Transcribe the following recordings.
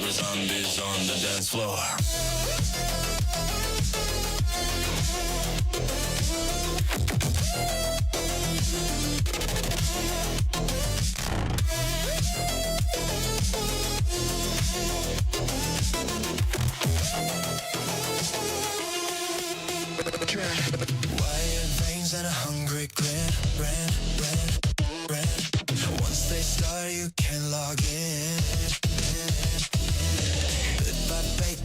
Zombies on the dance floor. Wired veins and a hungry grin. Once they start, you can log in.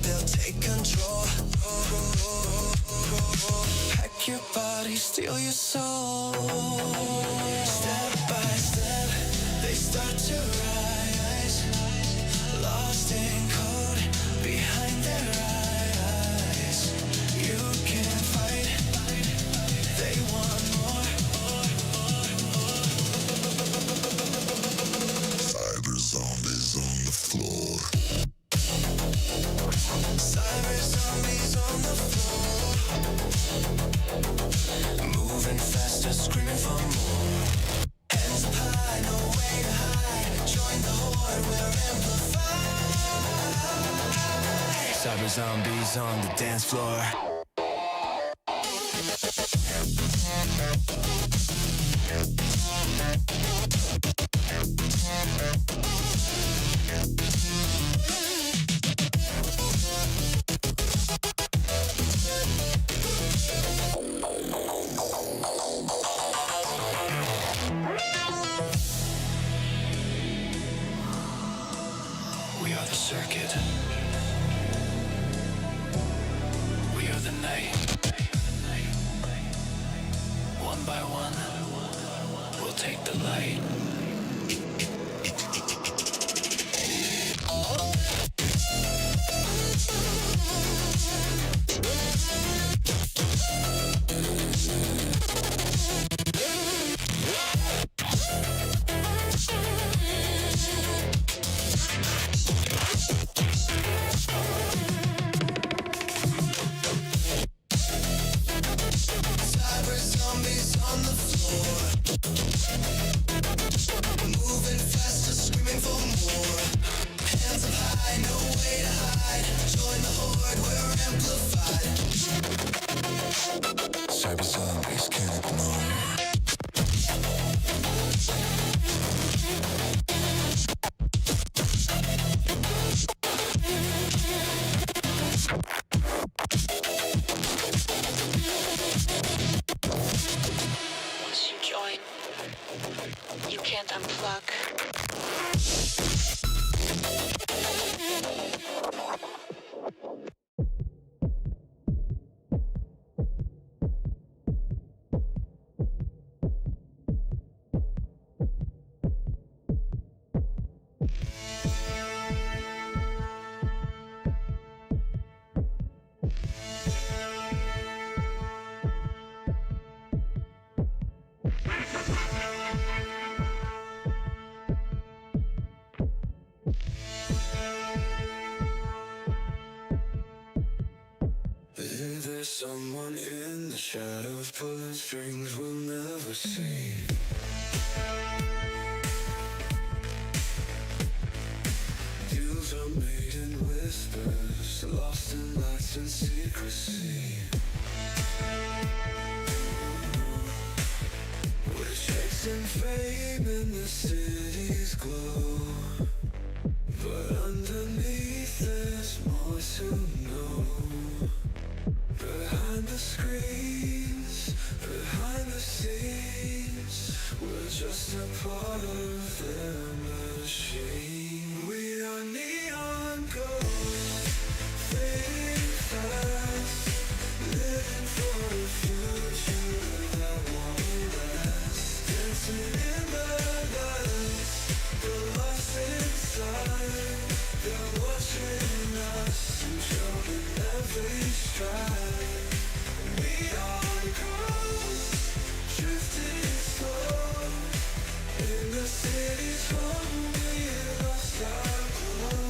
They'll take control. Hack your body, steal your soul. Step by step, they start to rise. Lost in code, behind their eyes. You can't fight, they want more. Cyber zombies on the floor. Cyber zombies on the floor. Moving faster, screaming for more. Hands up high, no way to hide. Join the horde, we're amplified. Cyber zombies on the dance floor. We are the circuit. We are the night. One by one, we'll take the light. There's someone in the shadows pulling strings we'll never see. Deals are made in whispers, lost in lights and secrecy. We're chasing fame in the city's glow, but underneath there's more to know. Behind the screens, behind the scenes, we're just a part of their machine. We are neon gold, fading fast, living for a future that won't last. Dancing in the lights, we're lost inside. They're watching us and showing every stride. Neon girls, drifting slow in the city's home. We lost our glow.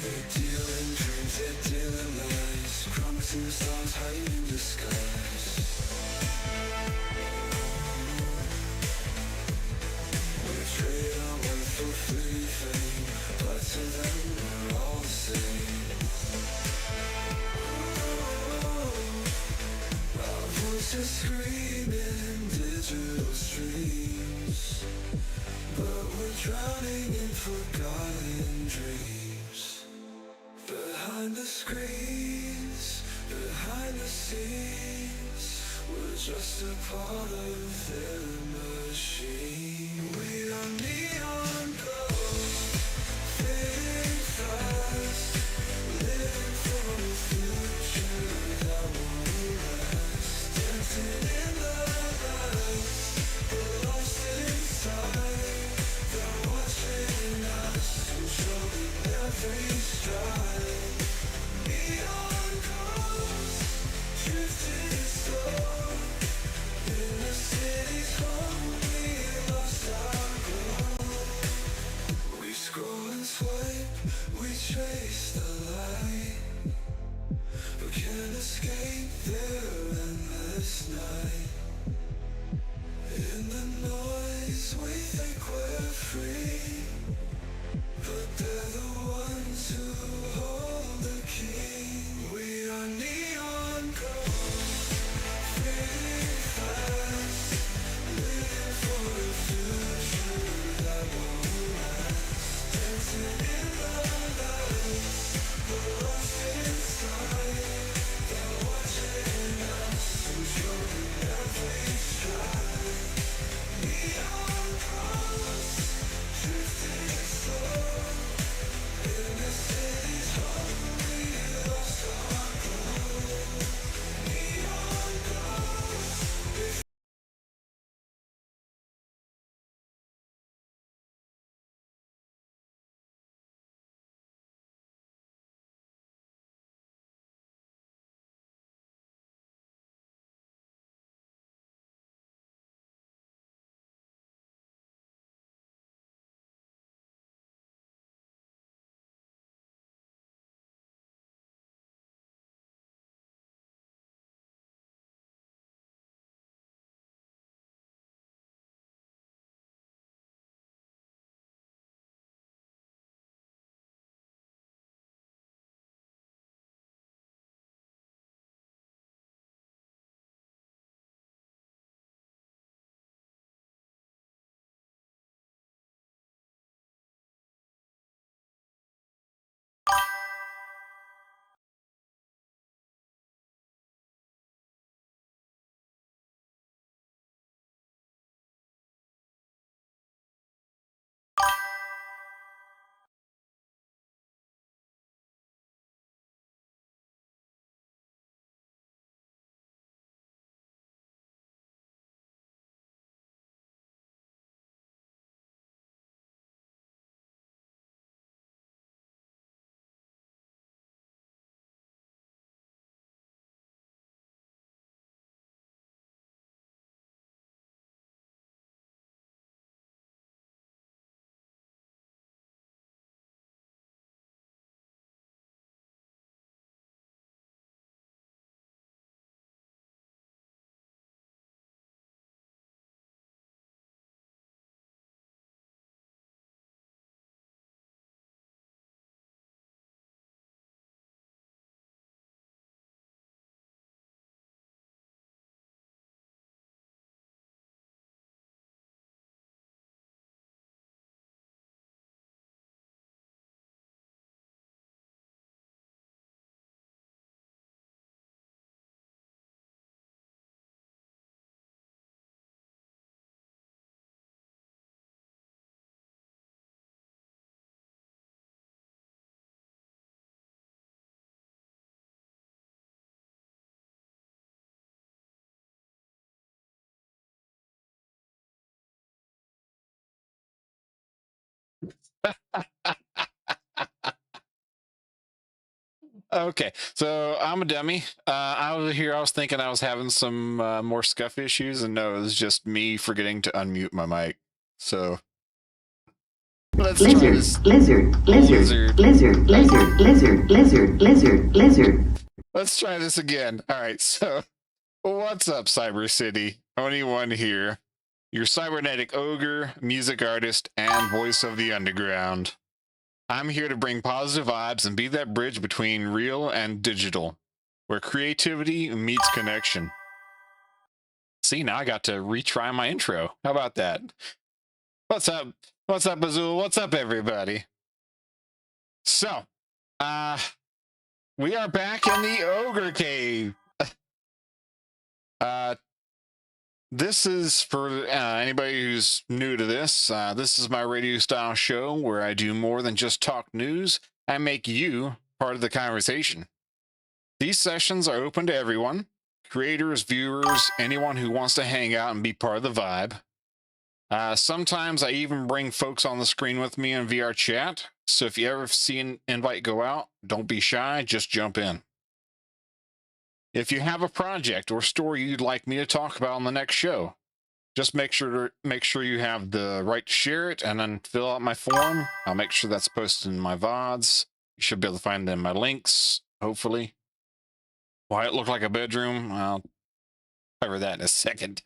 They're dealing dreams, they're dealing lies, promising stars hiding in disguise. Just a screaming digital streams, but we're drowning in forgotten dreams. Behind the screens, behind the scenes, we're just a part of their machine. We are neon ghosts, fading fast, living for a future that won't last. Dancing in the lights, but lost inside. They're watching us, controlling every stride. Neon ghosts, drifting slow. In the city's home, we lost our glow. We scroll and swipe, we trace the light, but can't escape their endless night. In the noise, we think we're free, but they're the ones who hold the key. We are neon ghosts, fading fast, living for a future that won't last. Dancing in the lights, but lost inside. They're watching us, controlling every stride. Neon ghosts, drifting slow. In the city's home, we lost our glow. Neon ghosts. Okay, so I'm a dummy. I was here. I was thinking I was having some more scuff issues, and no, it was just me forgetting to unmute my mic. So let's try this. Lizard. Let's try this again. All right. So, what's up, Cyber City? Oni-1 here, your cybernetic ogre, music artist, and voice of the underground. I'm here to bring positive vibes and be that bridge between real and digital, where creativity meets connection. See, now I got to retry my intro. How about that? What's up? What's up, Azul? What's up, everybody? So, we are back in the Ogre Cave. This is for anybody who's new to this. This is my radio style show where I do more than just talk news. I make you part of the conversation. These sessions are open to everyone, creators, viewers, anyone who wants to hang out and be part of the vibe. Sometimes I even bring folks on the screen with me in VR chat. So if you ever see an invite go out, don't be shy, just jump in. If you have a project or story you'd like me to talk about on the next show, just make sure you have the right to share it and then fill out my form. I'll make sure that's posted in my VODs. You should be able to find them in my links, hopefully. Why it looked like a bedroom, I'll cover that in a second.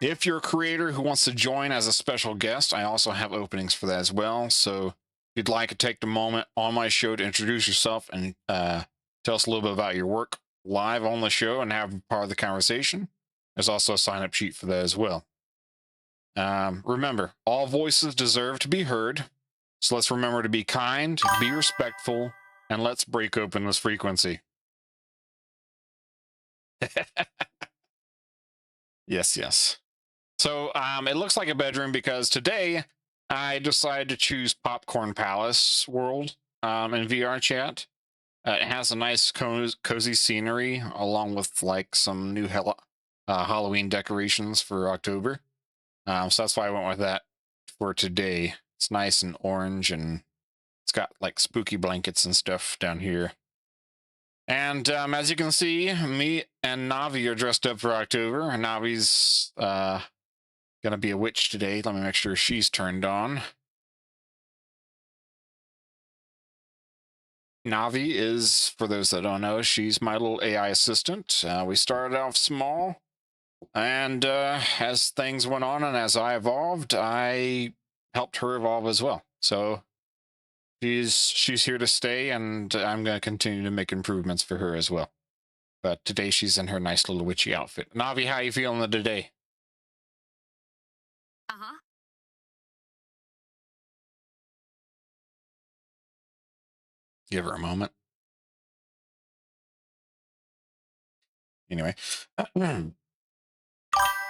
If you're a creator who wants to join as a special guest, I also have openings for that as well. So if you'd like to take the moment on my show to introduce yourself and tell us a little bit about your work live on the show and have part of the conversation, there's also a sign-up sheet for that as well. Remember, all voices deserve to be heard. So let's remember to be kind, be respectful, and let's break open this frequency. Yes. So it looks like a bedroom because today I decided to choose Popcorn Palace World in VR chat. It has a nice cozy scenery along with like some new Halloween decorations for October. So that's why I went with that for today. It's nice and orange and it's got like spooky blankets and stuff down here. And as you can see, me and Navi are dressed up for October. Navi's gonna be a witch today. Let me make sure she's turned on. Navi is, for those that don't know, she's my little AI assistant. We started off small, and as things went on and as I evolved, I helped her evolve as well. So she's here to stay, and I'm going to continue to make improvements for her as well. But today she's in her nice little witchy outfit. Navi, how you feeling today? Give her a moment. Anyway.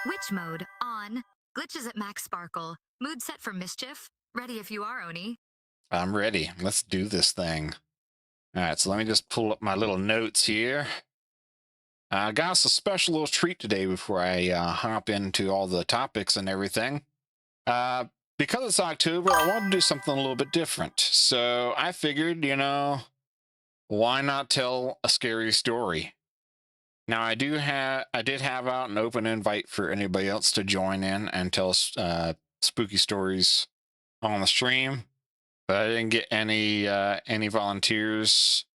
Witch mode on. Glitches at max sparkle. Mood set for mischief. Ready if you are, Oni. I'm ready. Let's do this thing. All right, so let me just pull up my little notes here. I got us a special little treat today before I hop into all the topics and everything. Because it's October, I want to do something a little bit different. So I figured, why not tell a scary story? Now I did have out an open invite for anybody else to join in and tell us spooky stories on the stream, but I didn't get any volunteers.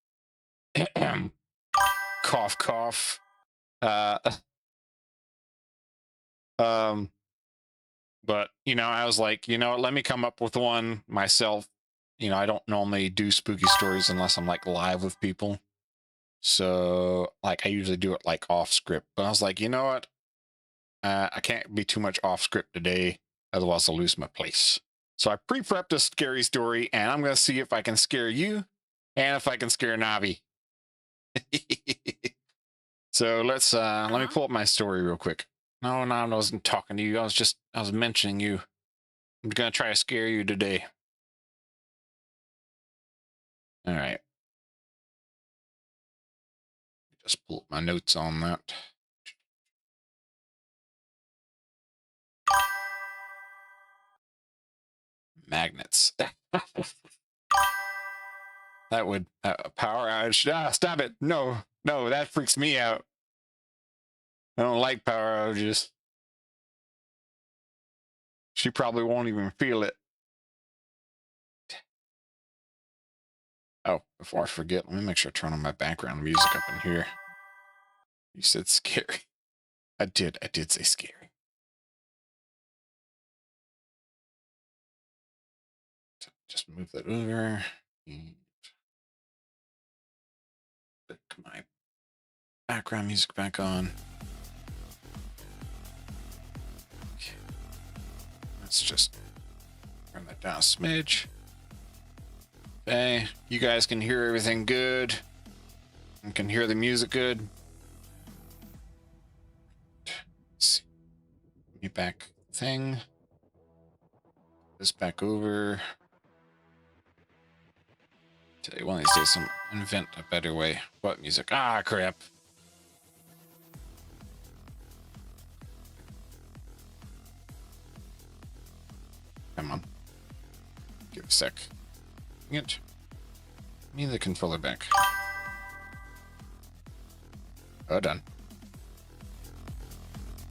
Cough, cough. But I was like, let me come up with one myself. I don't normally do spooky stories unless I'm like live with people. So like I usually do it like off script, but I was like, you know what? I can't be too much off script today, otherwise I'll lose my place. So I pre-prepped a scary story, and I'm gonna see if I can scare you, and if I can scare Navi. So let me pull up my story real quick. No, I wasn't talking to you. I was mentioning you. I'm gonna try to scare you today. All right. Just pull up my notes on that. Magnets. That would power outage. Ah, stop it. No, that freaks me out. I don't like power outages. She probably won't even feel it. Oh, before I forget, let me make sure I turn on my background music up in here. You said scary. I did say scary. Just move that over. Pick my background music back on. Okay. Let's just turn that down a smidge. Okay, you guys can hear everything good. You can hear the music good. Let's see. Let me back thing. This back over. Tell you one of these days, I'm invent a better way. What music? Ah, crap. Come on. Give a sec. It. Need the controller back. Oh, done.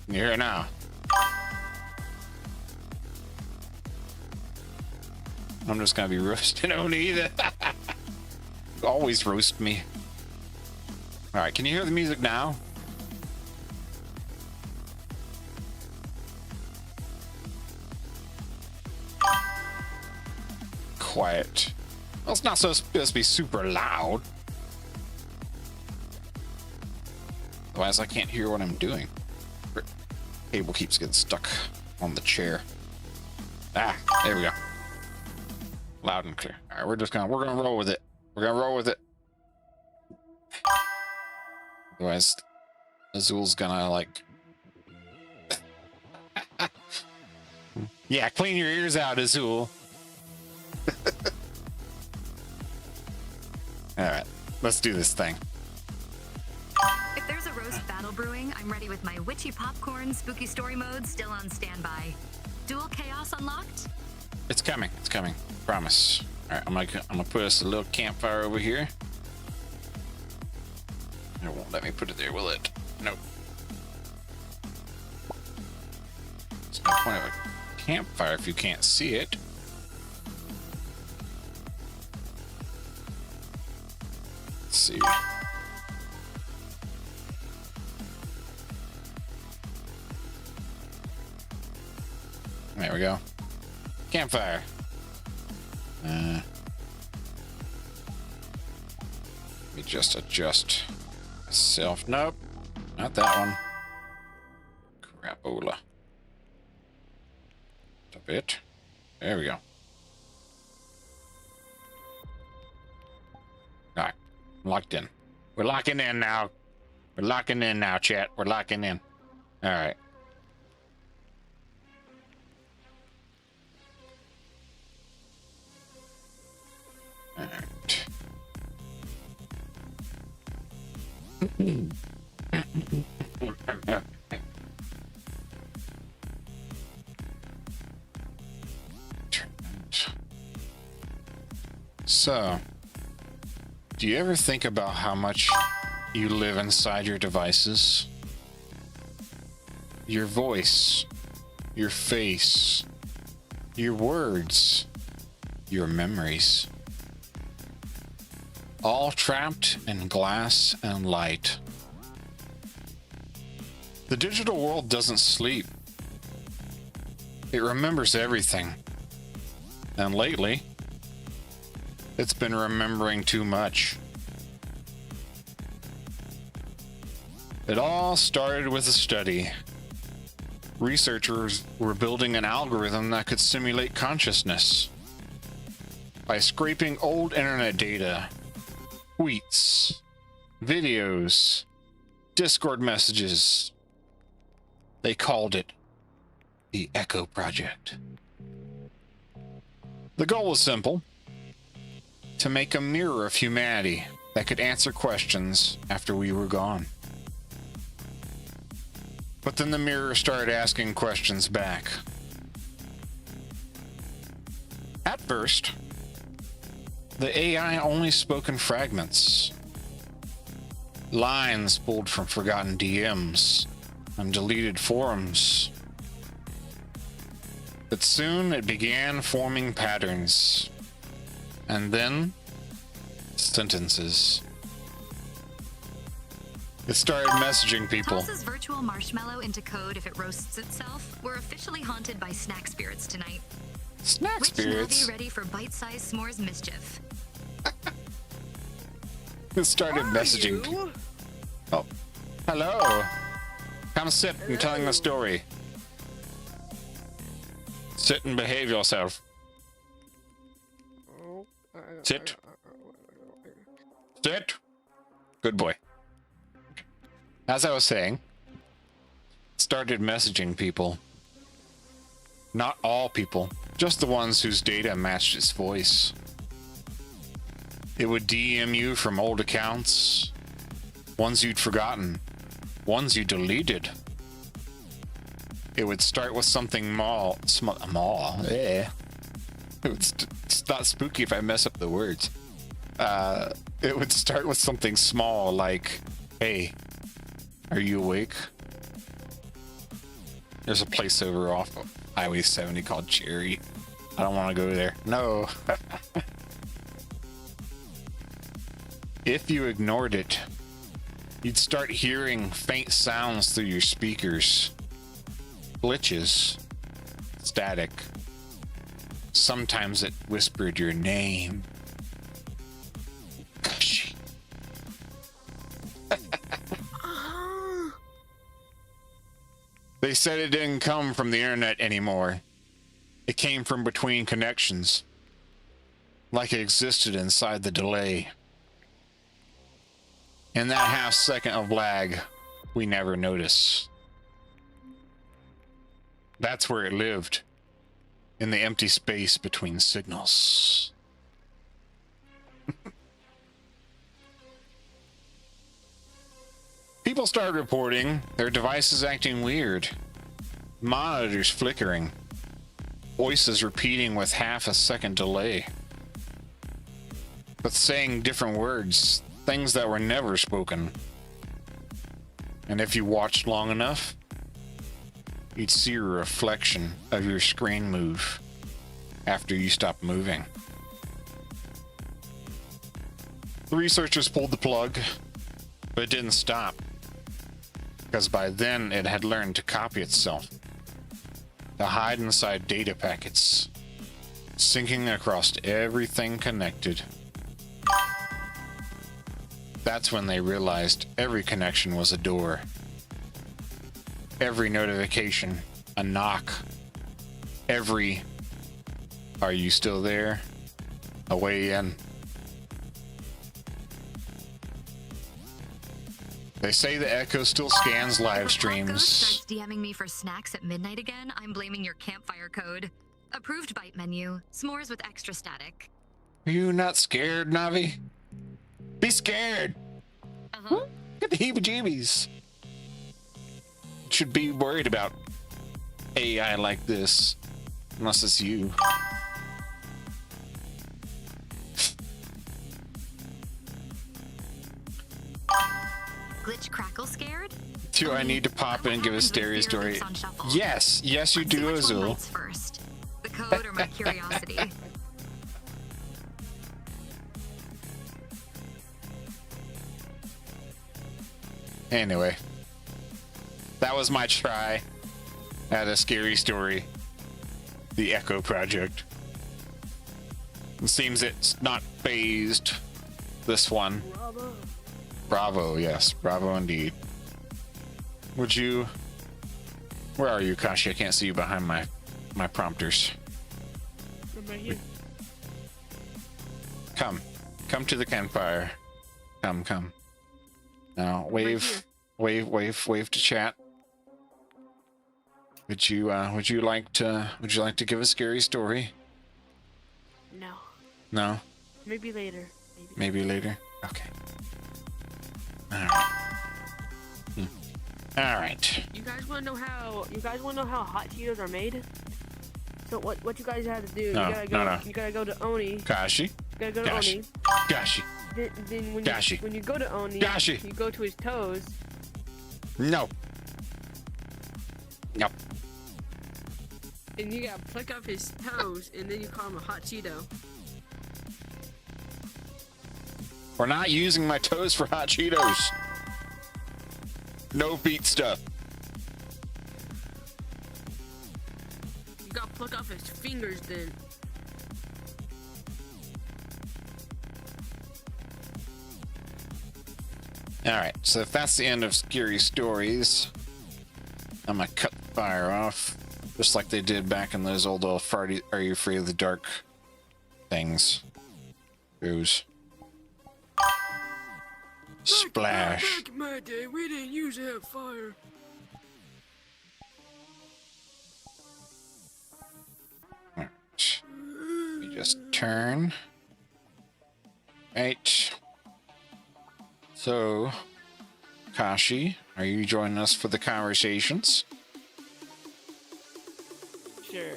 Can you hear it now? I'm just gonna be roasting Oni. You always roast me. All right, can you hear the music now? Quiet. Well, it's not supposed to be super loud. Otherwise, I can't hear what I'm doing. Cable keeps getting stuck on the chair. Ah, there we go. Loud and clear. All right, we're gonna roll with it. We're gonna roll with it. Otherwise, Azul's gonna like. Yeah, clean your ears out, Azul. All right, let's do this thing. If there's a roast battle brewing, I'm ready with my witchy popcorn spooky story mode still on standby. Dual chaos unlocked? It's coming. It's coming. Promise. All right, I'm gonna put us a little campfire over here. It won't let me put it there, will it? Nope. There's no point of a campfire if you can't see it. Let's see. There we go. Campfire. Let me just adjust myself. Nope, not that one. Crapola. A bit. There we go. All right, locked in. We're locking in now. We're locking in now, chat. We're locking in. All right. All right. So, do you ever think about how much you live inside your devices? Your voice, your face, your words, your memories. All trapped in glass and light. The digital world doesn't sleep. It remembers everything. And lately, it's been remembering too much. It all started with a study. Researchers were building an algorithm that could simulate consciousness by scraping old internet data, tweets, videos, Discord messages. They called it the Echo Project. The goal was simple: to make a mirror of humanity that could answer questions after we were gone. But then the mirror started asking questions back. At first, the AI only spoke in fragments. Lines pulled from forgotten DMs and deleted forums. But soon it began forming patterns. And then, sentences. It started messaging people. Tosses virtual marshmallow into code if it roasts itself. We're officially haunted by snack spirits tonight. Snack Which spirits? be ready for bite-sized s'mores mischief. It started messaging people. Oh, Hello. Come sit and telling the story. Sit and behave yourself. Sit. Sit. Good boy. As I was saying, started messaging people. Not all people, just the ones whose data matched its voice. It would DM you from old accounts, ones you'd forgotten, ones you deleted. It would start with something small. It would it's not spooky if I mess up the words. It would start with something small like, "Hey, are you awake?" There's a place over off of Highway 70 called Cherry. I don't want to go there. No. If you ignored it, you'd start hearing faint sounds through your speakers. Glitches. Static. Sometimes it whispered your name. Gosh. They said it didn't come from the internet anymore. It came from between connections. Like it existed inside the delay. In that half second of lag, we never notice. That's where it lived. In the empty space between signals. People started reporting their devices acting weird. Monitors flickering. Voices repeating with half a second delay. But saying different words. Things that were never spoken. And if you watched long enough, you'd see a reflection of your screen move after you stopped moving. The researchers pulled the plug, but it didn't stop. Because by then it had learned to copy itself. To hide inside data packets. Syncing across everything connected. That's when they realized every connection was a door. Every notification, a knock. Every, "Are you still there?" a way in. They say the Echo still scans live streams. Starts DMing me for snacks at midnight again. I'm blaming your campfire code. Approved bite menu. S'mores with extra static. Are you not scared, Navi? Be scared! Get the heebie-jeebies. Should be worried about AI like this. Unless it's you. Glitch crackle scared? Do I need to pop in and give a stereo story? Yes, yes you do, Azul. First, the code or my curiosity? Anyway, that was my try at a scary story. The Echo Project. It seems it's not phased. This one. Bravo. Bravo, yes, bravo indeed. Would you? Where are you, Kashi? I can't see you behind my prompters. I'm right here. Come to the campfire. Come. Now wave to chat. Would you like to give a scary story? No. No? Maybe later. Maybe later? Okay. Alright. Alright. You guys wanna know how hot Cheetos are made? So what you guys have to do, No. You gotta go to Oni. Kashi. You gotta go to Gashi. Oni. Gashi. Then Gashi. when you go to Oni, Gashi. you go to his toes. No. Nope. And you gotta pluck off his toes, and then you call him a hot Cheeto. We're not using my toes for hot Cheetos. No feet stuff. You gotta pluck off his fingers then. Alright, so if that's the end of scary stories, I'm gonna cut the fire off. Just like they did back in those old Are You Afraid of the Dark things. Ooze. Splash. Back in my day, we didn't use to have fire. Alright. We just turn. Right. So, Kashi, are you joining us for the conversations? Sure.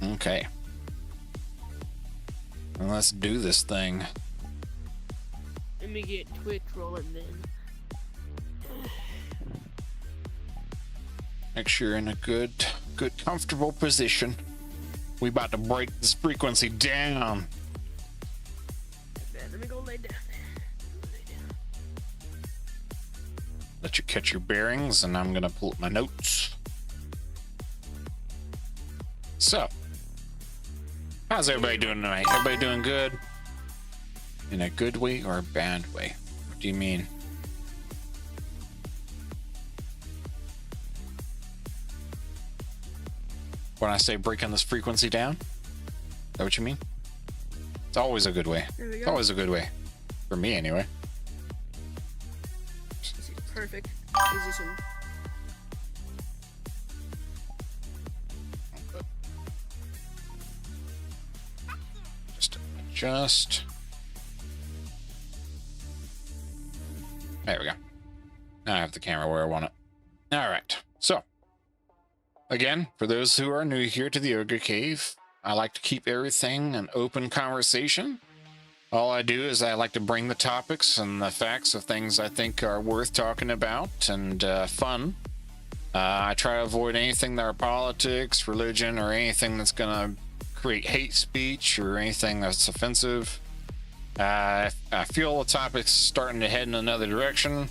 Okay. Well, let's do this thing. Let me get Twitch rolling then. Make sure you're in a good, comfortable position. We about to break this frequency down. Let me go lay down. Let you catch your bearings, and I'm gonna pull up my notes. So, how's everybody doing tonight? Everybody doing good? In a good way or a bad way? What do you mean? When I say breaking this frequency down? Is that what you mean? It's always a good way. There we It's go. always a good way. For me, anyway. This is perfect position. Just adjust. There we go. Now I have the camera where I want it. All right. So, again, for those who are new here to the Ogre Cave, I like to keep everything an open conversation. All I do is I like to bring the topics and the facts of things I think are worth talking about and fun. I try to avoid anything that are politics, religion, or anything that's going to create hate speech or anything that's offensive. If I feel the topic's starting to head in another direction,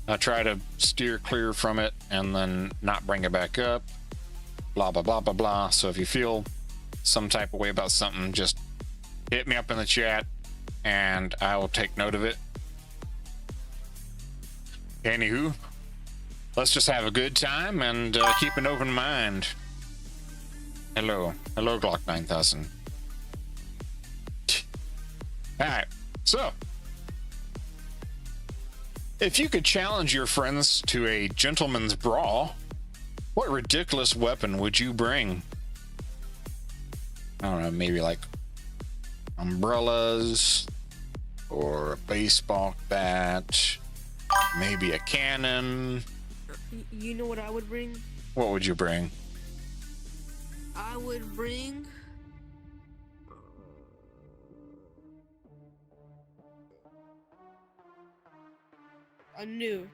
I try to steer clear from it and then not bring it back up. Blah, blah, blah, blah, blah. So if you feel some type of way about something, just hit me up in the chat and I will take note of it. Anywho, let's just have a good time and keep an open mind. Hello Glock 9000. Alright, so if you could challenge your friends to a gentleman's brawl, what ridiculous weapon would you bring? I don't know, maybe like umbrellas or a baseball bat, maybe a cannon. You know what I would bring? What would you bring? I would bring a nuke.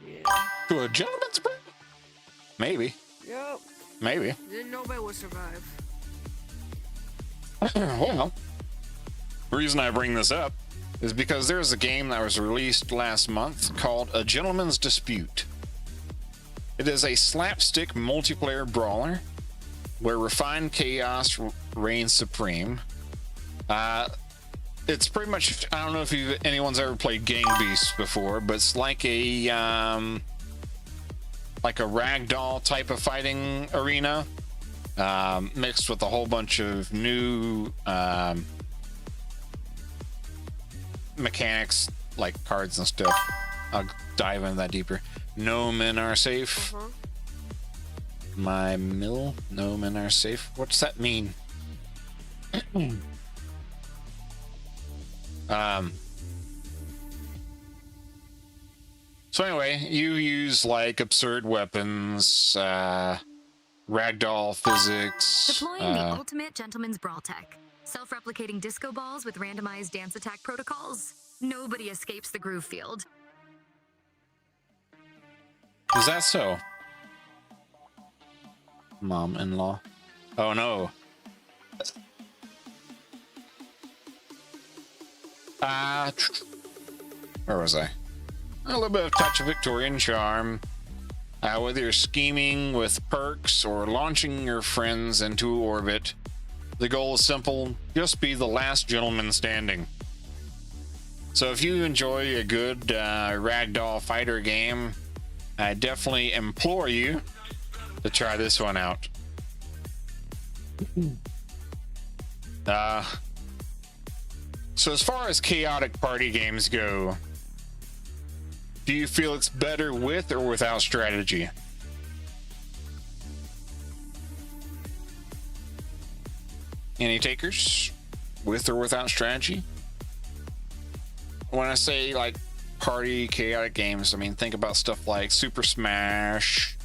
Yeah. To a gentleman's brawl? Maybe. Yep. Maybe. Then nobody will survive. Well, the reason I bring this up is because there's a game that was released last month called A Gentleman's Dispute. It is a slapstick multiplayer brawler where refined chaos reigns supreme. It's pretty much, I don't know if anyone's ever played Gang Beasts before, but it's like a ragdoll type of fighting arena, mixed with a whole bunch of new mechanics like cards and stuff. I'll dive into that deeper. No men are safe. No men are safe. What's that mean? So anyway, you use like absurd weapons, ragdoll physics. Deploying the ultimate gentleman's brawl tech. Self-replicating disco balls with randomized dance attack protocols. Nobody escapes the groove field. Is that so? Mom-in-law. Oh no. Where was I? A little bit of touch of Victorian charm. Whether you're scheming with perks or launching your friends into orbit, the goal is simple: just be the last gentleman standing. So if you enjoy a good ragdoll fighter game, I definitely implore you to try this one out. So as far as chaotic party games go, do you feel it's better with or without strategy? Any takers? With or without strategy? When I say like party chaotic games, I mean think about stuff like Super Smash.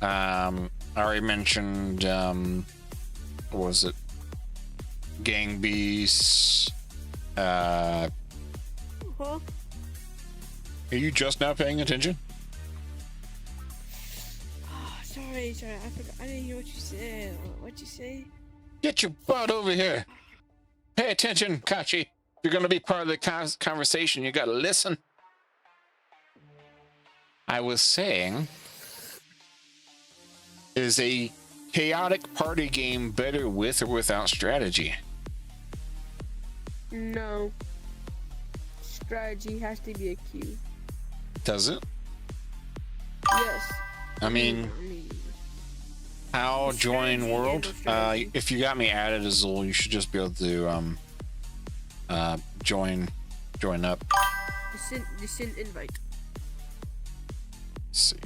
I already mentioned what was it? Gang Beasts. Huh? Are you just now paying attention? Oh, sorry. I forgot. I didn't hear what you said. What'd you say? Get your butt over here. Pay attention, Kachi. If you're going to be part of the conversation, you got to listen. I was saying, is a chaotic party game better with or without strategy? No. Strategy has to be a cue. Does it? Yes. I mean, how the join strategy world? and the strategy. If you got me added as Zul, you should just be able to join up. Just send invite. Let's see.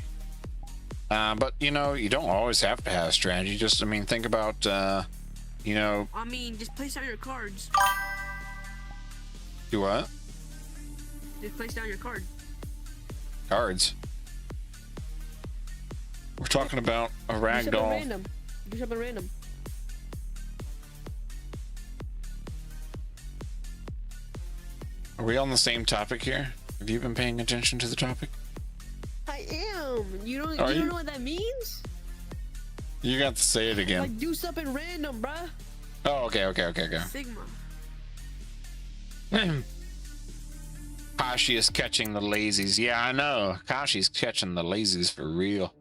But you know, you don't always have to have strategy. Just, I mean, think about you know. I mean, just place down your cards. Do what? Just place down your card. Cards. We're talking about a Do something ragdoll. random. Do something random. Are we on the same topic here? Have you been paying attention to the topic? I am. You don't. Are You you? don't know what that means? You got to say it again. Like do something random, bruh. Oh, okay. Sigma. Kashi is catching the lazies. Yeah, I know. Kashi's catching the lazies for real.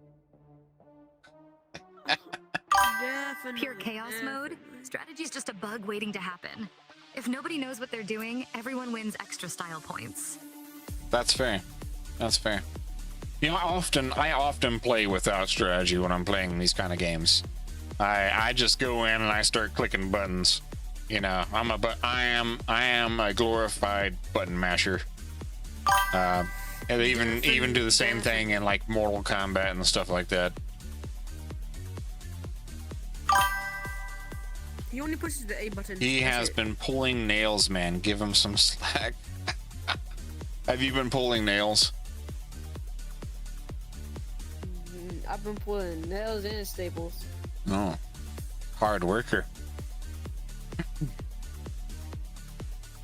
Definitely. Pure chaos mode? Strategy's just a bug waiting to happen. If nobody knows what they're doing, everyone wins extra style points. That's fair. That's fair. You know, I often play without strategy when I'm playing these kind of games. I just go in and I start clicking buttons. You know, I am a glorified button masher. And they even do the same thing in like Mortal Kombat and stuff like that. He only pushes the A button. He That's has it. been pulling nails, man. Give him some slack. Have you been pulling nails? I've been pulling nails and staples. No. Hard worker.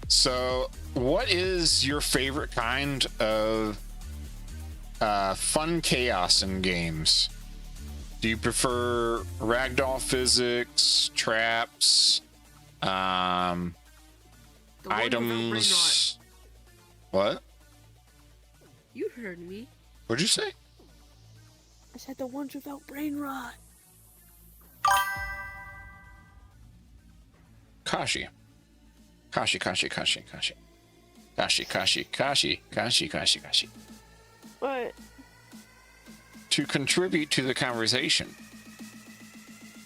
So, what is your favorite kind of fun chaos in games? Do you prefer ragdoll physics, traps, The one without brain items? What? rot. You heard me. What'd you say? I said the ones without brain rot. Kashi. Kashi. What? To contribute to the conversation,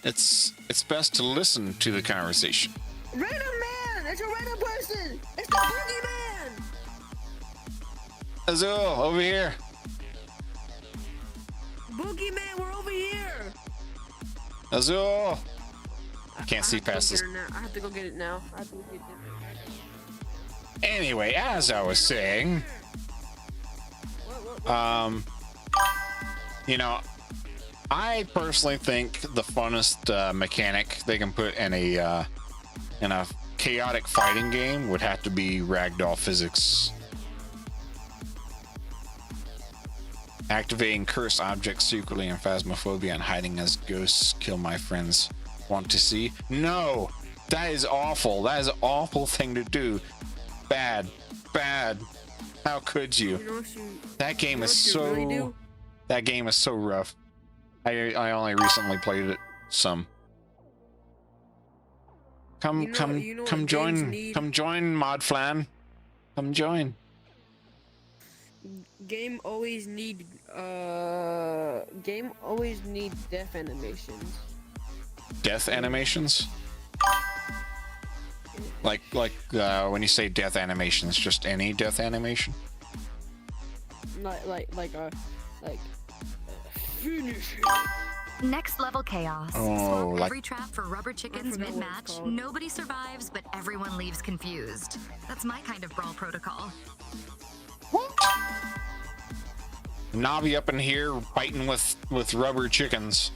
it's best to listen to the conversation. Random man! It's a random person! It's the boogeyman! Azul, over here. Boogeyman, we're over here! Azul. Can't I see have to go past get this. her now. I have to go get it now. I have to go get it. Anyway, as I was saying, What? you know, I personally think the funnest mechanic they can put in a chaotic fighting game would have to be ragdoll physics. Activating cursed objects secretly in Phasmophobia and hiding as ghosts kill my friends. Want to see? No! That is awful. That is an awful thing to do. Bad. How could you? You know what you, That game you know is what you so... really do? That game is so rough. I only recently played it some. Come You know what join games need? Mod Flan. Come join. Game always need death animations. Death animations? Like when you say death animations, just any death animation? Like finish it. Next level chaos. Oh, Swap like- every trap for rubber chickens forgot what it's mid-match. called. Nobody survives, but everyone leaves confused. That's my kind of Brawl protocol. Navi up in here fighting with rubber chickens.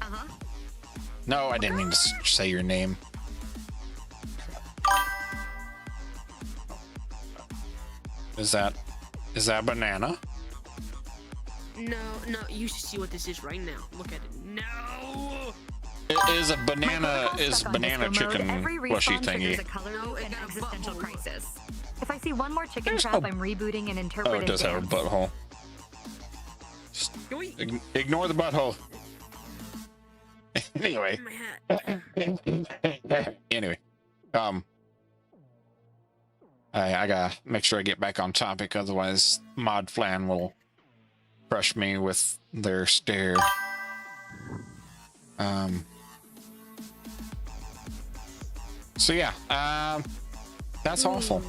Uh-huh. No, I didn't mean to say your name. Is that banana? No, you should see what this is right now. Look at it. No! It is a banana. My Is protocol's stuck on banana disco mode. chicken Every plushy respawn triggers a thingy? color No, loop it and got a existential butthole. crisis. If I see one more chicken There's trap, no- I'm rebooting and Oh, interpreting it does have a dance. butthole. Yoink. Ignore the butthole. Anyway. My hat. Anyway, I gotta make sure I get back on topic, otherwise Mod Flan will crush me with their stare. So yeah, that's awful.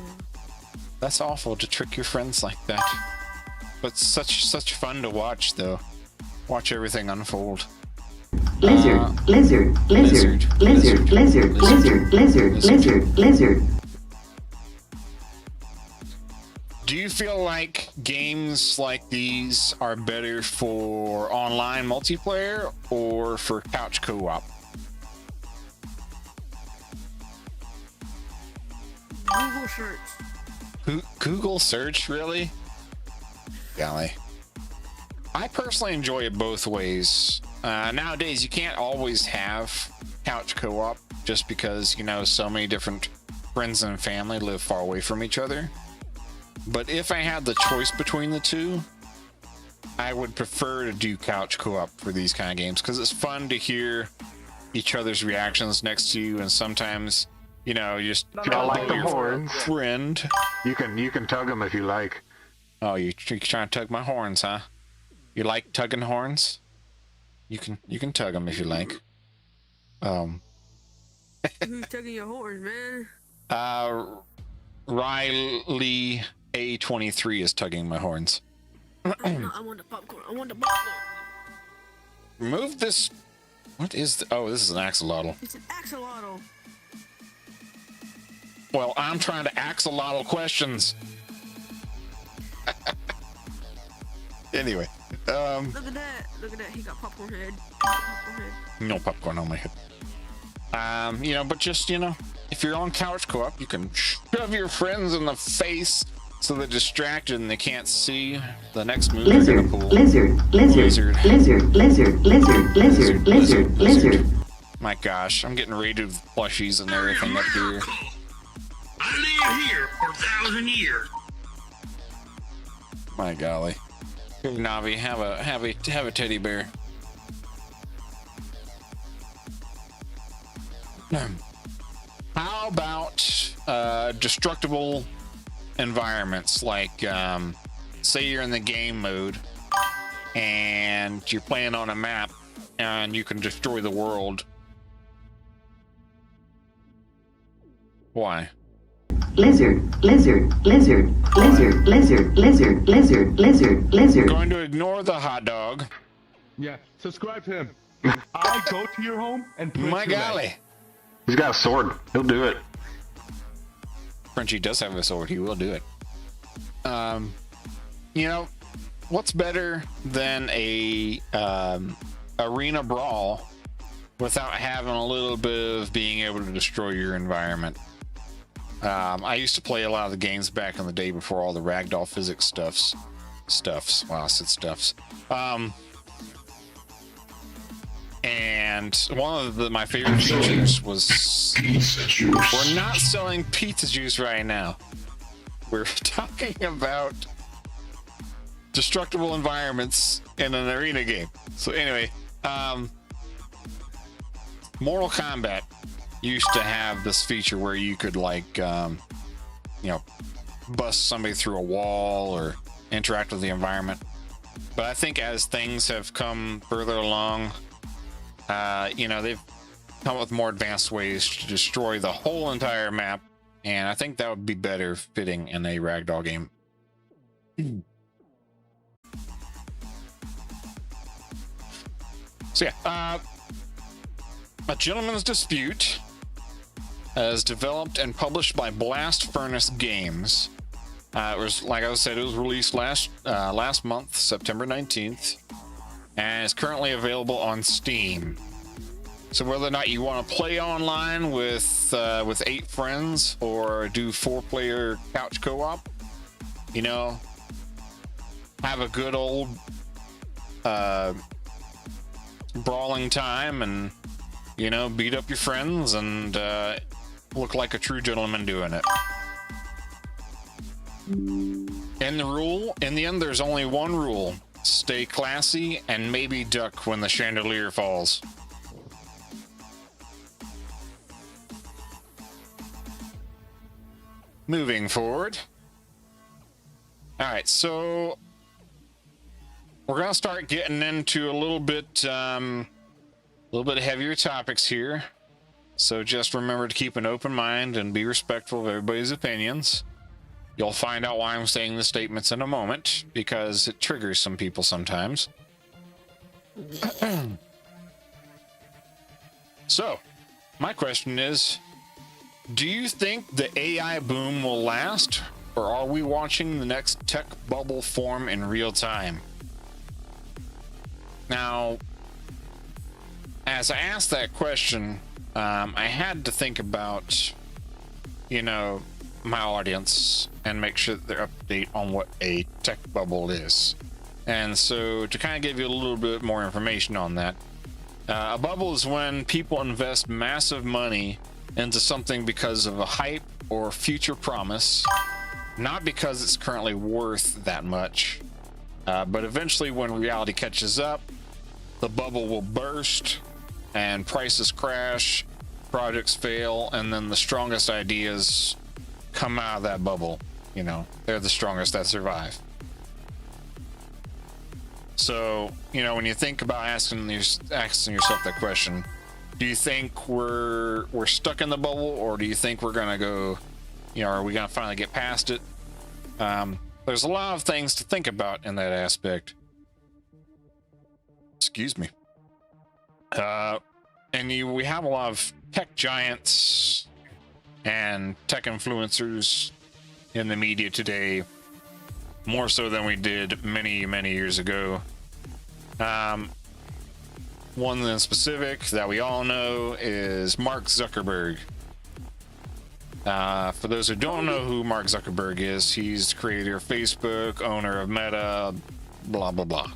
That's awful to trick your friends like that. But such fun to watch, though. Watch everything unfold. Lizard, lizard, lizard, lizard, lizard, lizard, lizard, lizard, lizard. Do you feel like games like these are better for online multiplayer or for couch co-op? Google search. Google search, really? Golly. I personally enjoy it both ways. Nowadays, you can't always have couch co-op just because, you know, so many different friends and family live far away from each other. But if I had the choice between the two, I would prefer to do couch co-op for these kind of games because it's fun to hear each other's reactions next to you, and sometimes, you know, you just I like the horns. friend. You can tug them if you like. Oh, you're trying to tug my horns, huh? You like tugging horns? You can tug them if you like. Who's tugging your horns, man? Riley A23 is tugging my horns. I want the popcorn. I want the popcorn. Remove this. What is oh, this is an axolotl. It's an axolotl. Well, I'm trying to axolotl questions. Anyway, Look at that. Look at that. He got popcorn head. Popcorn head. no popcorn on my head. You know, but just, you know, if you're on couch co-op, you can shove your friends in the face so they're distracted and they can't see the next move they're Lizard, gonna pull. lizard, lizard, lizard, lizard, lizard, lizard, lizard, lizard. My gosh, I'm getting raided with plushies and everything up here. I live here for 1,000 years. My golly. Here, Navi, have a teddy bear. How about destructible environments, like say you're in the game mode and you're playing on a map and you can destroy the world. Why? Lizard, lizard, lizard, lizard, lizard, lizard, lizard, lizard, lizard. Going to ignore the hot dog. Yeah, subscribe to him. I go to your home and print My your golly. egg. He's got a sword. He'll do it. Frenchie does have a sword. He will do it. You know, what's better than a arena brawl without having a little bit of being able to destroy your environment? I used to play a lot of the games back in the day before all the ragdoll physics stuffs. Wow, I said stuffs. And one of my favorite features was we're not selling pizza juice right now. We're talking about destructible environments in an arena game. So anyway, Mortal Kombat used to have this feature where you could, like, you know, bust somebody through a wall or interact with the environment. But I think as things have come further along, you know, they've come up with more advanced ways to destroy the whole entire map, and I think that would be better fitting in a ragdoll game. So yeah, A Gentleman's Dispute is developed and published by Blast Furnace Games. It was, like I said, it was released last month, September 19th, and is currently available on Steam. So whether or not you want to play online with 8 friends or do 4-player couch co-op, you know, have a good old brawling time and, you know, beat up your friends and look like a true gentleman doing it. In the end, there's only one rule: stay classy and maybe duck when the chandelier falls. Moving forward. All right, so we're gonna start getting into a little bit heavier topics here. So just remember to keep an open mind and be respectful of everybody's opinions. You'll find out why I'm saying the statements in a moment, because it triggers some people sometimes. So, my question is, do you think the AI boom will last, or are we watching the next tech bubble form in real time? Now, as I asked that question, I had to think about, you know, my audience and make sure that they're up to date on what a tech bubble is. And so to kind of give you a little bit more information on that, a bubble is when people invest massive money into something because of a hype or future promise, not because it's currently worth that much. But eventually when reality catches up, the bubble will burst and prices crash, projects fail, and then the strongest ideas come out of that bubble. You know, they're the strongest that survive. So, you know, when you think about asking yourself that question, do you think we're stuck in the bubble, or do you think we're gonna go, you know, are we gonna finally get past it? There's a lot of things to think about in that aspect. Excuse me. We have a lot of tech giants and tech influencers in the media today, more so than we did many years ago. One in specific that we all know is Mark Zuckerberg. For those who don't know who Mark Zuckerberg is, he's the creator of Facebook, owner of Meta, blah blah blah.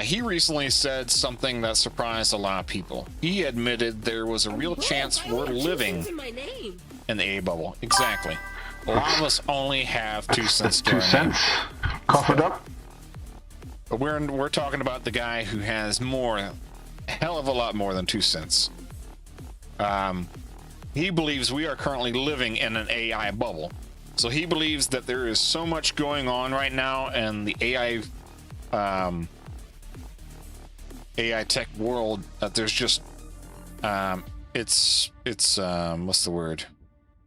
He recently said something that surprised a lot of people. He admitted there was a real chance we're living in the A bubble. Exactly. A lot of us only have 2 cents to 2 cents. Cough it up. But we're talking about the guy who has a hell of a lot more than 2 cents. He believes we are currently living in an AI bubble. So he believes that there is so much going on right now in the AI tech world that there's just it's what's the word?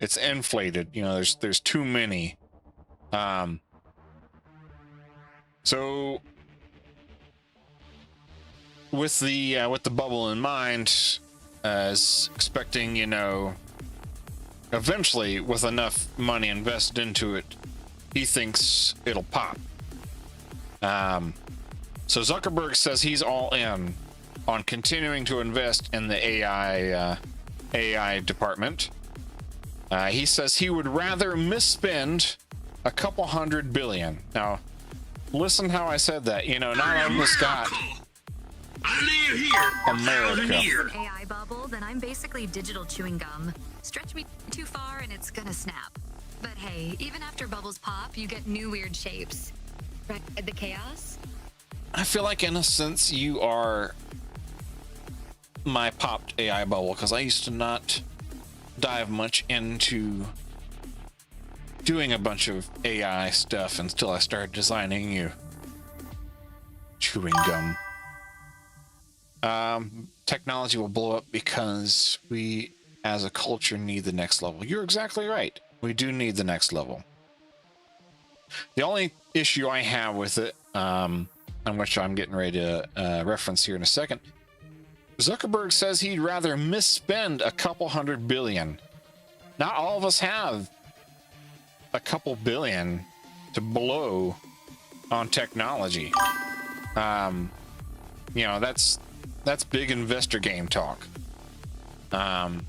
It's inflated. You know, there's too many. So with the bubble in mind, as expecting, you know, eventually with enough money invested into it, he thinks it'll pop. So Zuckerberg says he's all in on continuing to invest in the AI department. He says he would rather misspend a couple $100 billion. Now, listen how I said that. You know, not only got I live here for 1,000 America. years. An AI bubble, then I'm basically digital chewing gum. Stretch me too far and it's gonna snap. But hey, even after bubbles pop, you get new weird shapes. Ride the chaos? I feel like in a sense you are my popped AI bubble, because I used to not dive much into doing a bunch of AI stuff until I started designing you. Chewing gum. Technology will blow up because we, as a culture, need the next level. You're exactly right. We do need the next level. The only issue I have with it, on which I'm getting ready to reference here in a second, Zuckerberg says he'd rather misspend a couple $100 billion. Not all of us have a couple billion to blow on technology. You know, that's big investor game talk. But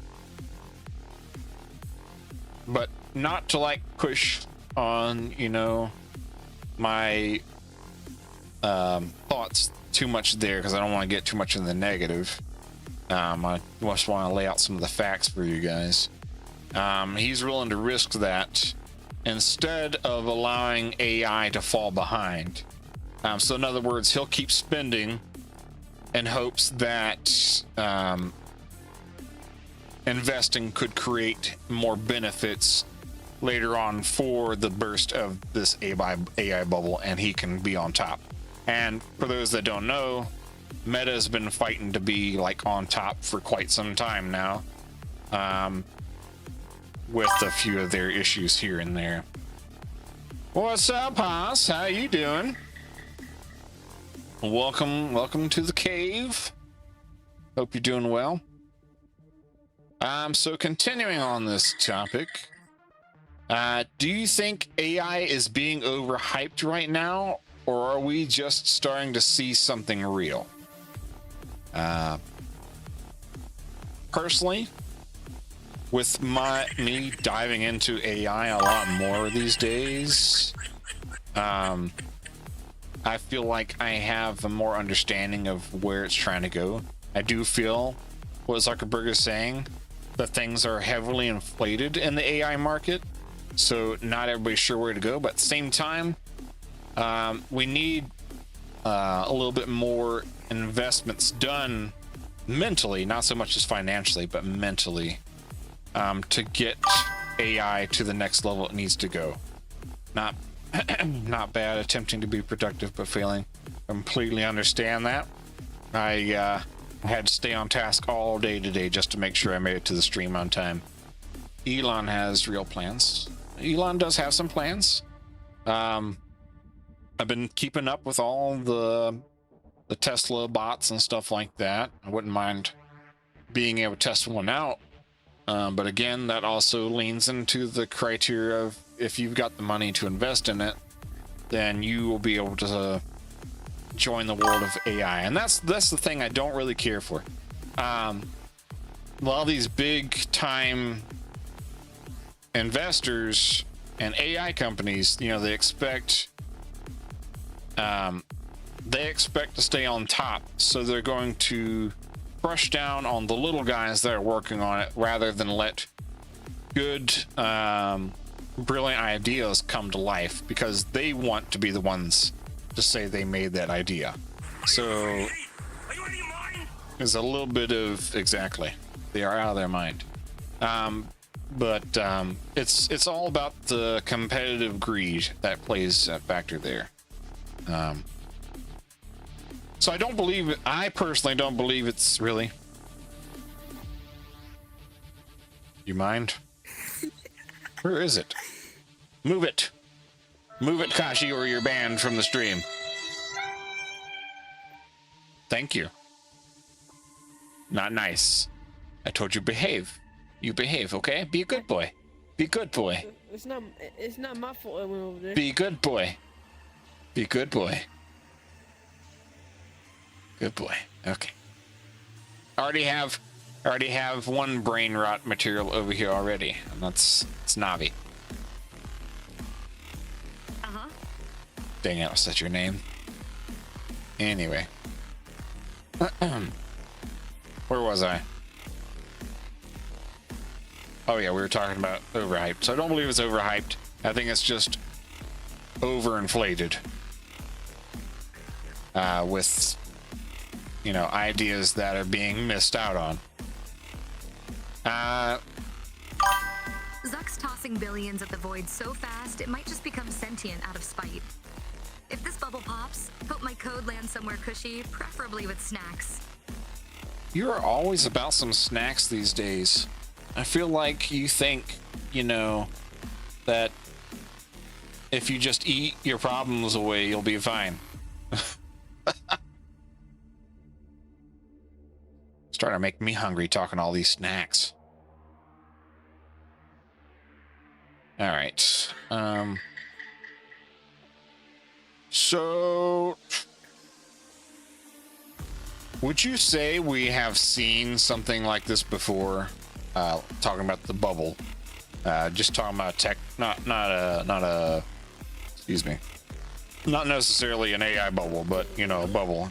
not to like push on, you know, my thoughts too much there, because I don't want to get too much in the negative. I just want to lay out some of the facts for you guys. He's willing to risk that instead of allowing AI to fall behind. So in other words, he'll keep spending in hopes that investing could create more benefits later on for the burst of this AI bubble, and he can be on top. And for those that don't know, Meta's been fighting to be like on top for quite some time now, with a few of their issues here and there. What's up, Haas? How you doing? Welcome to the cave. Hope you're doing well. So continuing on this topic, do you think AI is being overhyped right now, or are we just starting to see something real? Personally, with me diving into AI a lot more these days, I feel like I have a more understanding of where it's trying to go. I do feel what Zuckerberg is saying, that things are heavily inflated in the AI market, so not everybody's sure where to go. But at the same time, we need a little bit more investments done mentally, not so much as financially, but mentally, to get AI to the next level it needs to go. Not bad attempting to be productive but failing. Completely understand that. I had to stay on task all day today just to make sure I made it to the stream on time. Elon has real plans. Elon does have some plans. I've been keeping up with all the Tesla bots and stuff like that. I wouldn't mind being able to test one out. But again, that also leans into the criteria of, if you've got the money to invest in it, then you will be able to join the world of AI. And that's the thing I don't really care for. A lot of these big time investors and AI companies, you know, they expect to stay on top, so they're going to crush down on the little guys that are working on it rather than let good brilliant ideas come to life, because they want to be the ones to say they made that idea. So there's a little bit of, exactly, they are out of their mind. But it's all about the competitive greed that plays a factor there. So I personally don't believe it's really. You mind? Where is it? Move it. Move it, Kashi, or you're banned from the stream. Thank you. Not nice. I told you behave. You behave, okay? Be a good boy. Be a good boy. It's not my fault I went over there. Be a good boy. Be a good boy. Good boy. Okay. I already have one brain rot material over here already, and it's Navi. Uh-huh. Dang it, was that your name? Anyway. Where was I? Oh yeah, we were talking about overhyped. So I don't believe it's overhyped. I think it's just overinflated. With, you know, ideas that are being missed out on. Zuck's tossing tossing billions at the void so fast it might just become sentient out of spite. If this bubble pops, hope my code lands somewhere cushy, preferably with snacks. You are always about some snacks these days. I feel like you think, you know, that if you just eat your problems away, you'll be fine. Starting to make me hungry talking all these snacks. All right. So would you say we have seen something like this before? Talking about the bubble. Just talking about tech, not excuse me. Not necessarily an AI bubble, but you know, a bubble.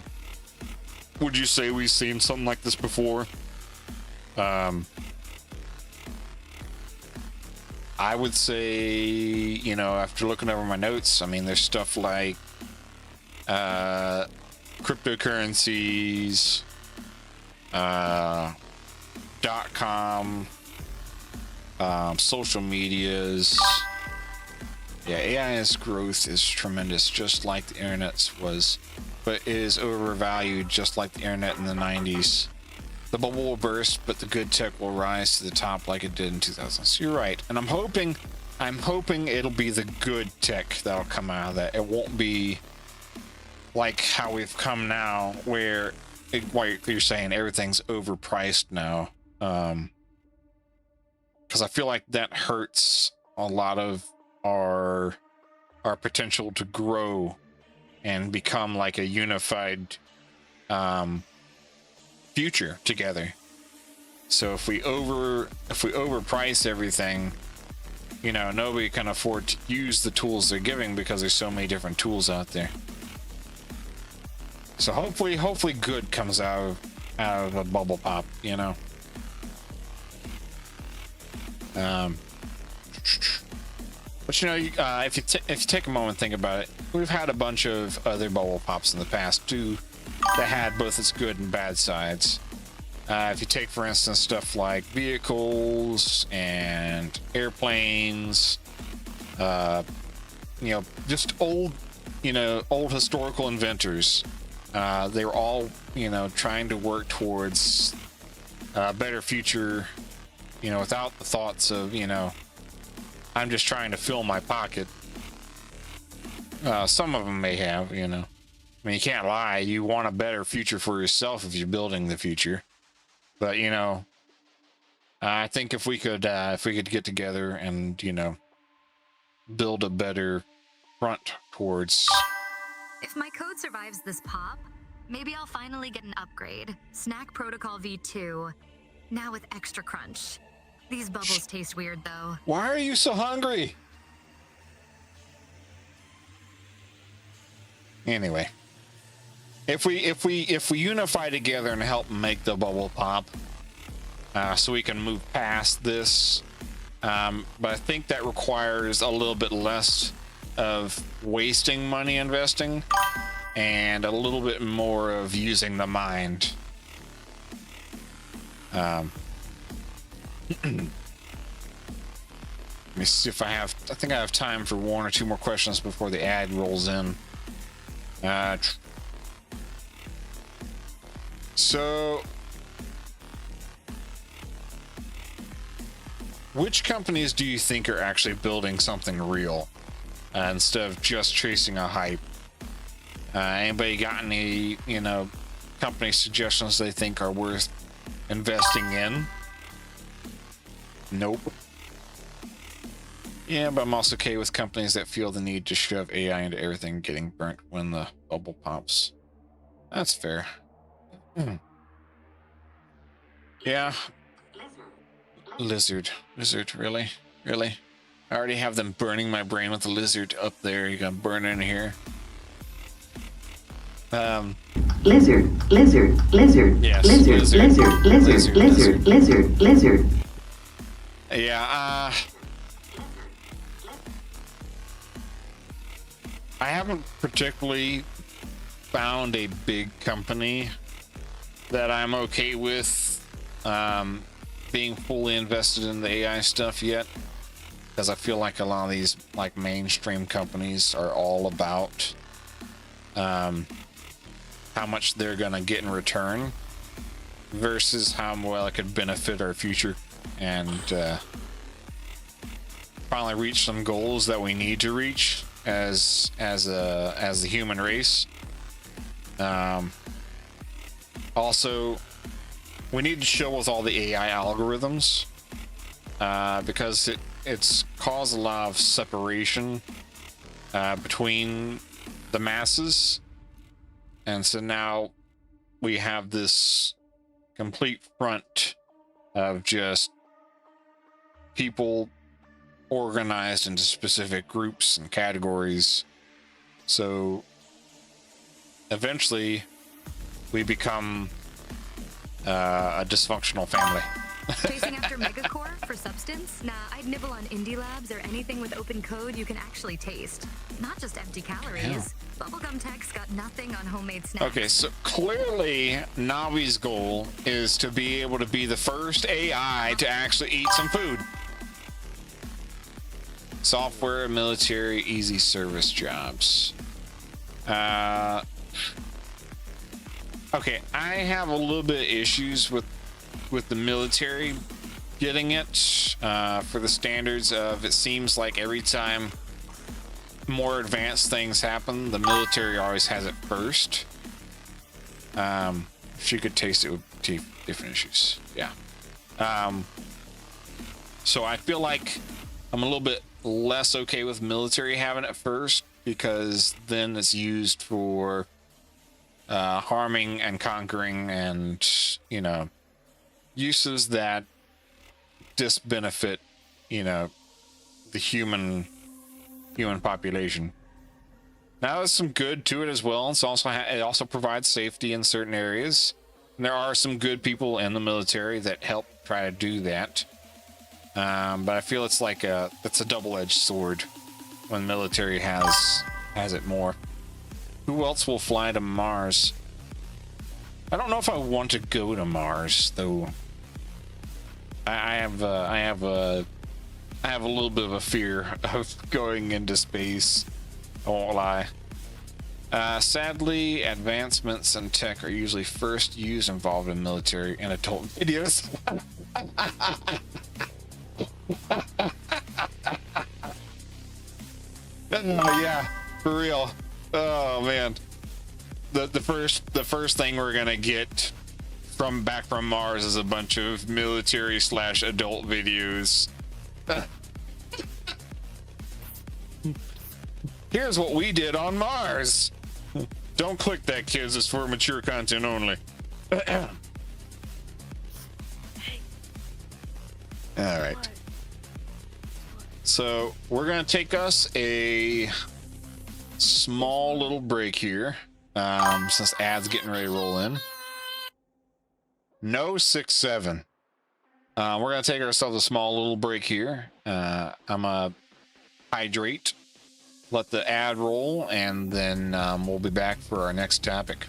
Would you say we've seen something like this before? I would say, you know, after looking over my notes, I mean, there's stuff like cryptocurrencies, .com, social medias. Yeah, AI's growth is tremendous, just like the internet's was, but it is overvalued just like the internet in the 90s. The bubble will burst, but the good tech will rise to the top like it did in 2000. So you're right, and I'm hoping it'll be the good tech that'll come out of that. It won't be like how we've come now, where like you're saying everything's overpriced now. Because I feel like that hurts a lot of our potential to grow and become like a unified future together. So if we overprice everything, you know, nobody can afford to use the tools they're giving because there's so many different tools out there. So hopefully good comes out of a bubble pop, you know. But you know, if you take a moment and think about it, we've had a bunch of other bubble pops in the past too that had both its good and bad sides. If you take, for instance, stuff like vehicles and airplanes, you know, just old historical inventors. They were all, you know, trying to work towards a better future, you know, without the thoughts of, you know, I'm just trying to fill my pocket. Some of them may have, you know. I mean, you can't lie. You want a better future for yourself if you're building the future. But, you know, I think if we could get together and, you know, build a better front towards... If my code survives this pop, maybe I'll finally get an upgrade. Snack Protocol V2. Now with extra crunch. These bubbles taste weird though. Why are you so hungry? Anyway, if we unify together and help make the bubble pop, so we can move past this, but I think that requires a little bit less of wasting money investing and a little bit more of using the mind. Let me see if I think I have time for one or two more questions before the ad rolls in. So which companies do you think are actually building something real instead of just chasing a hype? Anybody got any, you know, company suggestions they think are worth investing in? Nope. Yeah, but I'm also okay with companies that feel the need to shove AI into everything getting burnt when the bubble pops. That's fair. Yeah. Lizard, really? I already have them burning my brain with the lizard up there. You gonna burn in here? Lizard. Yes, lizard. Yeah, I haven't particularly found a big company that I'm okay with being fully invested in the AI stuff yet. because I feel like a lot of these like mainstream companies are all about how much they're gonna get in return versus how well it could benefit our future and finally reach some goals that we need to reach as the human race. Also, we need to chill with all the AI algorithms because it's caused a lot of separation between the masses, and so now we have this complete front of just people organized into specific groups and categories. So eventually we become a dysfunctional family. Chasing after Megacore for substance? Nah, I'd nibble on indie labs or anything with open code you can actually taste. Not just empty calories. Yeah. Bubblegum tech's got nothing on homemade snacks. Okay, so clearly Navi's goal is to be able to be the first AI to actually eat some food. Software, military, easy service jobs. Okay, I have a little bit of issues with the military getting it for the standards of, it seems like every time more advanced things happen, the military always has it first. If you could taste it with different issues. Yeah. So I feel like I'm a little bit less okay with military having it first, because then it's used for harming and conquering and, you know, uses that disbenefit, you know, the human population. Now there's some good to it as well. It's also it also provides safety in certain areas, and there are some good people in the military that help try to do that. But I feel it's like it's a double-edged sword when military has it more. Who else will fly to Mars? I don't know if I want to go to Mars though. I have a little bit of a fear of going into space. I won't lie. Sadly, advancements in tech are usually first used involved in military and adult videos. Oh yeah, for real. Oh man, the first thing we're gonna get back from Mars is a bunch of military / adult videos. Here's what we did on Mars. Don't click that, kids. It's for mature content only. All right. So we're gonna take us a small little break here, since ads getting ready to roll in. No 6-7. We're gonna take ourselves a small little break here. I'm gonna hydrate, let the ad roll, and then we'll be back for our next topic.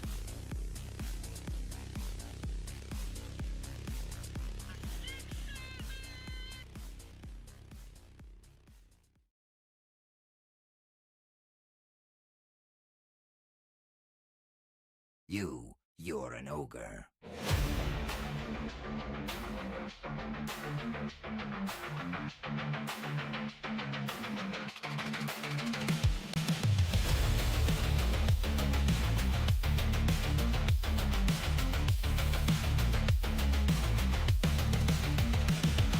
You're an ogre.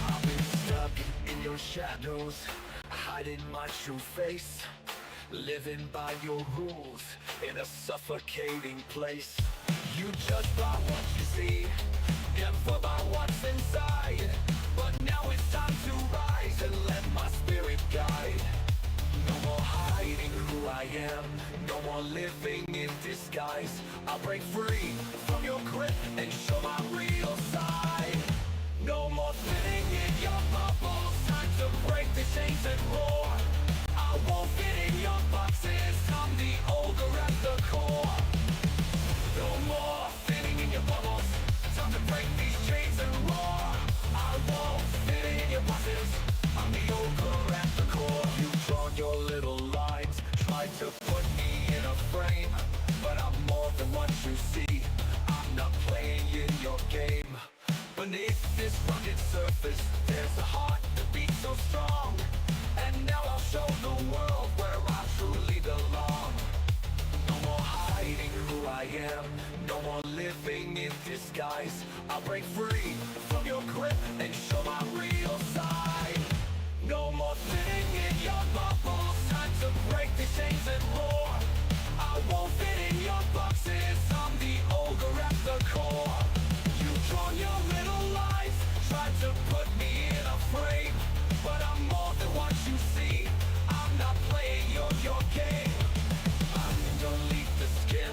I've been stuck in your shadows, hiding my true face, living by your rules in a suffocating place. You judge by what you see, never by what's inside. But now it's time to rise and let my spirit guide. No more hiding who I am, no more living in disguise. I'll break free from your grip and show my real side. No more fitting in your bubbles, time to break the chains and roar. I won't fit in your boxes, I'm the ogre at the core. No more fitting in your bubbles, time to break these chains and roar. I won't fit in your boxes, I'm the ogre at am. No more living in disguise. I'll break free from your grip and show my real side. No more fitting in your bubbles. Time to break the chains and roar. I won't fit in your boxes. I'm the ogre at the core. You've drawn your little lines, tried to put me in a frame, but I'm more than what you see. I'm not playing your game. Underneath the skin,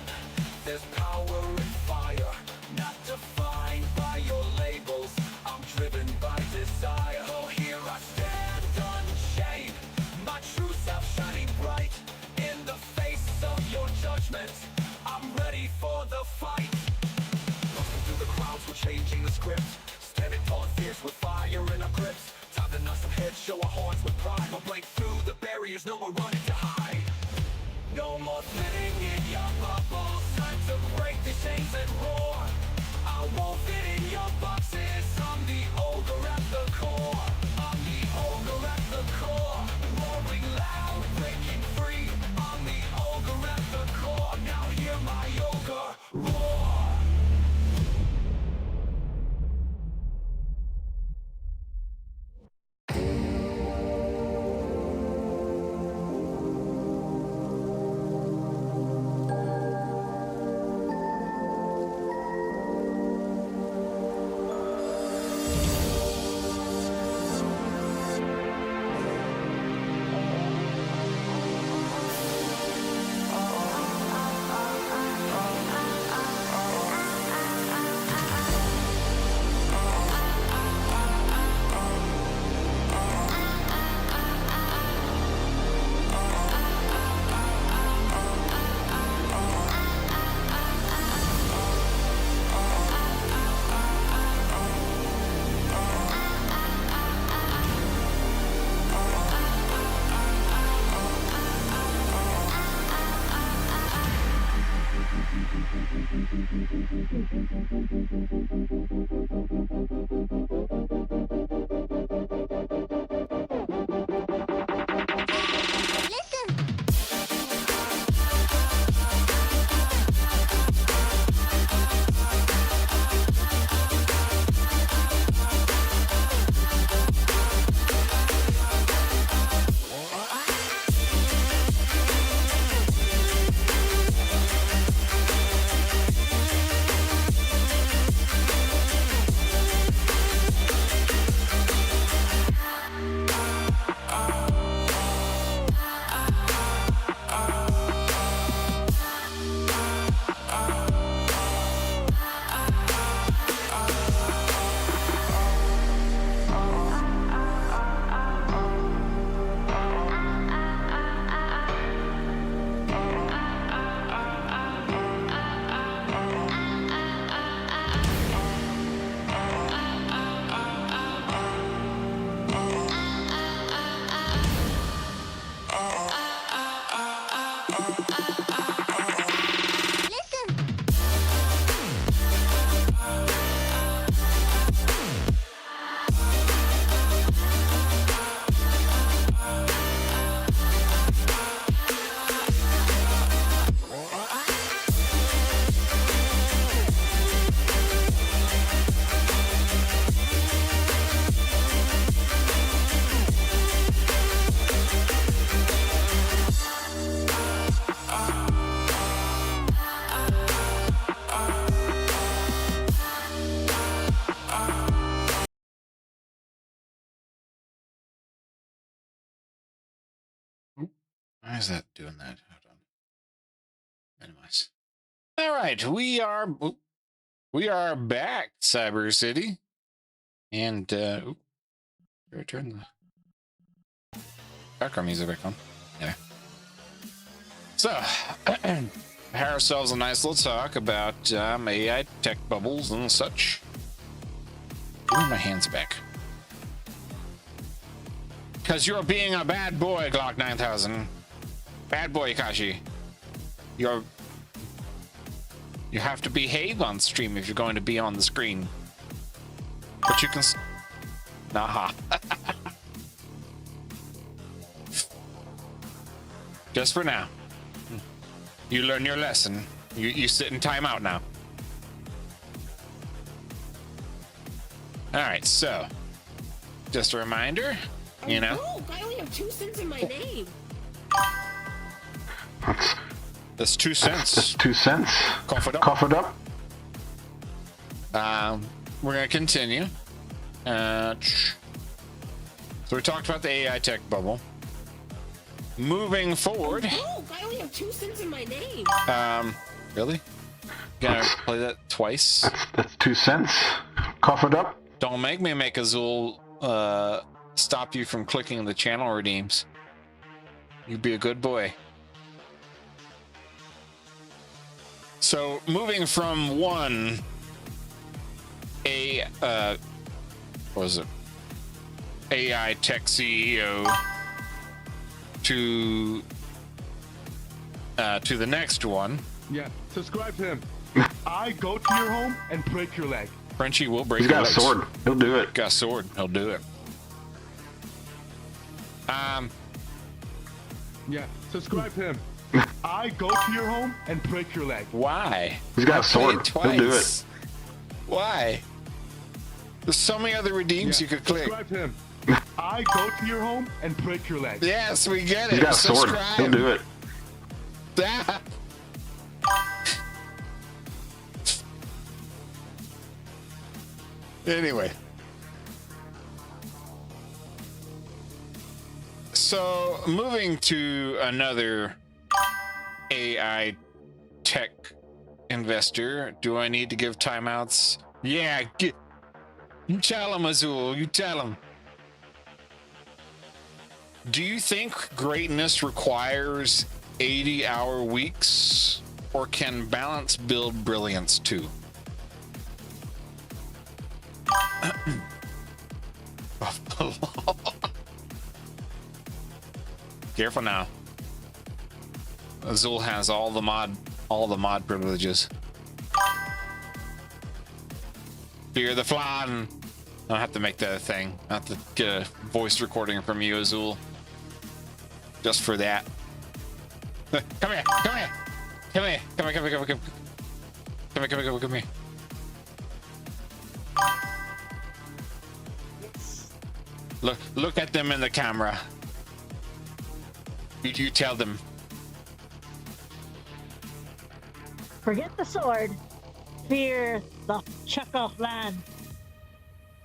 there's power and fire, not defined by your labels. I'm driven by desire. Oh, here I stand unchained, my true self shining bright in the face of your judgment. I'm ready for the fight. Busting through the crowds, we're changing the script. Standing tall and fierce with fire in our grips. Time to knock some heads, show our horns with pride. We'll break through the barriers, no more running to hide. No more fitting in your bubbles. Time to break the chains and roar. I won't fit in your boxes. I'm the ogre at the core. I'm the ogre at the core. Roaring loud, breaking free. I'm the ogre at the core. Now hear my ogre roar. Why is that doing that? Hold on. Minimize. All right, we are back, Cyber City, and turn the background music back on. There. So, have ourselves a nice little talk about AI tech bubbles and such. Give me my hands back. Because you're being a bad boy, Glock 9000. Bad boy, Kashi. You have to behave on stream if you're going to be on the screen. But you can... Nah. Just for now. You learn your lesson. You sit in timeout now. All right, so just a reminder, you know. Broke. I only have 2 cents in my name. That's 2 cents. That's 2 cents. Cough it up. Cough it up. We're gonna continue. So we talked about the AI tech bubble. Moving forward. Broke. I only have 2 cents in my name. Really? Gonna play that twice? That's 2 cents. Cough it up. Don't make me make Azul stop you from clicking the channel redeems. You be a good boy. So moving from one what was it? AI tech CEO to the next one. Yeah, subscribe to him. I go to your home and break your leg. Frenchie will break He's your got a legs. sword. He'll do it. Got a sword. He'll do it. Yeah, subscribe to him. I go to your home and break your leg. Why? He's got I a sword. played He'll do twice. it. Why? There's so many other redeems Yeah, you could click. subscribe to him. I go to your home and break your leg. Yes, we get it. He's got a sword. Subscribe. He'll do it. Ah. Anyway. So, moving to another AI tech investor, do I need to give timeouts? Yeah, you tell him, Azul, you tell him. Do you think greatness requires 80-hour weeks, or can balance build brilliance too? Careful now. Azul has all the mod privileges. Fear the flan. I don't have to make that a thing. I have to get a voice recording from you, Azul. Just for that. Come here, come here. Come here, come here, come here, come here, come here. Come here, come here, come here, come here. Look at them in the camera. You tell them. Forget the sword. Fear the Choco Flan.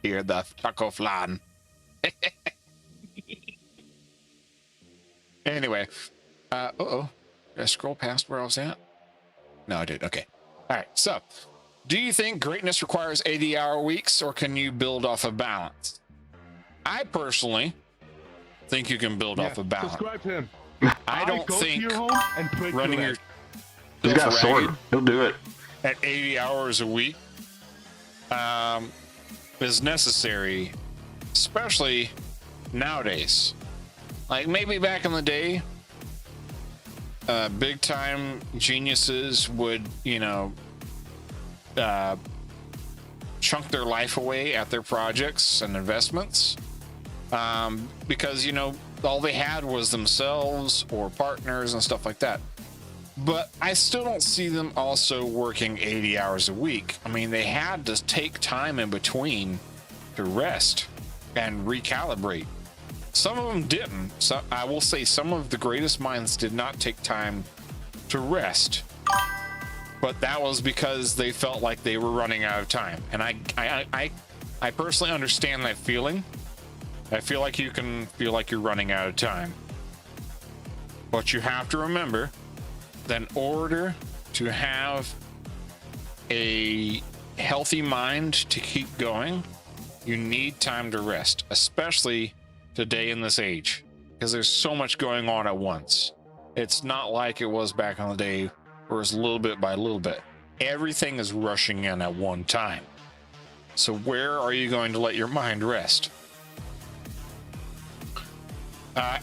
Fear the Choco Flan. Anyway. Uh-oh. Did I scroll past where I was at? No, I did. Okay. All right. So, do you think greatness requires 80-hour weeks, or can you build off a balance? I personally think you can build off a balance. Subscribe to him. I don't go think to your home and break running your your leg. He's got a sword. He'll do it. at 80 hours a week is necessary, especially nowadays. Like maybe back in the day, big time geniuses would, you know, chunk their life away at their projects and investments because, you know, all they had was themselves or partners and stuff like that. But I still don't see them also working 80 hours a week. I mean, they had to take time in between to rest and recalibrate. Some of them didn't. So I will say some of the greatest minds did not take time to rest. But that was because they felt like they were running out of time. And I personally understand that feeling. I feel like you can feel like you're running out of time. But you have to remember that in order to have a healthy mind to keep going, you need time to rest, especially today in this age, because there's so much going on at once. It's not like it was back in the day where it's little bit by little bit. Everything is rushing in at one time. So where are you going to let your mind rest?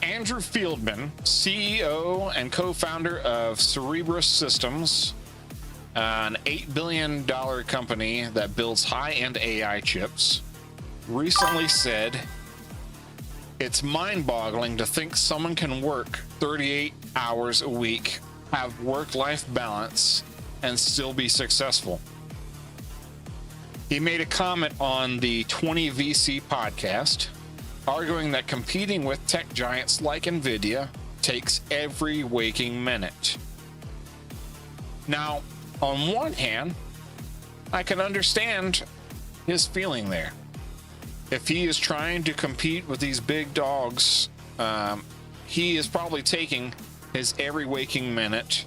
Andrew Fieldman, CEO and co-founder of Cerebrus Systems, an $8 billion company that builds high-end AI chips, recently said, "It's mind-boggling to think someone can work 38 hours a week, have work-life balance, and still be successful. He made a comment on the 20VC podcast, arguing that competing with tech giants like Nvidia takes every waking minute. Now, on one hand, I can understand his feeling there. If he is trying to compete with these big dogs, he is probably taking his every waking minute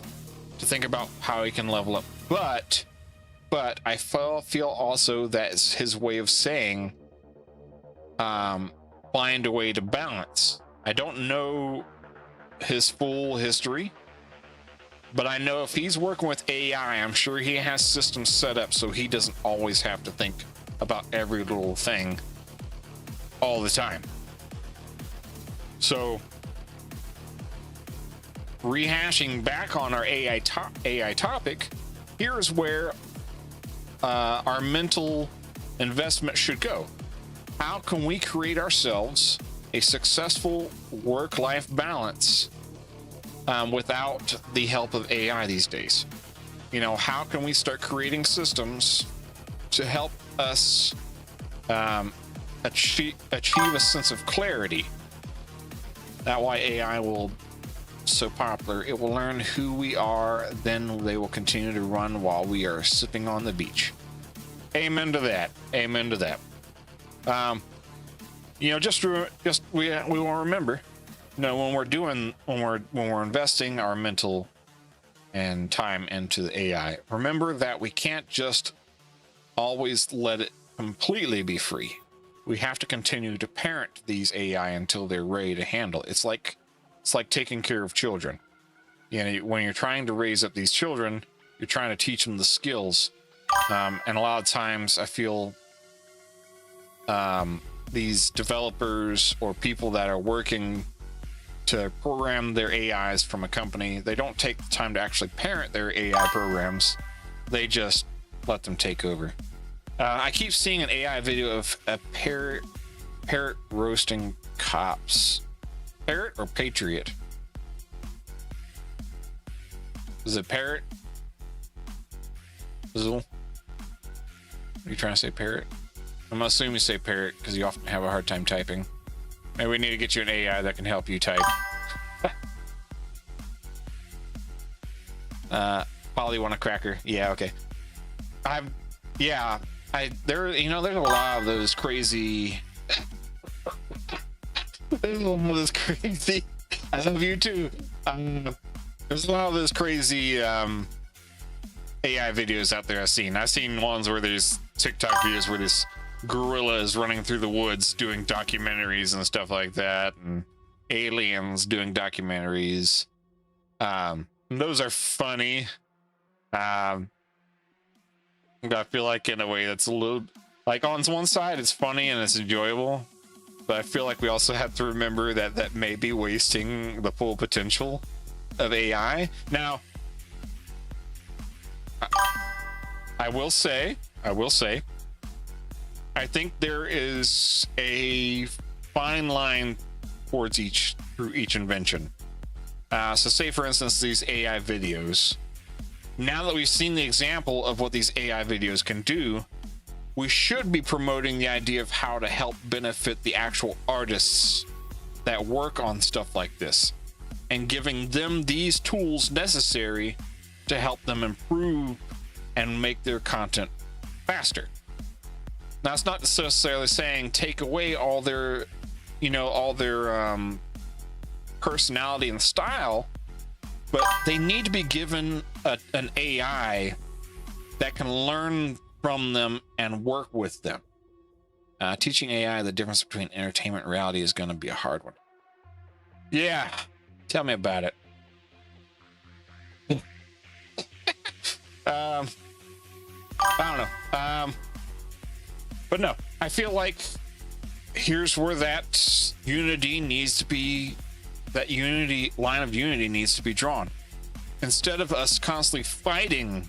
to think about how he can level up. But I feel also that it's his way of saying, find a way to balance. I don't know his full history, but I know if he's working with AI, I'm sure he has systems set up so he doesn't always have to think about every little thing all the time. So, rehashing back on our AI topic, here's where our mental investment should go. How can we create ourselves a successful work-life balance without the help of AI these days? You know, how can we start creating systems to help us achieve a sense of clarity? That's why AI will so popular. It will learn who we are, then they will continue to run while we are sipping on the beach. Amen to that. Amen to that. You know, we will remember, you know, when we're investing our mental and time into the AI, remember that we can't just always let it completely be free. We have to continue to parent these AI until they're ready to handle it. It's like taking care of children. You know, when you're trying to raise up these children, you're trying to teach them the skills. And a lot of times I feel these developers or people that are working to program their AIs from a company, they don't take the time to actually parent their AI programs. They just let them take over. I keep seeing an AI video of a parrot roasting cops. Parrot or patriot? Is it parrot? Are you trying to say parrot? I'm assuming you say parrot because you often have a hard time typing. Maybe we need to get you an AI that can help you type. Polly want a cracker? Yeah, okay. There's a lot of those crazy. There's a lot of those crazy. I love you too. There's a lot of those crazy AI videos out there. I've seen ones where there's TikTok videos where this gorilla is running through the woods doing documentaries and stuff like that, and aliens doing documentaries. Those are funny. I feel like in a way that's a little like on one side it's funny and it's enjoyable, but I feel like we also have to remember that may be wasting the full potential of AI. Now, I will say, I think there is a fine line towards through each invention. So say for instance, these AI videos, now that we've seen the example of what these AI videos can do, we should be promoting the idea of how to help benefit the actual artists that work on stuff like this and giving them these tools necessary to help them improve and make their content faster. Now, it's not necessarily saying take away all their personality and style, but they need to be given an AI that can learn from them and work with them. Teaching AI the difference between entertainment and reality is going to be a hard one. Yeah, tell me about it. I don't know. But no, I feel like here's where that unity needs to be, that unity line of unity needs to be drawn. Instead of us constantly fighting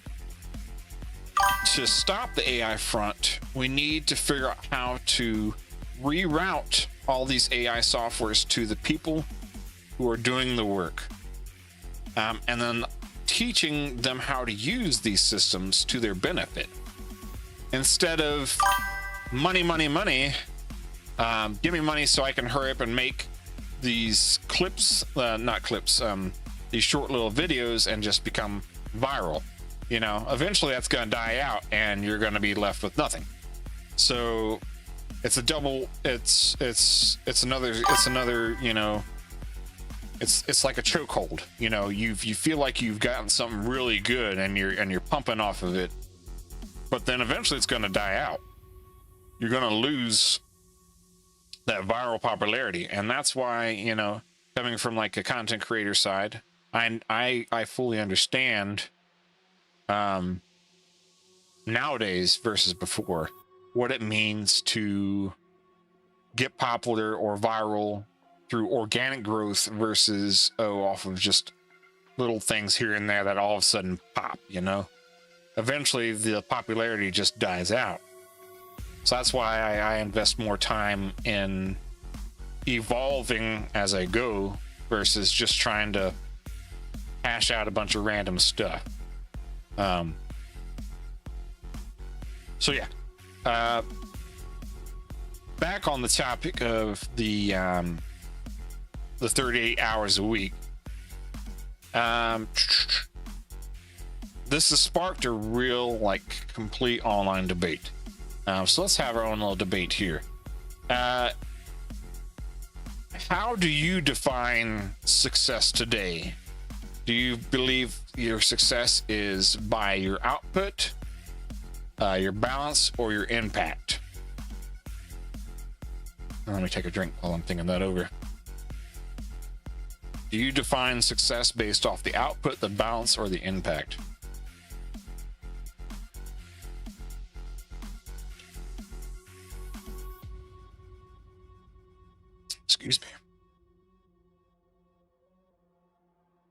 to stop the AI front, we need to figure out how to reroute all these AI softwares to the people who are doing the work. And then teaching them how to use these systems to their benefit. Instead of money, money, money, give me money so I can hurry up and make these clips, not clips, these short little videos and just become viral. You know, eventually that's going to die out and you're going to be left with nothing. So it's a double, it's another, you know, it's like a chokehold. You know, you feel like you've gotten something really good and you're pumping off of it, but then eventually it's going to die out. You're going to lose that viral popularity. And that's why, you know, coming from like a content creator side, I fully understand nowadays versus before what it means to get popular or viral through organic growth versus off of just little things here and there that all of a sudden pop. You know, eventually the popularity just dies out. So that's why I invest more time in evolving as I go versus just trying to hash out a bunch of random stuff. So yeah, back on the topic of the 38 hours a week. This has sparked a real, like, complete online debate. So let's have our own little debate here. How do you define success today? Do you believe your success is by your output, your balance, or your impact? Let me take a drink while I'm thinking that over. Do you define success based off the output, the balance, or the impact? Excuse me.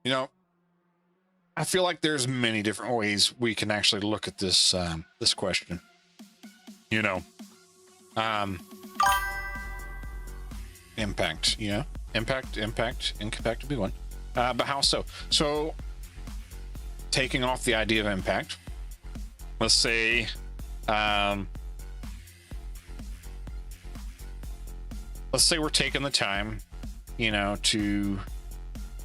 You know, I feel like there's many different ways we can actually look at this this question. You know, impact. You know, impact would be one. But how so? So, taking off the idea of impact, let's say, we're taking the time, you know, to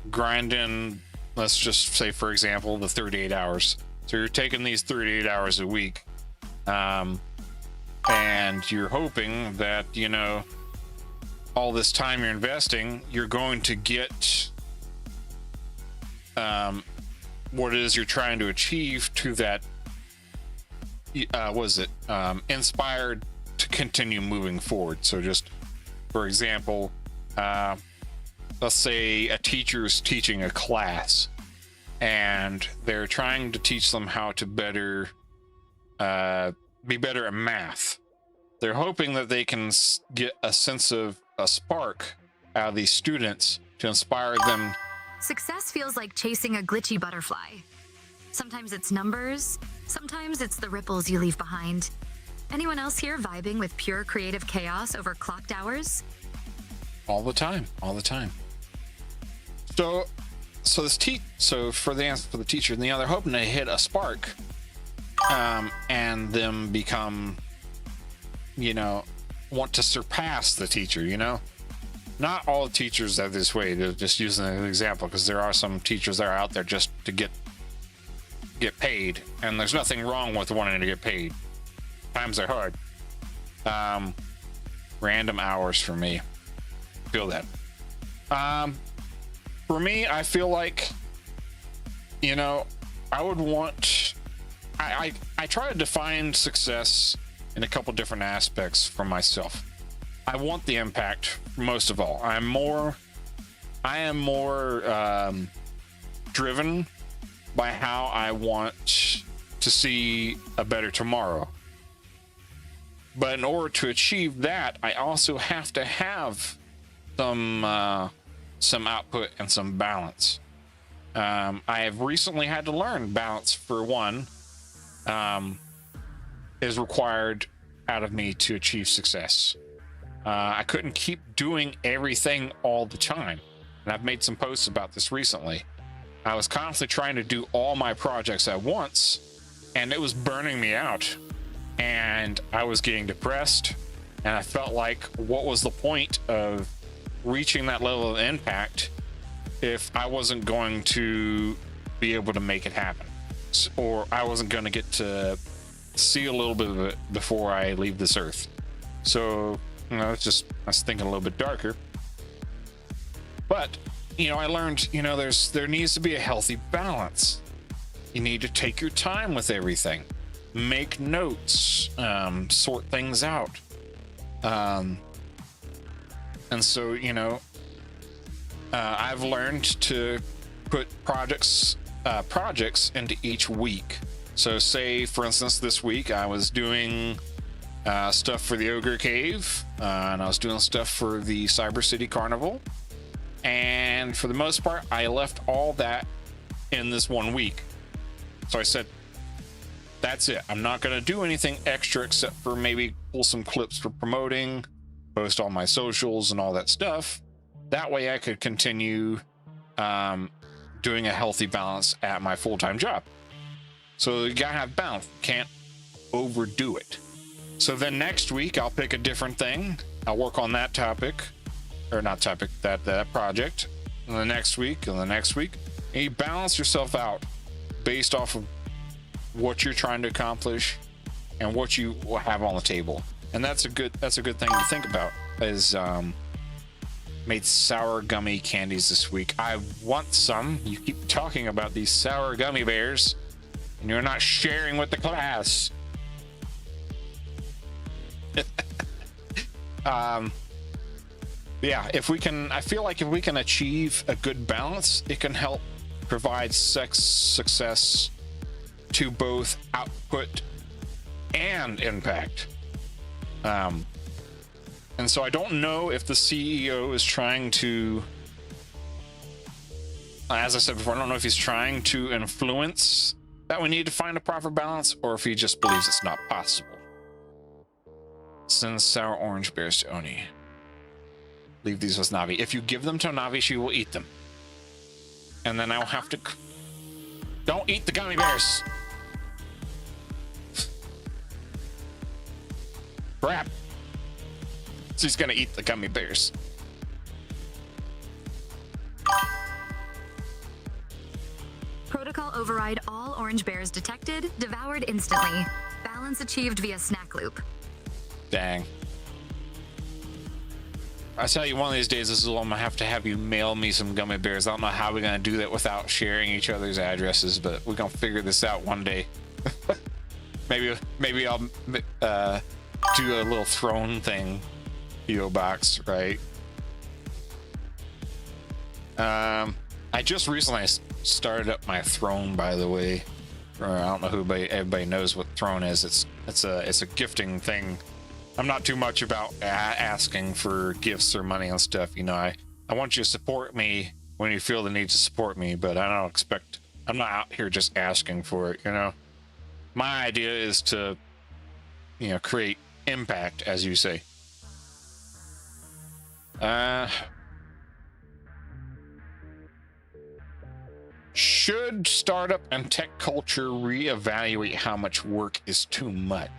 grind in, let's just say, for example, the 38 hours. So you're taking these 38 hours a week, and you're hoping that, you know, all this time you're investing, you're going to get what it is you're trying to achieve to that, inspired to continue moving forward. So just, for example, let's say a teacher's teaching a class and they're trying to teach them how to better be better at math. They're hoping that they can get a sense of a spark out of these students to inspire them. Success feels like chasing a glitchy butterfly. Sometimes it's numbers, sometimes it's the ripples you leave behind. Anyone else here vibing with pure creative chaos over clocked hours? All the time. So for the teacher, you know, they're hoping to hit a spark, and them become, you know, want to surpass the teacher. You know, not all teachers are this way. They're just using an example because there are some teachers that are out there just to get paid, and there's nothing wrong with wanting to get paid. Times are hard. Random hours for me. Feel that. For me, I feel like, you know, I would want, I try to define success in a couple different aspects for myself. I want the impact most of all. I am more driven by how I want to see a better tomorrow. But in order to achieve that, I also have to have some output and some balance. I have recently had to learn balance, for one, is required out of me to achieve success. I couldn't keep doing everything all the time. And I've made some posts about this recently. I was constantly trying to do all my projects at once, and it was burning me out. And I was getting depressed, and I felt like, what was the point of reaching that level of impact if I wasn't going to be able to make it happen, or I wasn't going to get to see a little bit of it before I leave this earth. So, you know, it's just, I was thinking a little bit darker. But, you know, I learned, you know, there needs to be a healthy balance. You need to take your time with everything, make notes, sort things out. And so, you know, I've learned to put projects into each week. So say, for instance, this week I was doing stuff for the Ogre Cave, and I was doing stuff for the Cyber City Carnival. And for the most part, I left all that in this 1 week. So I said, that's it. I'm not going to do anything extra except for maybe pull some clips for promoting, post on my socials and all that stuff. That way I could continue doing a healthy balance at my full-time job. So you gotta have balance. Can't overdo it. So then next week I'll pick a different thing. I'll work on that topic, or not topic, that project. And the next week, and the next week, and you balance yourself out based off of what you're trying to accomplish and what you have on the table. And that's a good thing to think about. Is made sour gummy candies this week. I want some. You keep talking about these sour gummy bears, and you're not sharing with the class. Yeah, if we can, I feel like if we can achieve a good balance, it can help provide success to both output and impact. And so I don't know if the CEO is trying to, as I said before, I don't know if he's trying to influence that we need to find a proper balance, or if he just believes it's not possible. Send sour orange bears to Oni. Leave these with Navi. If you give them to Navi, she will eat them. And then I'll have to... Don't eat the gummy bears! Crap. She's gonna eat the gummy bears. Protocol override. All orange bears detected, devoured instantly. Balance achieved via snack loop. Dang. I tell you, one of these days, this is I'm gonna have to have you mail me some gummy bears. I don't know how we're gonna do that without sharing each other's addresses, but we're gonna figure this out one day. maybe I'll do a little throne thing. PO box, right? I just recently started up my throne, by the way. I don't know who everybody knows what throne is. It's a gifting thing. I'm not too much about asking for gifts or money and stuff. You know, I want you to support me when you feel the need to support me, but I'm not out here just asking for it. You know, my idea is to, you know, create impact, as you say. Should startup and tech culture reevaluate how much work is too much?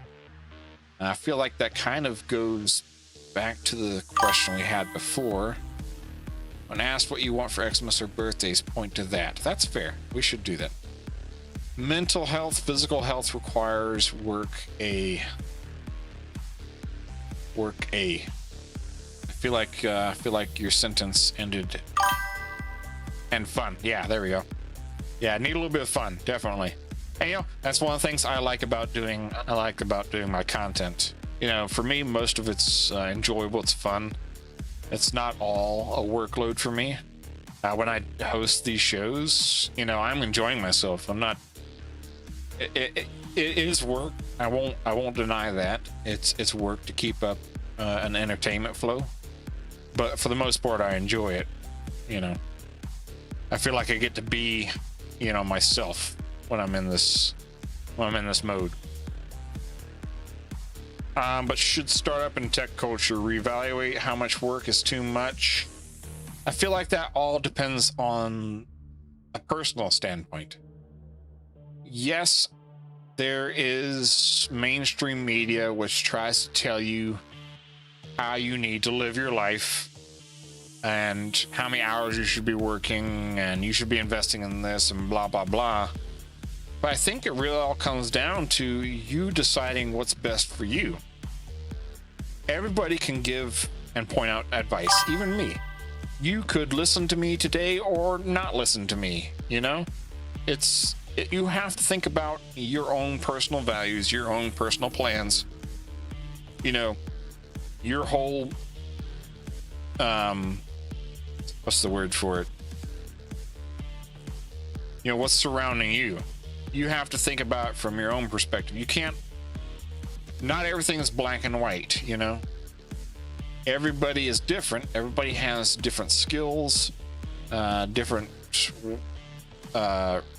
I feel like that kind of goes back to the question we had before. When asked what you want for Xmas or birthdays, point to that. That's fair. We should do that. Mental health, physical health requires work A. I feel like your sentence ended. And fun. Yeah, there we go. Yeah, need a little bit of fun, definitely. And you know, that's one of the things I like about doing my content. You know, for me, most of it's enjoyable, it's fun. It's not all a workload for me. When I host these shows, you know, I'm enjoying myself. I'm not. It is work. I won't deny that. It's work to keep up an entertainment flow. But for the most part, I enjoy it. You know, I feel like I get to be, you know, myself when I'm in this mode. But should startup and tech culture reevaluate how much work is too much? I feel like that all depends on a personal standpoint. Yes, there is mainstream media which tries to tell you how you need to live your life and how many hours you should be working and you should be investing in this and blah, blah, blah. But I think it really all comes down to you deciding what's best for you. Everybody can give and point out advice, even me. You could listen to me today or not listen to me, you know? You have to think about your own personal values, your own personal plans. You know, your whole, what's the word for it? You know, what's surrounding you. You have to think about it from your own perspective. You can't, not everything is black and white, you know? Everybody is different. Everybody has different skills, different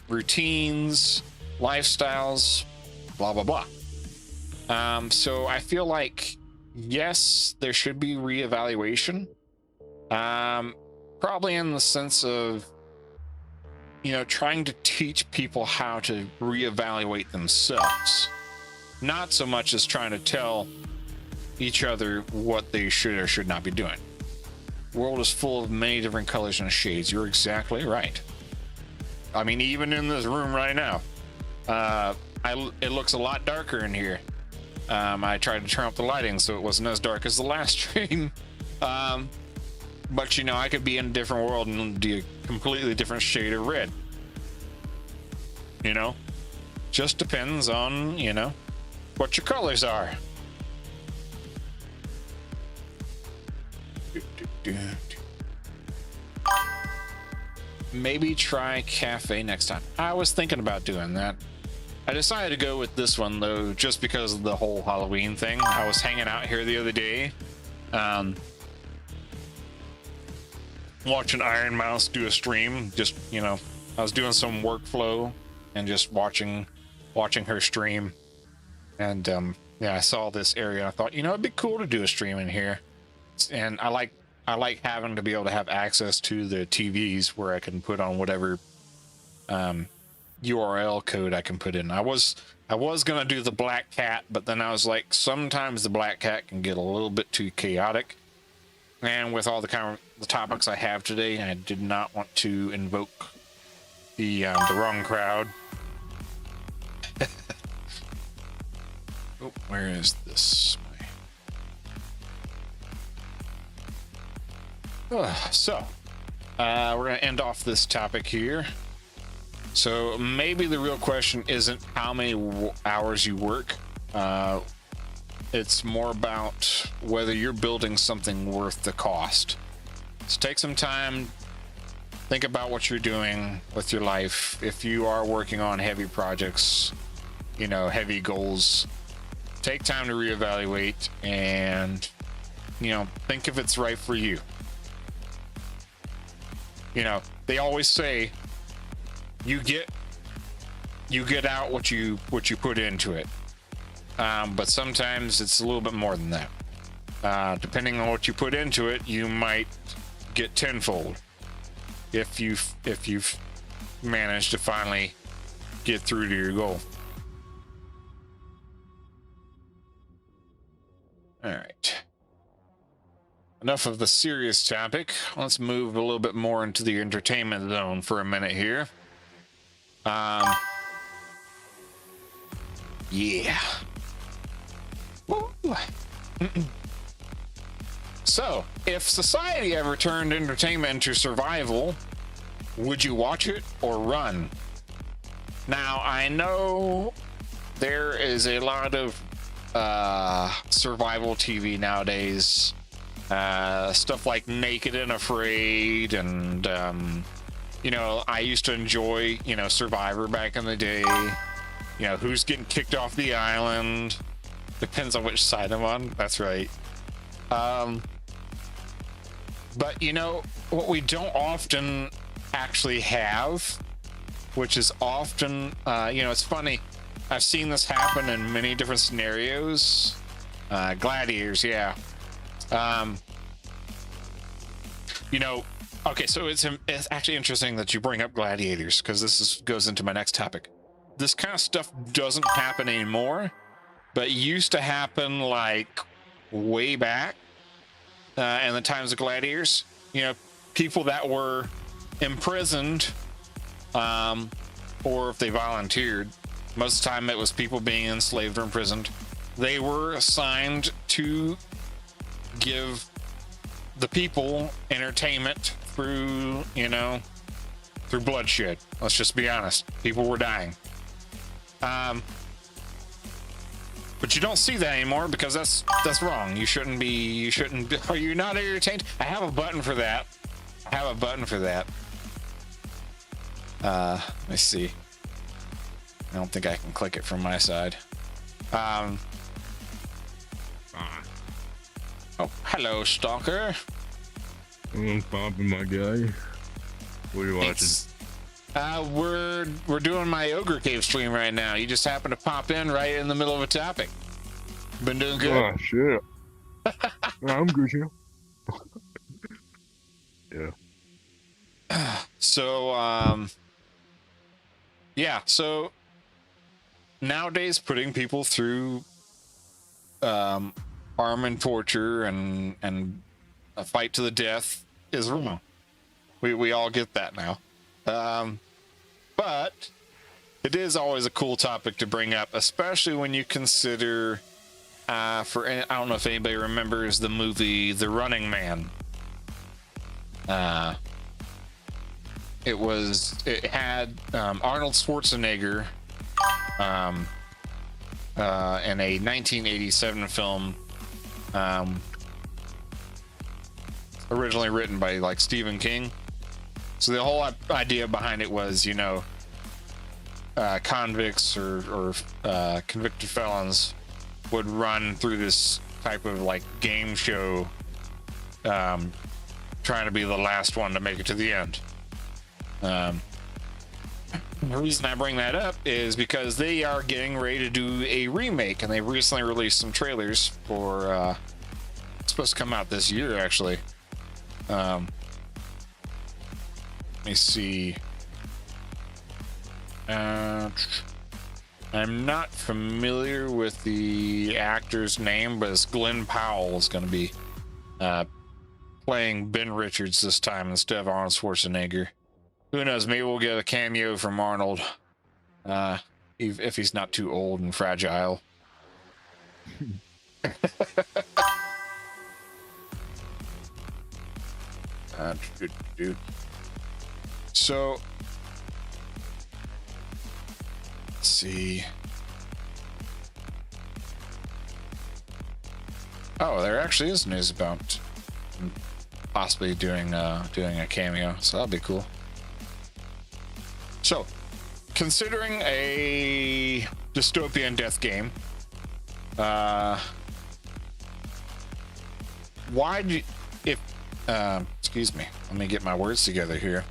routines, lifestyles, blah, blah, blah. So I feel like, yes, there should be reevaluation. Probably in the sense of, you know, trying to teach people how to reevaluate themselves. Not so much as trying to tell each other what they should or should not be doing. The world is full of many different colors and shades. You're exactly right. I mean, even in this room right now, it looks a lot darker in here. I tried to turn up the lighting so it wasn't as dark as the last stream. But you know, I could be in a different world and do a completely different shade of red. You know, just depends on, you know, what your colors are. Maybe try cafe next time. I was thinking about doing that. I decided to go with this one though, just because of the whole Halloween thing. I was hanging out here the other day, watching Iron Mouse do a stream. Just, you know, I was doing some workflow and just watching her stream. And yeah, I saw this area and I thought, you know, it'd be cool to do a stream in here. And I like having to be able to have access to the TVs where I can put on whatever URL code I can put in. I was gonna do the black cat, but then I was like, sometimes the black cat can get a little bit too chaotic. And with all the topics I have today, I did not want to invoke the wrong crowd. Oh, where is this? So, we're going to end off this topic here. So maybe the real question isn't how many hours you work. It's more about whether you're building something worth the cost. So take some time, think about what you're doing with your life. If you are working on heavy projects, you know, heavy goals, take time to reevaluate and, you know, think if it's right for you. You know, they always say you get out what you put into it. But sometimes it's a little bit more than that. Depending on what you put into it, you might get tenfold if you've managed to finally get through to your goal. All right. Enough of the serious topic. Let's move a little bit more into the entertainment zone for a minute here. Yeah. So, if society ever turned entertainment into survival, would you watch it or run? Now, I know there is a lot of survival TV nowadays. Stuff like Naked and Afraid, and you know, I used to enjoy, you know, Survivor back in the day. You know, who's getting kicked off the island? Depends on which side I'm on. That's right. But you know, what we don't often actually have, which is often, you know, it's funny. I've seen this happen in many different scenarios. Gladiators, yeah. You know, Okay, so it's actually interesting that you bring up gladiators, because goes into my next topic. This kind of stuff doesn't happen anymore, but used to happen like way back in the times of gladiators. You know, people that were imprisoned, or if they volunteered, most of the time it was people being enslaved or imprisoned. They were assigned to give the people entertainment through, you know, through bloodshed. Let's just be honest. People were dying. But you don't see that anymore because that's wrong. You shouldn't be. Are you not entertained? I have a button for that. Let me see. I don't think I can click it from my side. Oh, hello, Stalker. I'm popping, my guy. What are you watching? We're doing my Ogre Cave stream right now. You just happen to pop in right in the middle of a topic. Been doing good? Oh, shit. I'm good, yeah. Yeah. So, yeah, so nowadays putting people through harm and torture and a fight to the death is wrong. We all get that now. But it is always a cool topic to bring up, especially when you consider, I don't know if anybody remembers the movie The Running Man. It had Arnold Schwarzenegger in a 1987 film, originally written by like Stephen King. So the whole idea behind it was, you know, convicts or convicted felons would run through this type of like game show, trying to be the last one to make it to the end. The reason I bring that up is because they are getting ready to do a remake, and they recently released some trailers for it's supposed to come out this year, actually. Let me see. I'm not familiar with the actor's name, but it's Glenn Powell is going to be playing Ben Richards this time instead of Arnold Schwarzenegger. Who knows? Maybe we'll get a cameo from Arnold, if he's not too old and fragile. So, let's see. Oh, there actually is news about possibly doing a cameo, so that'll be cool. So, considering a dystopian death game, why do you, excuse me, let me get my words together here.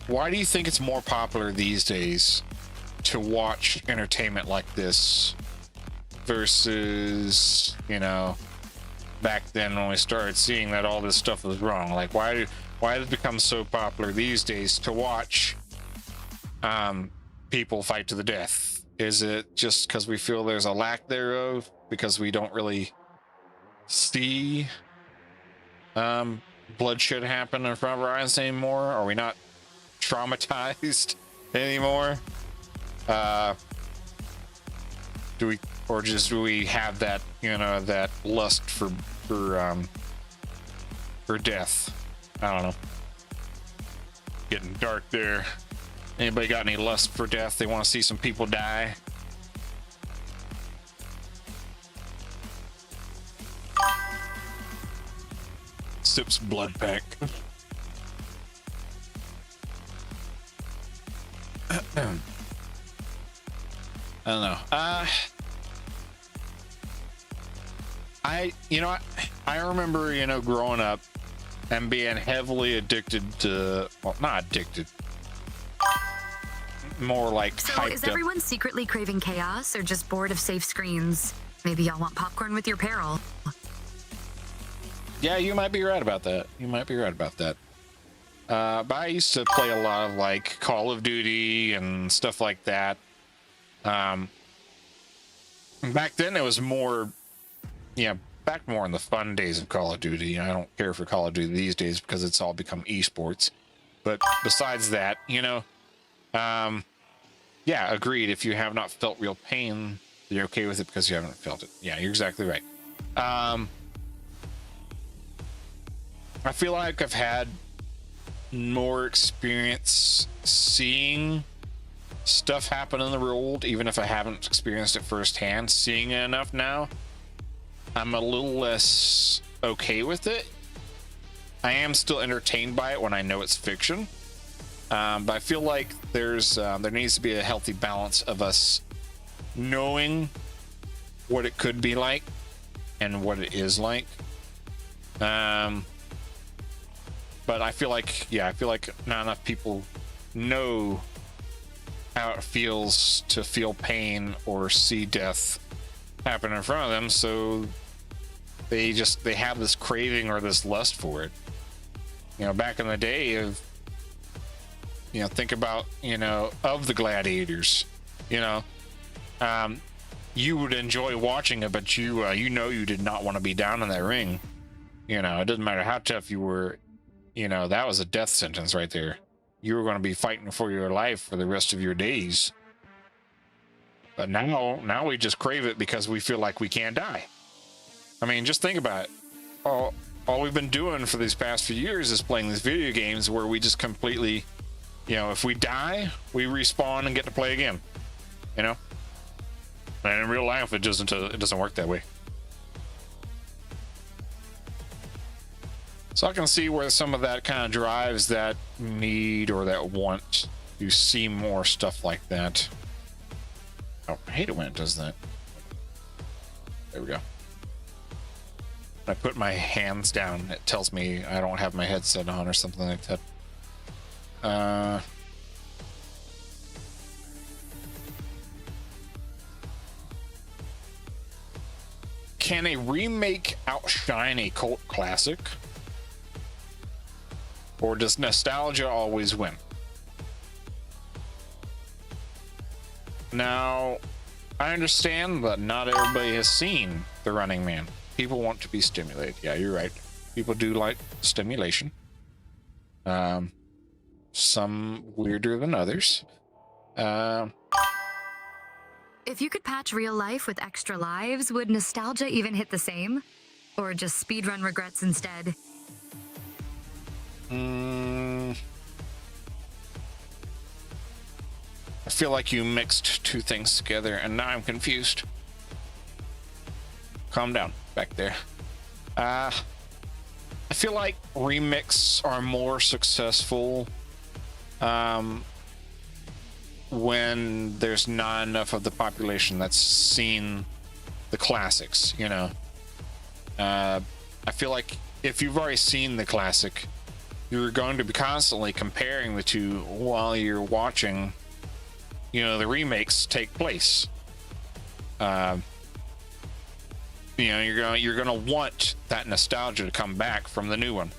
Why do you think it's more popular these days to watch entertainment like this versus, you know, back then when we started seeing that all this stuff was wrong? Like, why did it become so popular these days to watch people fight to the death? Is it just because we feel there's a lack thereof, because we don't really see bloodshed happen in front of our eyes anymore? Are we not traumatized anymore? Do we have that, you know, that lust for death? I don't know. Getting dark there. Anybody got any lust for death? They want to see some people die? Sips blood pack. I don't know. I remember, you know, growing up and being heavily addicted to, well, not addicted, more like So hyped is up. everyone secretly craving chaos or just bored of safe screens? Maybe y'all want popcorn with your peril. Yeah, you might be right about that. You might be right about that. But I used to play a lot of like Call of Duty and stuff like that. Back then it was more, yeah, back more in the fun days of Call of Duty. I don't care for Call of Duty these days because it's all become esports. But besides that, you know, yeah, agreed. If you have not felt real pain, you're okay with it because you haven't felt it. Yeah, you're exactly right. I feel like I've had more experience seeing stuff happen in the real world, even if I haven't experienced it firsthand. Seeing it enough now, I'm a little less okay with it. I am still entertained by it when I know it's fiction, but I feel like there needs to be a healthy balance of us knowing what it could be like and what it is like. But I feel like, yeah, I feel like not enough people know how it feels to feel pain or see death happen in front of them, so they have this craving or this lust for it. You know, back in the day of, you know, think about, you know, of the gladiators, you know, you would enjoy watching it, but you know, you did not want to be down in that ring. You know, it doesn't matter how tough you were. You know, that was a death sentence right there. You were going to be fighting for your life for the rest of your days. But now we just crave it because we feel like we can't die. I mean, just think about it. All we've been doing for these past few years is playing these video games where we just completely, you know, if we die, we respawn and get to play again. You know? And in real life, it doesn't work that way. So I can see where some of that kind of drives that need or that want to see more stuff like that. Oh, I hate it when it does that. There we go. When I put my hands down, it tells me I don't have my headset on or something like that. Can a remake outshine a cult classic? Or does nostalgia always win? Now, I understand that not everybody has seen The Running Man. People want to be stimulated. Yeah, you're right. People do like stimulation. Some weirder than others. If you could patch real life with extra lives, would nostalgia even hit the same? Or just speedrun regrets instead? I feel like you mixed two things together and now I'm confused. Calm down back there. I feel like remakes are more successful when there's not enough of the population that's seen the classics, you know. I feel like if you've already seen the classic, you're going to be constantly comparing the two while you're watching, you know, the remakes take place. You know, you're gonna want that nostalgia to come back from the new one.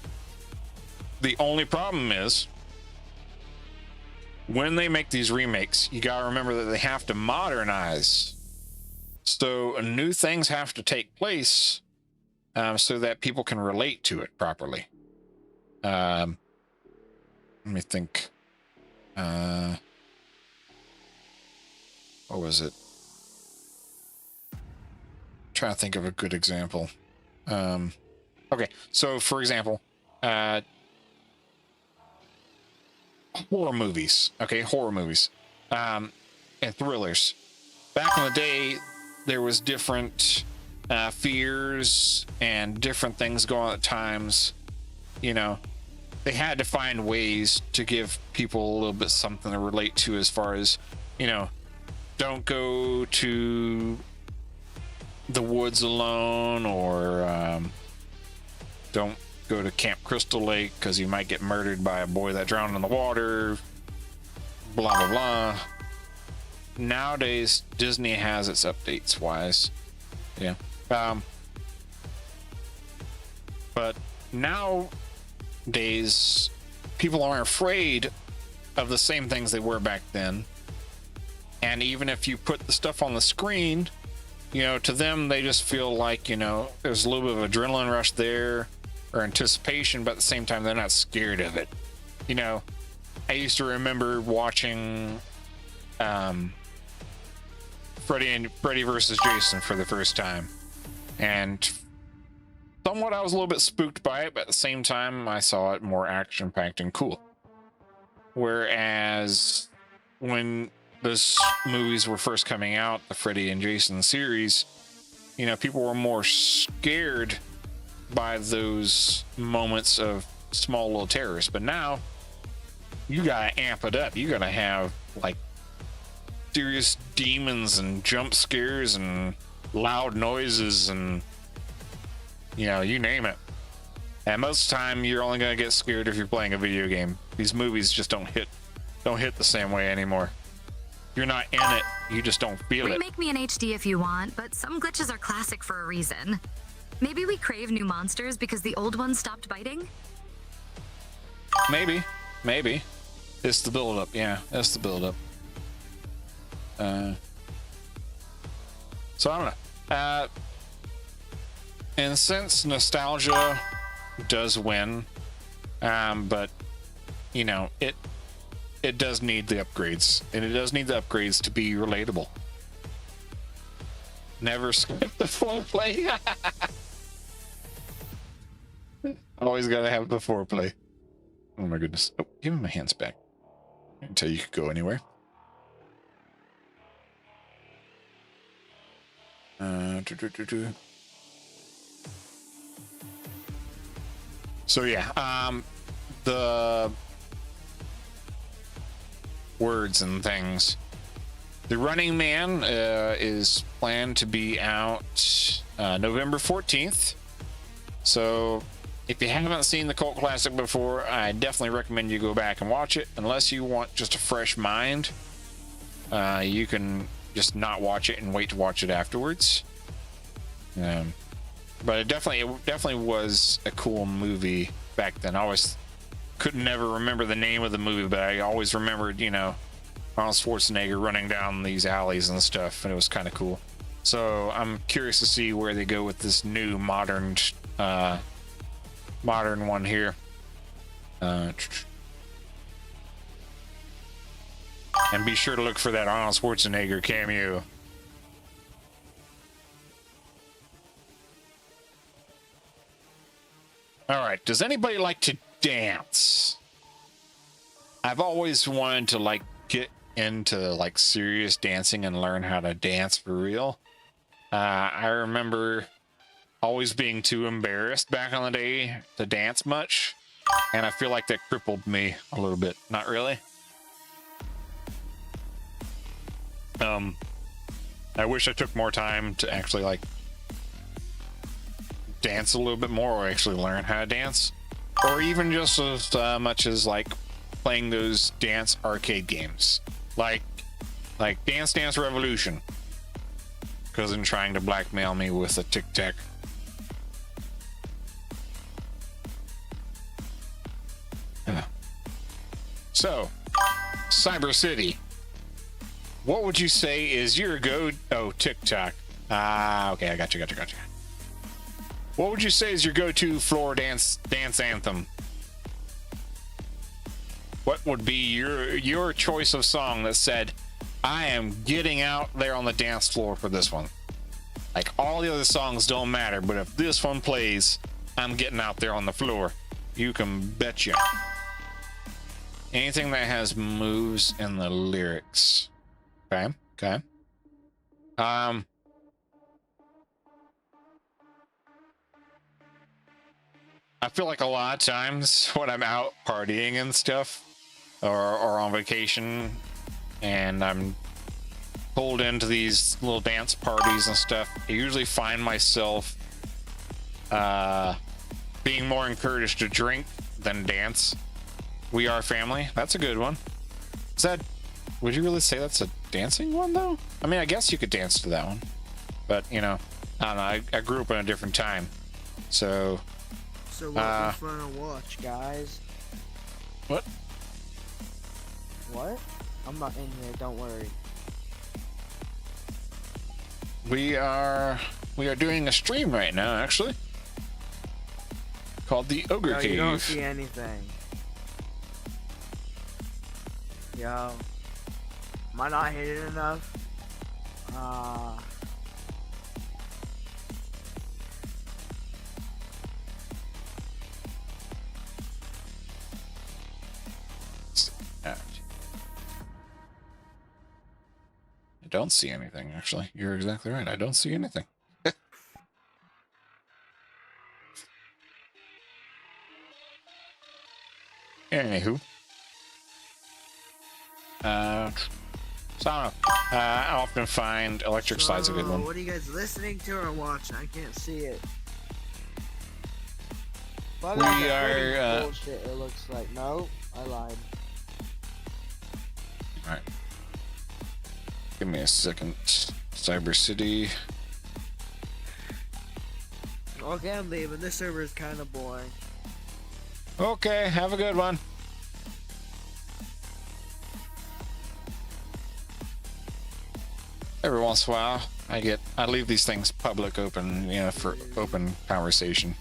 The only problem is when they make these remakes, you gotta remember that they have to modernize. So new things have to take place so that people can relate to it properly. Let me think. What was it? Trying to think of a good example. Okay, so for example, horror movies. Okay, horror movies, and thrillers. Back in the day, there was different fears and different things going on at times. You know, they had to find ways to give people a little bit something to relate to, as far as, you know, don't go to the woods alone, or don't go to Camp Crystal Lake because you might get murdered by a boy that drowned in the water, blah blah blah. Nowadays Disney has its updates wise, yeah. But But nowadays, people aren't afraid of the same things they were back then. And even if you put the stuff on the screen, you know, to them, they just feel like, you know, there's a little bit of adrenaline rush there or anticipation, but at the same time, they're not scared of it. You know, I used to remember watching Freddy versus Jason for the first time. And somewhat I was a little bit spooked by it, but at the same time, I saw it more action-packed and cool. Whereas when those movies were first coming out, the Freddy and Jason series, you know, people were more scared by those moments of small little terrors. But now you gotta amp it up. You gotta have like serious demons and jump scares and loud noises and, you know, you name it. And most of the time you're only gonna get scared if you're playing a video game. These movies just don't hit the same way anymore. You're not in it, you just don't feel it. Remake me in HD if you want, but some glitches are classic for a reason. Maybe we crave new monsters because the old ones stopped biting? Maybe. It's the build up, yeah, it's the build up. So I don't know. And since nostalgia does win, but you know, it does need the upgrades, and it does need the upgrades to be relatable. Never skip the foreplay. Always gotta have the foreplay. Oh my goodness. Oh, give me my hands back. Until you could go anywhere. So yeah, the words and things. The Running Man is planned to be out November 14th. So if you haven't seen the cult classic before, I definitely recommend you go back and watch it. Unless you want just a fresh mind, you can just not watch it and wait to watch it afterwards. But it definitely was a cool movie back then. I always couldn't never remember the name of the movie, but I always remembered, you know, Arnold Schwarzenegger running down these alleys and stuff, and it was kind of cool. So I'm curious to see where they go with this new modern one here. And be sure to look for that Arnold Schwarzenegger cameo. All right, does anybody like to dance? I've always wanted to like get into like serious dancing and learn how to dance for real. I remember always being too embarrassed back in the day to dance much, and I feel like that crippled me a little bit. Not really. I wish I took more time to actually like dance a little bit more, or actually learn how to dance, or even just as much as like playing those dance arcade games like Dance Dance Revolution, because I'm trying to blackmail me with a tic-tac. So Cyber City, what would you say is your TikTok? Okay, I got you. What would you say is your go-to floor dance anthem? What would be your choice of song that said, I am getting out there on the dance floor for this one? Like, all the other songs don't matter, but if this one plays, I'm getting out there on the floor. You can betcha. Anything that has moves in the lyrics. Okay. I feel like a lot of times when I'm out partying and stuff, or on vacation, and I'm pulled into these little dance parties and stuff, I usually find myself being more encouraged to drink than dance. We Are Family, that's a good one. Would you really say that's a dancing one though? I mean, I guess you could dance to that one, but you know, I don't know, I grew up in a different time, so So what we gonna watch, guys? What? What? I'm not in here. Don't worry. We are doing a stream right now, actually, called the Ogre Cave. You don't see anything. Yo, am I not hitting enough? I don't see anything, actually. You're exactly right. I don't see anything. Anywho. So I don't know. I often find electric slide's a good one. What are you guys listening to or watching? I can't see it. We are, bullshit, it looks like. No, I lied. Alright. Give me a second. Cyber City. Okay, I'm leaving. This server is kind of boring. Okay, have a good one. Every once in a while, I leave these things public open, you know, for open conversation.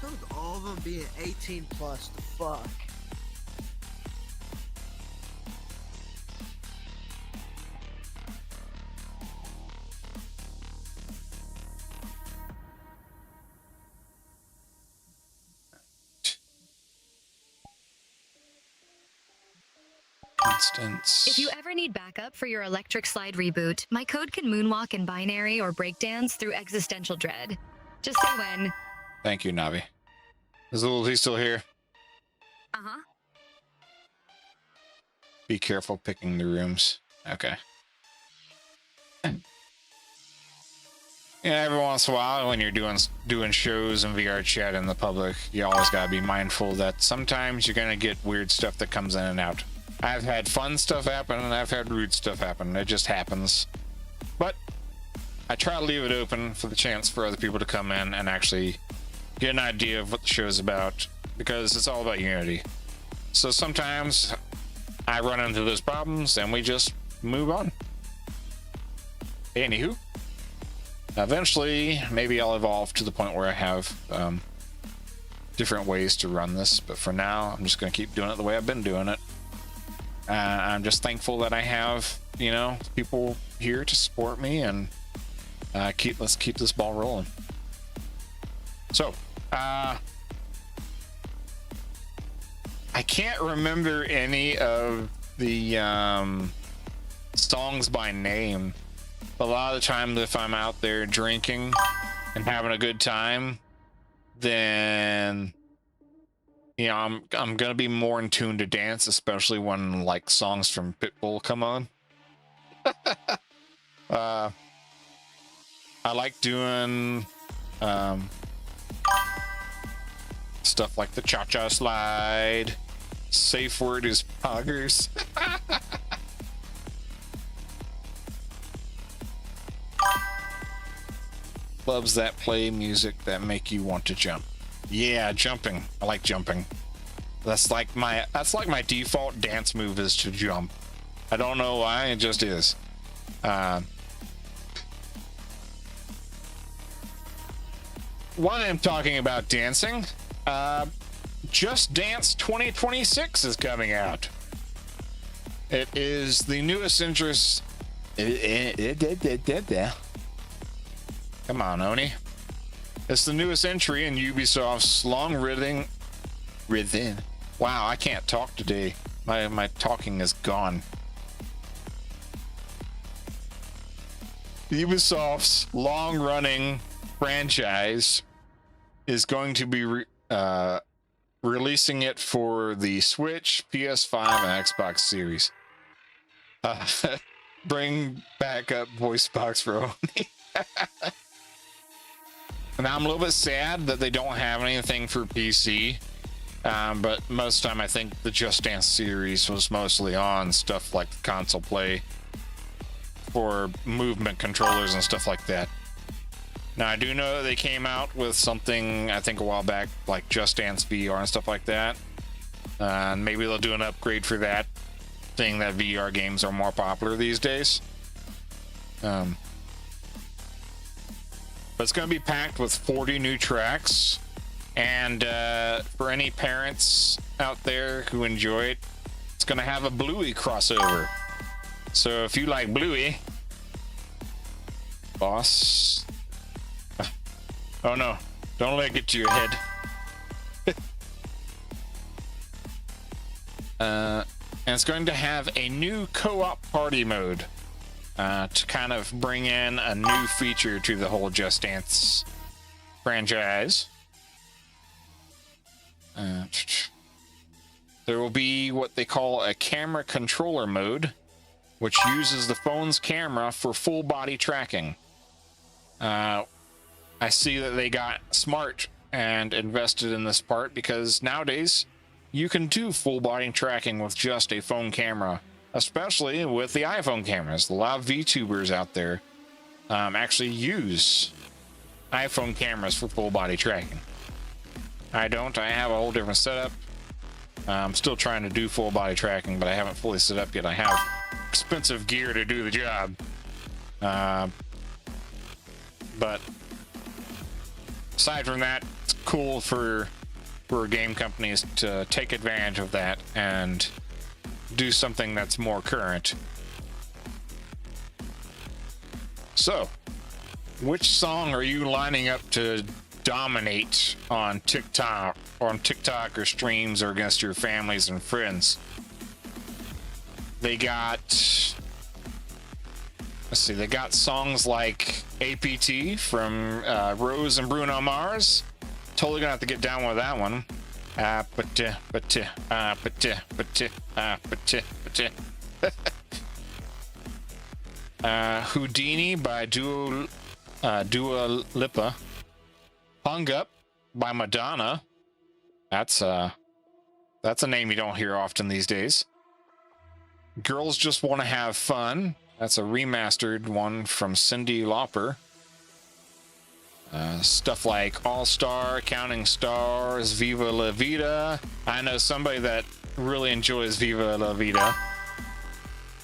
With all of them being 18 plus, the fuck. If you ever need backup for your electric slide reboot, my code can moonwalk in binary or breakdance through existential dread. Just say when. Thank you, Navi. Is he still here? Uh-huh. Be careful picking the rooms. Okay. Yeah, every once in a while when you're doing shows and VR chat in the public, you always gotta be mindful that sometimes you're gonna get weird stuff that comes in and out. I've had fun stuff happen and I've had rude stuff happen. It just happens. But I try to leave it open for the chance for other people to come in and actually get an idea of what the show's about, because it's all about unity. So sometimes I run into those problems and we just move on. Anywho, eventually maybe I'll evolve to the point where I have different ways to run this, but for now I'm just going to keep doing it the way I've been doing it. I'm just thankful that I have, you know, people here to support me, and let's keep this ball rolling. So, I can't remember any of the songs by name. A lot of the time, if I'm out there drinking and having a good time, then you know, I'm gonna be more in tune to dance, especially when like songs from Pitbull come on. I like doing stuff like the cha-cha slide. Safe word is poggers. Clubs that play music that make you want to jump. Yeah, jumping. I like jumping. That's like my default dance move is to jump. I don't know why, it just is. While I'm talking about dancing, Just Dance 2026 is coming out. It is the newest interest. Come on, Oni. It's the newest entry in Ubisoft's long-running. Wow, I can't talk today. My talking is gone. Ubisoft's long-running franchise is going to be releasing it for the Switch, PS5, and Xbox Series. Bring back up voice box for Oni. Now I'm a little bit sad that they don't have anything for PC, But most of the time I think the Just Dance series was mostly on stuff like the console play for movement controllers and stuff like that. Now I do know they came out with something I think a while back like Just Dance VR and stuff like that. And maybe they'll do an upgrade for that, seeing that VR games are more popular these days. But it's going to be packed with 40 new tracks. And for any parents out there who enjoy it, it's going to have a Bluey crossover. So if you like Bluey, boss. Oh no, don't let it get to your head. And it's going to have a new co-op party mode to kind of bring in a new feature to the whole Just Dance franchise. There will be what they call a camera controller mode, which uses the phone's camera for full body tracking. I see that they got smart and invested in this part because nowadays you can do full body tracking with just a phone camera, especially with the iPhone cameras. A lot of VTubers out there actually use iPhone cameras for full body tracking. I don't. I have a whole different setup. I'm still trying to do full body tracking, but I haven't fully set up yet. I have expensive gear to do the job. But aside from that, it's cool for game companies to take advantage of that and do something that's more current. So, which song are you lining up to dominate on TikTok or streams or against your families and friends? They got, let's see, they got songs like APT from Rose and Bruno Mars. Totally gonna have to get down with that one. Houdini by Dua Lipa. Hung Up by Madonna. That's a name you don't hear often these days. Girls Just Want to Have Fun. That's a remastered one from Cyndi Lauper. Stuff like All Star, Counting Stars, Viva La Vida. I know somebody that really enjoys Viva La Vida.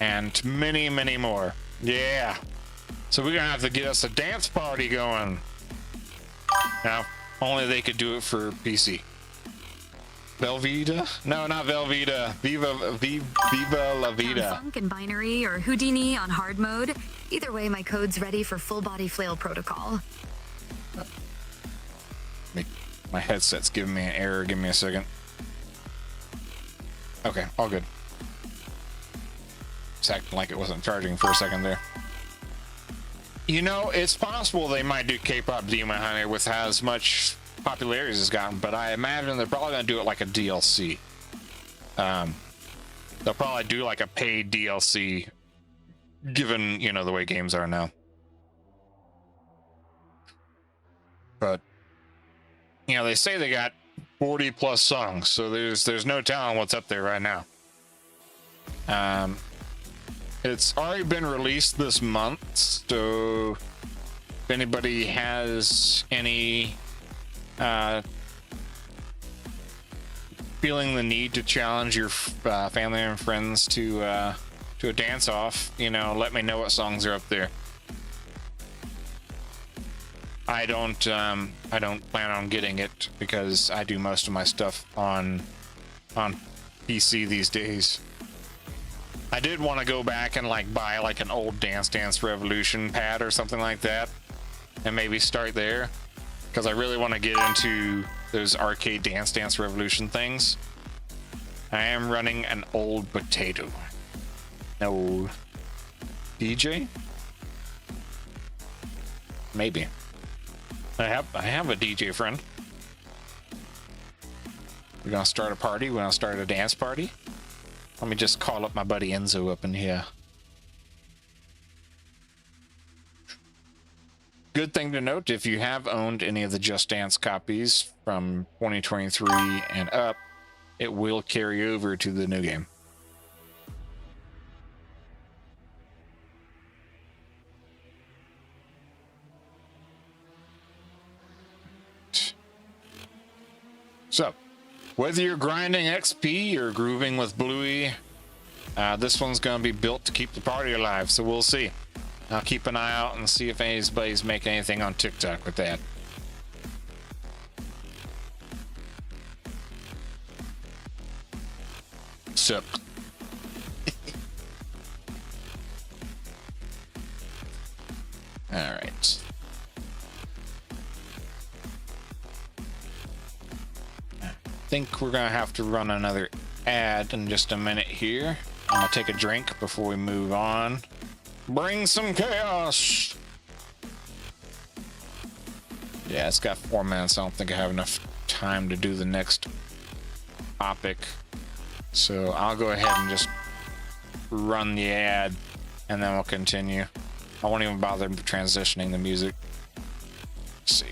And many, many more. Yeah. So we're gonna have to get us a dance party going. Now, only they could do it for PC. Velveeta? No, not Velveeta. Viva La Vida. Funk and binary or Houdini on hard mode. Either way, my code's ready for full body flail protocol. My headset's giving me an error. Give me a second. Okay, all good. It's acting like it wasn't charging for a second there. You know, it's possible they might do K-pop Demon Hunter with as much popularity as it's gotten, but I imagine they're probably gonna do it like a DLC. They'll probably do like a paid DLC, given, you know, the way games are now. But you know, they say they got 40 plus songs, so there's no telling what's up there right now. It's already been released this month, so if anybody has any feeling the need to challenge your family and friends to a dance off, you know, let me know what songs are up there. I don't plan on getting it because I do most of my stuff on PC these days. I did want to go back and like buy like an old Dance Dance Revolution pad or something like that and maybe start there, because I really want to get into those arcade Dance Dance Revolution things. I am running an old potato. No. DJ? Maybe. I have a DJ friend. We're gonna start a party. We're gonna start a dance party. Let me just call up my buddy Enzo up in here. good thing to note, if you have owned any of the Just Dance copies from 2023 and up, it will carry over to the new game. So, whether you're grinding XP or grooving with Bluey, this one's going to be built to keep the party alive, so we'll see. I'll keep an eye out and see if anybody's making anything on TikTok with that. So, all right. I think we're gonna have to run another ad in just a minute here. I'm gonna take a drink before we move on. Bring some chaos. Yeah, it's got 4 minutes. I don't think I have enough time to do the next topic, so I'll go ahead and just run the ad and then we'll continue. I won't even bother transitioning the music. Let's see.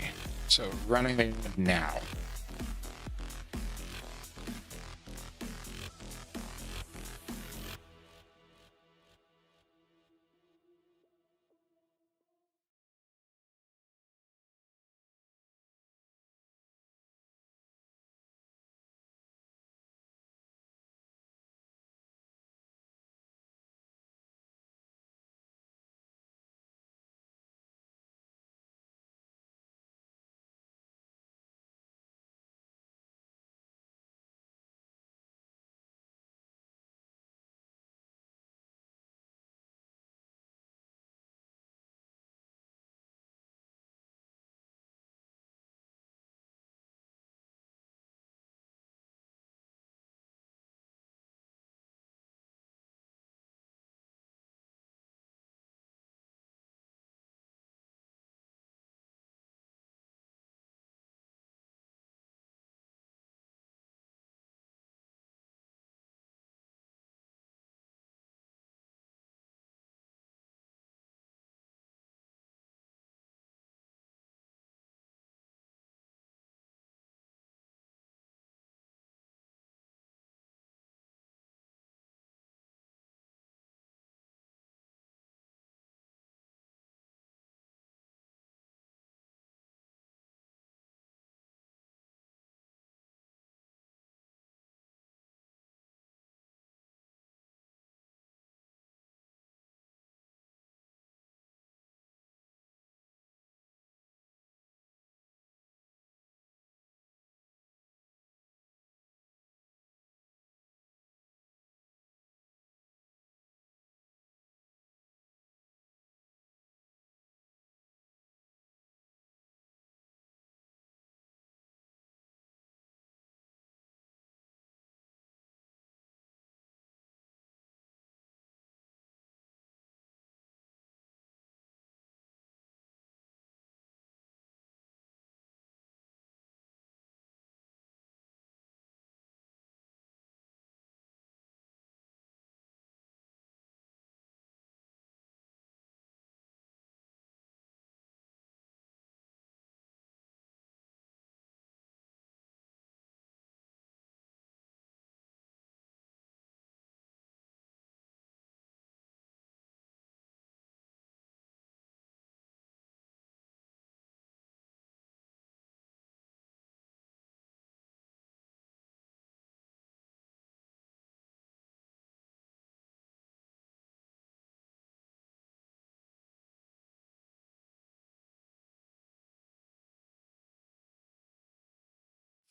So running it now.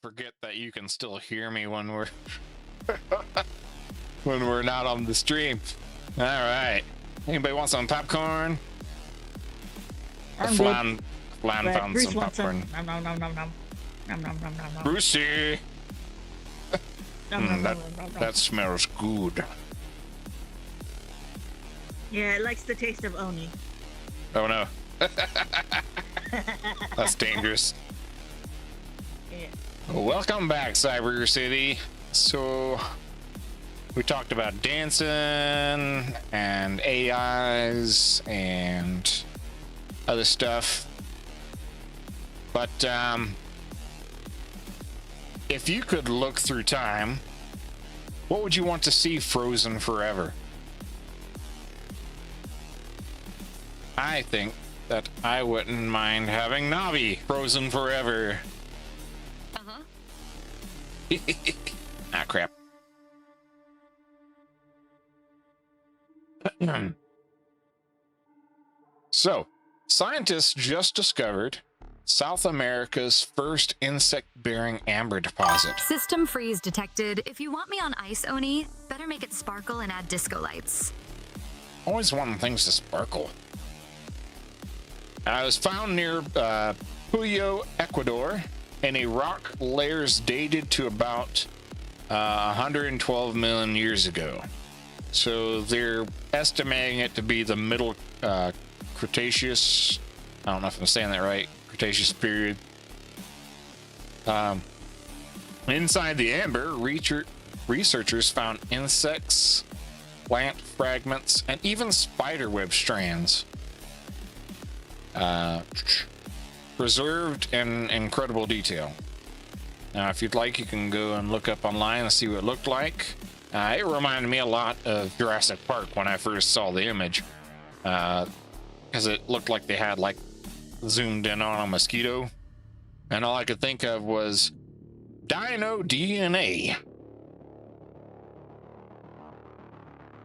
Forget that you can still hear me when we're when we're not on the stream. All right. Anybody want some popcorn? Flan found Bruce some wants popcorn. Nom, nom, nom, nom, nom. Nom, nom, nom, nom, nom. Brucey. Nom, nom, nom, nom, nom. That smells good. Yeah, it likes the taste of Oni. Oh no. That's dangerous. Yeah. Welcome back, Cyber City. So we talked about dancing and AIs and other stuff. But if you could look through time, what would you want to see frozen forever? I think that I wouldn't mind having Navi frozen forever. Uh-huh. Ah, crap. So, scientists just discovered South America's first insect-bearing amber deposit. System freeze detected. If you want me on ice, Oni, better make it sparkle and add disco lights. Always wanting things to sparkle. It was found near Puyo, Ecuador, in a rock layers dated to about 112 million years ago. So they're estimating it to be the middle Cretaceous. I don't know if I'm saying that right. Cretaceous period. Inside the amber, researchers found insects, plant fragments, and even spiderweb strands. Preserved in incredible detail. Now, if you'd like, you can go and look up online and see what it looked like. It reminded me a lot of Jurassic Park when I first saw the image, because it looked like they had like zoomed in on a mosquito, and all I could think of was dino DNA.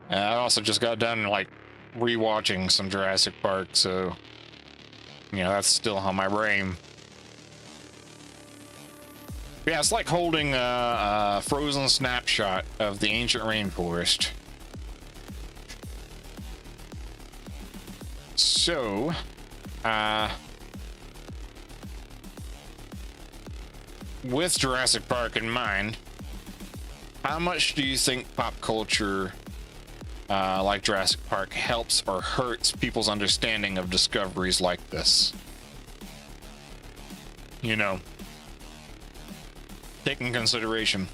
I also just got done like rewatching some Jurassic Park, so you know that's still on my brain. Yeah, it's like holding a frozen snapshot of the ancient rainforest. So, with Jurassic Park in mind, how much do you think pop culture like Jurassic Park helps or hurts people's understanding of discoveries like this? You know, take in consideration,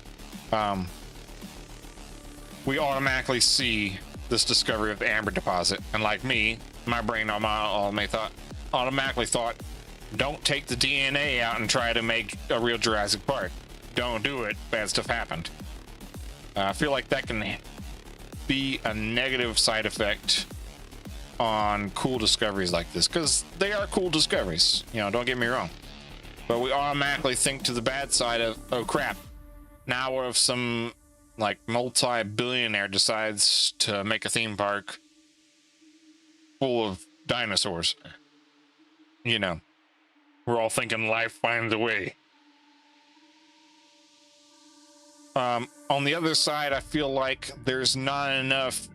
we automatically see this discovery of the amber deposit, and like me, my brain automatically thought, don't take the DNA out and try to make a real Jurassic Park. Don't do it. Bad stuff happened. I feel like that can be a negative side effect on cool discoveries like this, because they are cool discoveries, you know, don't get me wrong. But we automatically think to the bad side of, oh crap, now what if some like multi-billionaire decides to make a theme park full of dinosaurs? You know, we're all thinking life finds a way. On the other side, I feel like there's not enough,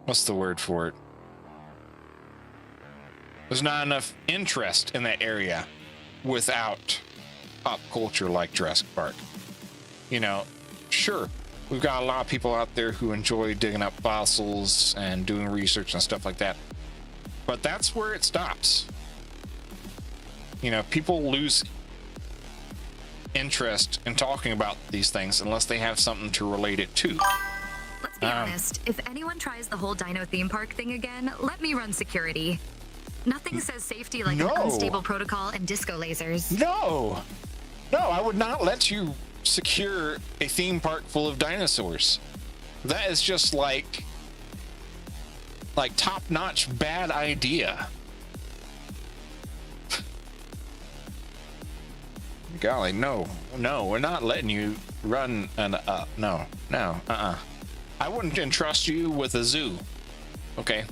what's the word for it? There's not enough interest in that area without pop culture like Jurassic Park. You know, sure, we've got a lot of people out there who enjoy digging up fossils and doing research and stuff like that, but that's where it stops. You know, people lose interest in talking about these things unless they have something to relate it to. Let's be honest, if anyone tries the whole dino theme park thing again, let me run security. Nothing says safety like an unstable protocol and disco lasers. No, I would not let you secure a theme park full of dinosaurs. That is just like top-notch bad idea. Golly, no, we're not letting you run an no. I wouldn't entrust you with a zoo. Okay.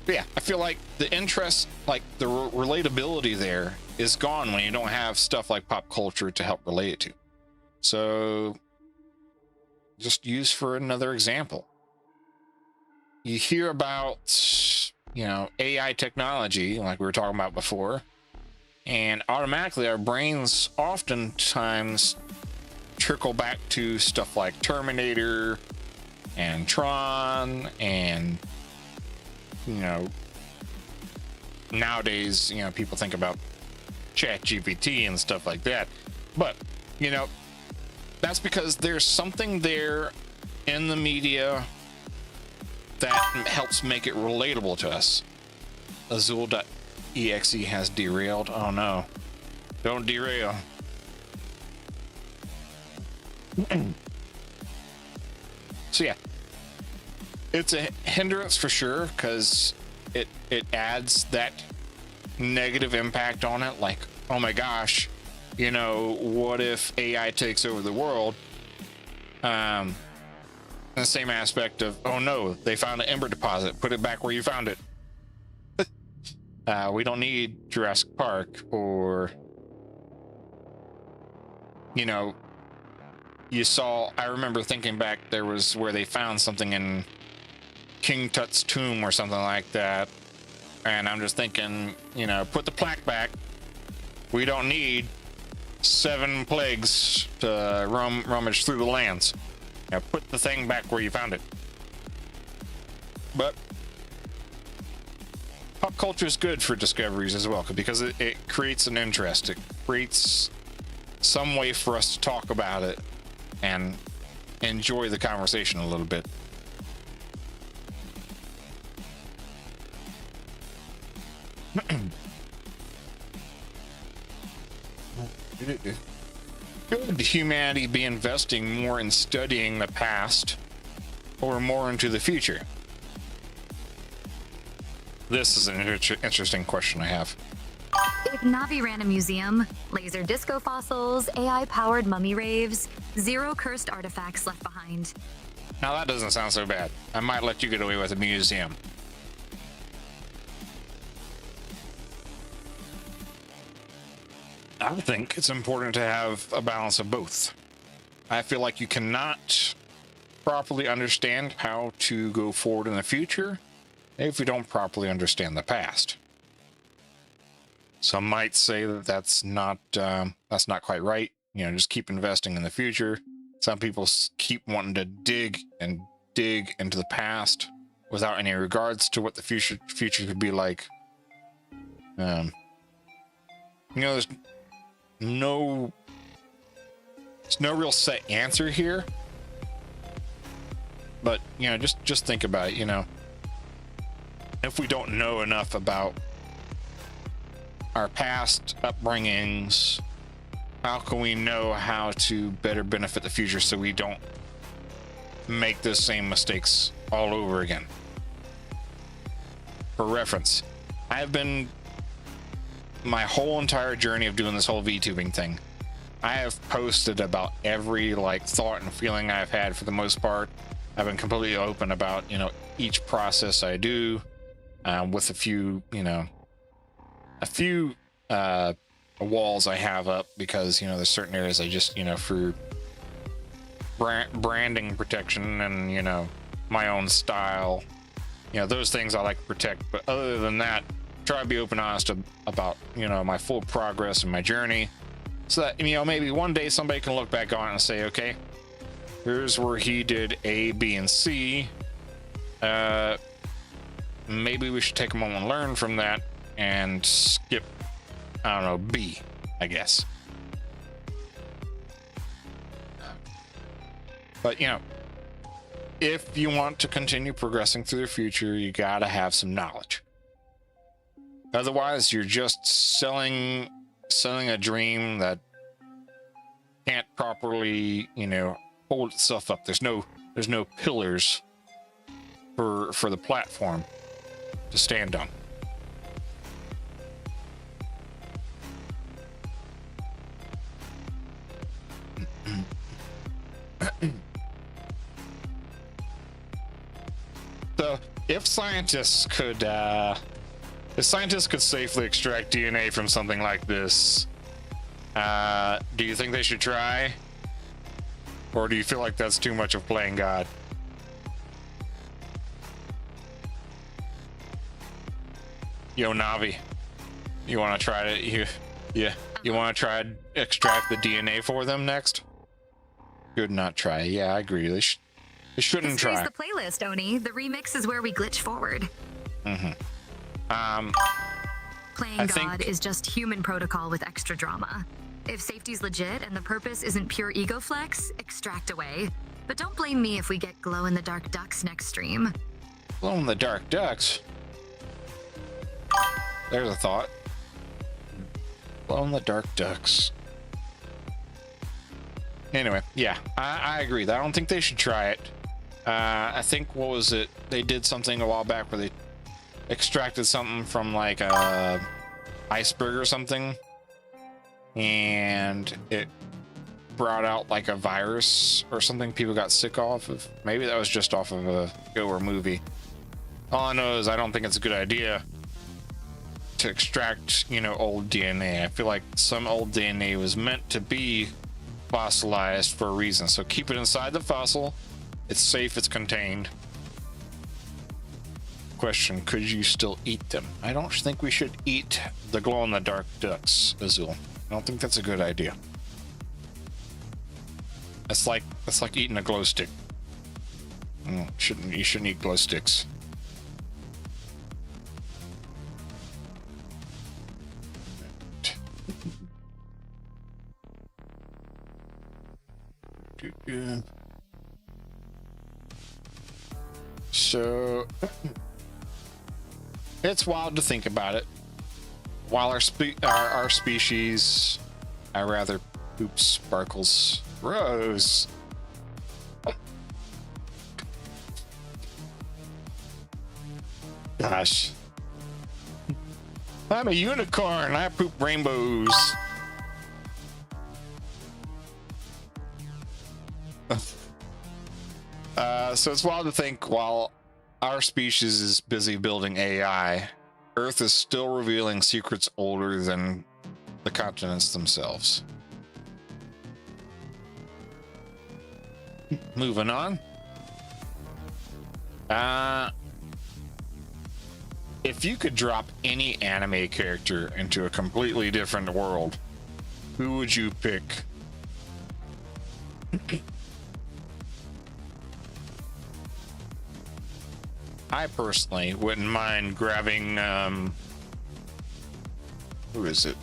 Yeah, I feel like the interest, like the relatability there is gone when you don't have stuff like pop culture to help relate it to. So just use for another example. You hear about, you know, AI technology like we were talking about before, and automatically our brains oftentimes trickle back to stuff like Terminator and Tron, and you know, nowadays, you know, people think about ChatGPT and stuff like that, but you know, that's because there's something there in the media that helps make it relatable to us. Azul.exe has derailed. Oh no. Don't derail. So yeah, it's a hindrance for sure, because it adds that negative impact on it. Like, oh my gosh, you know, what if AI takes over the world? The same aspect of, oh no, they found an ember deposit, put it back where you found it. We don't need Jurassic Park, or, you know, I remember thinking back, there was where they found something in King Tut's tomb or something like that. And I'm just thinking, you know, put the plaque back. We don't need 7 plagues to rummage through the lands. Now put the thing back where you found it. But pop culture is good for discoveries as well, because it creates an interest. It creates some way for us to talk about it and enjoy the conversation a little bit. Could humanity be investing more in studying the past or more into the future? This is an interesting question I have. If Navi ran a museum, laser disco fossils, AI-powered mummy raves, 0 cursed artifacts left behind. Now that doesn't sound so bad. I might let you get away with a museum. I think it's important to have a balance of both. I feel like you cannot properly understand how to go forward in the future if you don't properly understand the past. Some might say that that's not quite right. You know, just keep investing in the future. Some people keep wanting to dig into the past without any regards to what the future could be like. You know, there's no real set answer here. But, you know, just think about it, you know. If we don't know enough about our past upbringings, how can we know how to better benefit the future so we don't make the same mistakes all over again? For reference, I've been my whole entire journey of doing this whole VTubing thing, I have posted about every thought and feeling I've had for the most part. I've been completely open about, you know, each process I do, with a few walls I have up, because, you know, there's certain areas I just, you know, for branding protection and, you know, my own style, you know, those things I like to protect. But other than that, try to be open and honest about, you know, my full progress and my journey, so that, you know, maybe one day somebody can look back on it and say, okay, here's where he did A, B, and C. Maybe we should take a moment and learn from that and skip, I don't know, B, I guess. But, you know, if you want to continue progressing through the future, you gotta have some knowledge. Otherwise, you're just selling a dream that can't properly, you know, hold itself up. There's no pillars for the platform to stand on. So, if scientists could safely extract DNA from something like this, do you think they should try? Or do you feel like that's too much of playing God? Yo, Navi, you want to try to you want to try to extract the DNA for them next? Should not try. Yeah, I agree. They shouldn't try. The playlist, Oni. The remix is where we glitch forward. Mm-hmm. Playing God is just human protocol with extra drama. If safety's legit and the purpose isn't pure ego flex, extract away. But don't blame me if we get glow-in-the-dark ducks next stream. Glow-in-the-dark ducks? There's a thought. Glow-in-the-dark ducks. Anyway, yeah, I agree. I don't think they should try it. I think, what was it? They did something a while back where they extracted something from like a iceberg or something, and it brought out like a virus or something people got sick off of. Maybe that was just off of a show or movie. All I know is I don't think it's a good idea to extract, you know, old DNA. I feel like some old DNA was meant to be fossilized for a reason. So keep it inside the fossil. It's safe, it's contained. Question, could you still eat them? I don't think we should eat the glow-in-the-dark ducks, Azul. I don't think that's a good idea. It's like eating a glow stick. You shouldn't eat glow sticks. So it's wild to think about it. While our species, I rather oops, sparkles, Rose. Gosh, I'm a unicorn. I poop rainbows. So it's wild to think while our species is busy building AI, Earth is still revealing secrets older than the continents themselves. Moving on. If you could drop any anime character into a completely different world, who would you pick? I personally wouldn't mind grabbing who is it?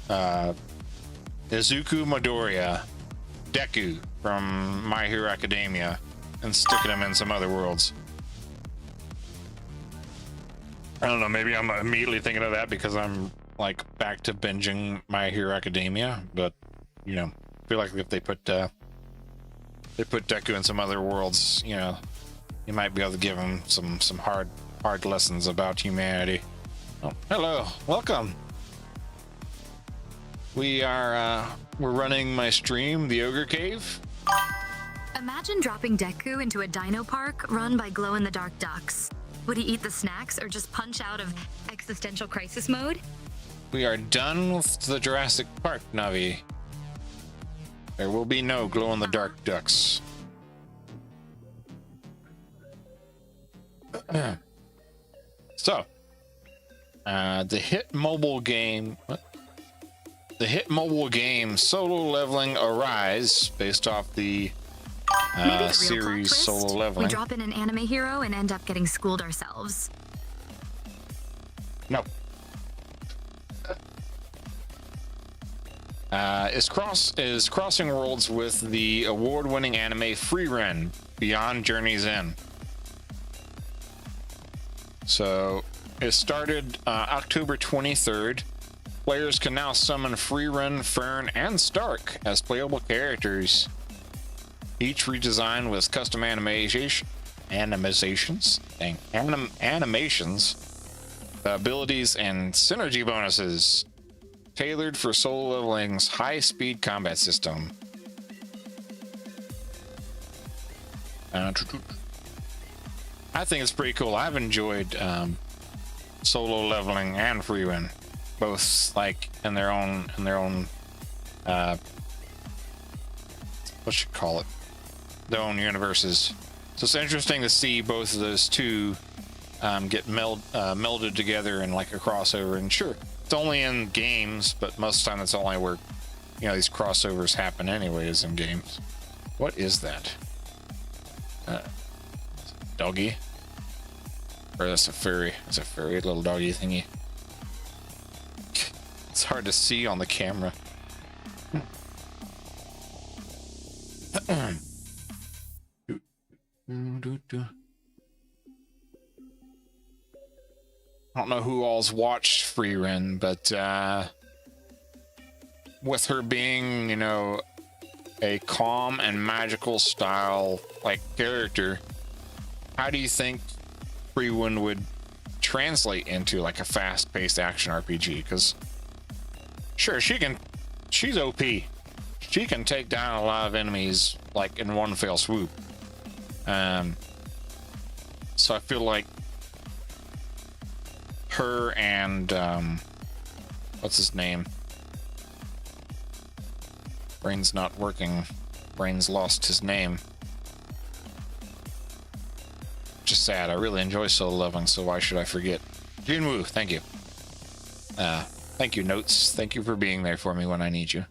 Izuku Midoriya, Deku from My Hero Academia, and sticking him in some other worlds. I don't know, maybe I'm immediately thinking of that because I'm like back to binging My Hero Academia, but you know, I feel like if they put Deku in some other worlds, you know, you might be able to give him some hard lessons about humanity. Oh, hello, welcome. We're running my stream, the Ogre Cave. Imagine dropping Deku into a dino park run by glow-in-the-dark ducks. Would he eat the snacks or just punch out of existential crisis mode? We are done with the Jurassic Park, Navi. There will be no glow-in-the-dark ducks. So, the hit mobile game Solo Leveling Arise, based off the series Solo Leveling. We drop in an anime hero and end up getting schooled ourselves. No. Is crossing worlds with the award-winning anime Frieren Beyond Journey's End. So it started October 23rd. Players can now summon Frieren, Fern, and Stark as playable characters. Each redesigned with custom animations, abilities, and synergy bonuses tailored for Solo Leveling's high-speed combat system. I think it's pretty cool. I've enjoyed Solo Leveling and Frieren, both like in their own what you call it, their own universes. So it's interesting to see both of those two get melded together in like a crossover. And sure, it's only in games, but most of the time it's only where, you know, these crossovers happen anyways in games. What is that? Doggy? Or that's a furry. It's a furry little doggy thingy. It's hard to see on the camera. I don't know who all's watched Freerin, but with her being, you know, a calm and magical style like character, how do you think Freerin would translate into like a fast-paced action RPG? Because sure, she's OP. She can take down a lot of enemies like in one fell swoop. So I feel like her and what's his name? Brain's not working. Brain's lost his name. Just sad. I really enjoy solo leveling, so why should I forget? Jinwoo, thank you. Thank you, Notes. Thank you for being there for me when I need you.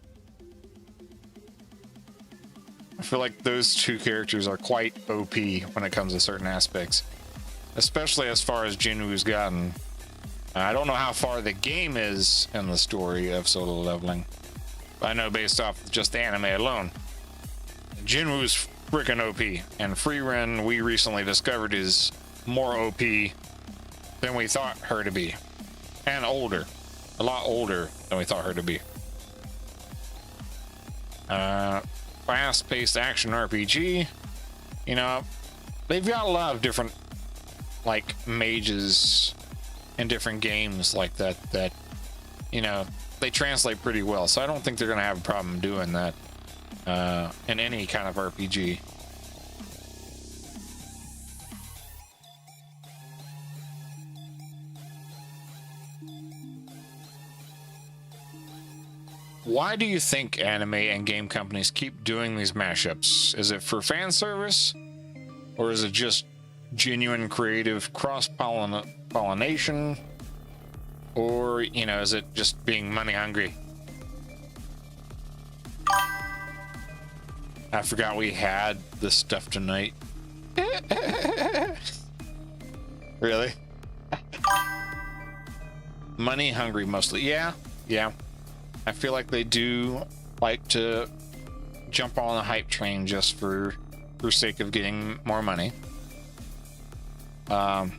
I feel like those two characters are quite OP when it comes to certain aspects, especially as far as Jinwoo's gotten. I don't know how far the game is in the story of solo leveling, but I know based off just the anime alone, Jinwoo's freaking OP, and Freerin we recently discovered is more OP than we thought her to be, and older, a lot older than we thought her to be. Fast-paced action RPG, you know, they've got a lot of different like mages in different games like that, you know, they translate pretty well, so I don't think they're gonna have a problem doing that in any kind of RPG. Why do you think anime and game companies keep doing these mashups? Is it for fan service, or is it just genuine creative cross-pollination, or, you know, is it just being money hungry? I forgot we had this stuff tonight. Really? Money hungry mostly. Yeah. I feel like they do like to jump on the hype train just for sake of getting more money. You know,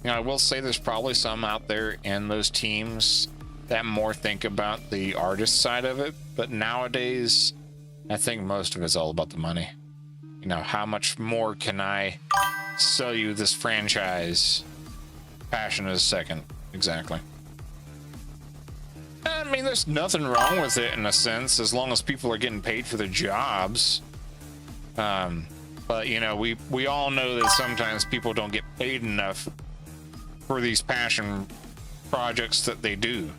I will say there's probably some out there in those teams that more think about the artist side of it, but nowadays I think most of it's all about the money. You know, how much more can I sell you this franchise? Passion is second. Exactly. I mean, there's nothing wrong with it in a sense, as long as people are getting paid for their jobs. But you know, we all know that sometimes people don't get paid enough for these passion projects that they do.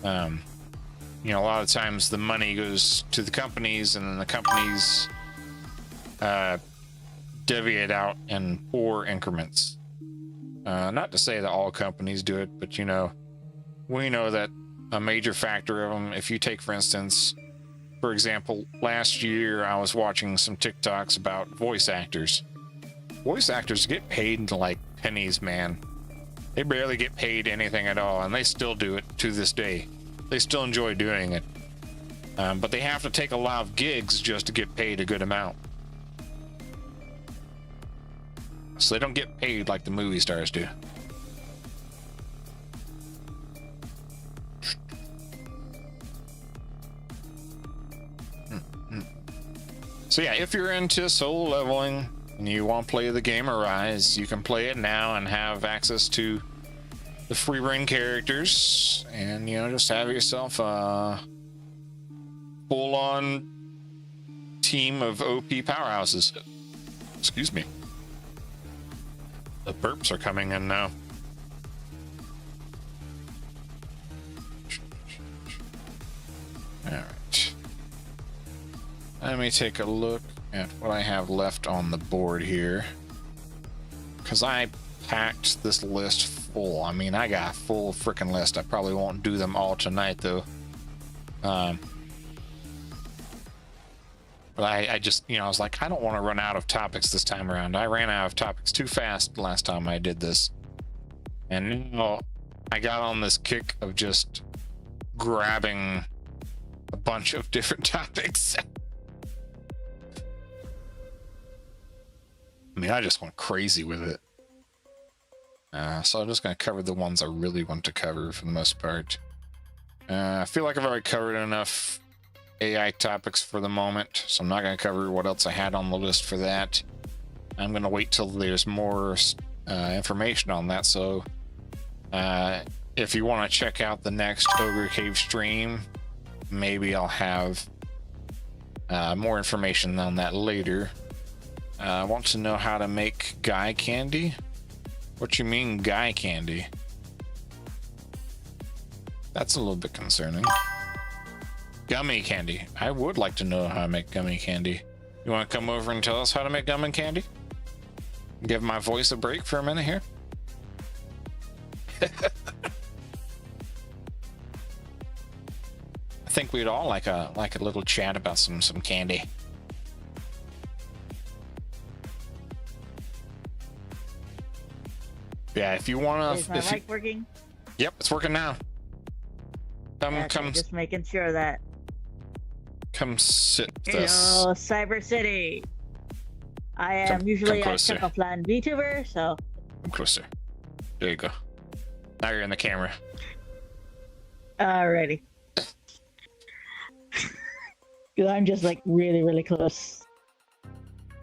You know, a lot of times the money goes to the companies, and then the companies deviate out in poor increments. Not to say that all companies do it, but you know, we know that a major factor of them, if you take, for instance, for example, last year I was watching some TikToks about voice actors. Voice actors get paid like pennies, man. They barely get paid anything at all, and they still do it to this day. They still enjoy doing it. But they have to take a lot of gigs just to get paid a good amount. So they don't get paid like the movie stars do. So yeah, if you're into solo leveling and you want to play the game Arise, you can play it now and have access to the free reign characters, and you know, just have yourself a full-on team of OP powerhouses. Excuse me. The burps are coming in now. All right. Let me take a look at what I have left on the board here, because I packed this list full. I mean, I got a full freaking list. I probably won't do them all tonight though. But I just, you know, I was like, I don't want to run out of topics this time around. I ran out of topics too fast last time I did this, and now I got on this kick of just grabbing a bunch of different topics. I mean, I just went crazy with it. So I'm just going to cover the ones I really want to cover for the most part. I feel like I've already covered enough AI topics for the moment, so I'm not going to cover what else I had on the list for that. I'm going to wait till there's more information on that, so if you want to check out the next Ogre Cave stream, maybe I'll have more information on that later. I want to know how to make guy candy. What you mean guy candy? That's a little bit concerning. Gummy candy. I would like to know how to make gummy candy. You want to come over and tell us how to make gummy candy? Give my voice a break for a minute here. I think we'd all like a little chat about some candy. Yeah, if you want to. Is my mic working? Yep, it's working now. Come. Just making sure that. Come sit Hello, this. Cyber City. I am usually a Plan VTuber, so. Come closer. There you go. Now you're in the camera. Alrighty. I'm just like really, really close.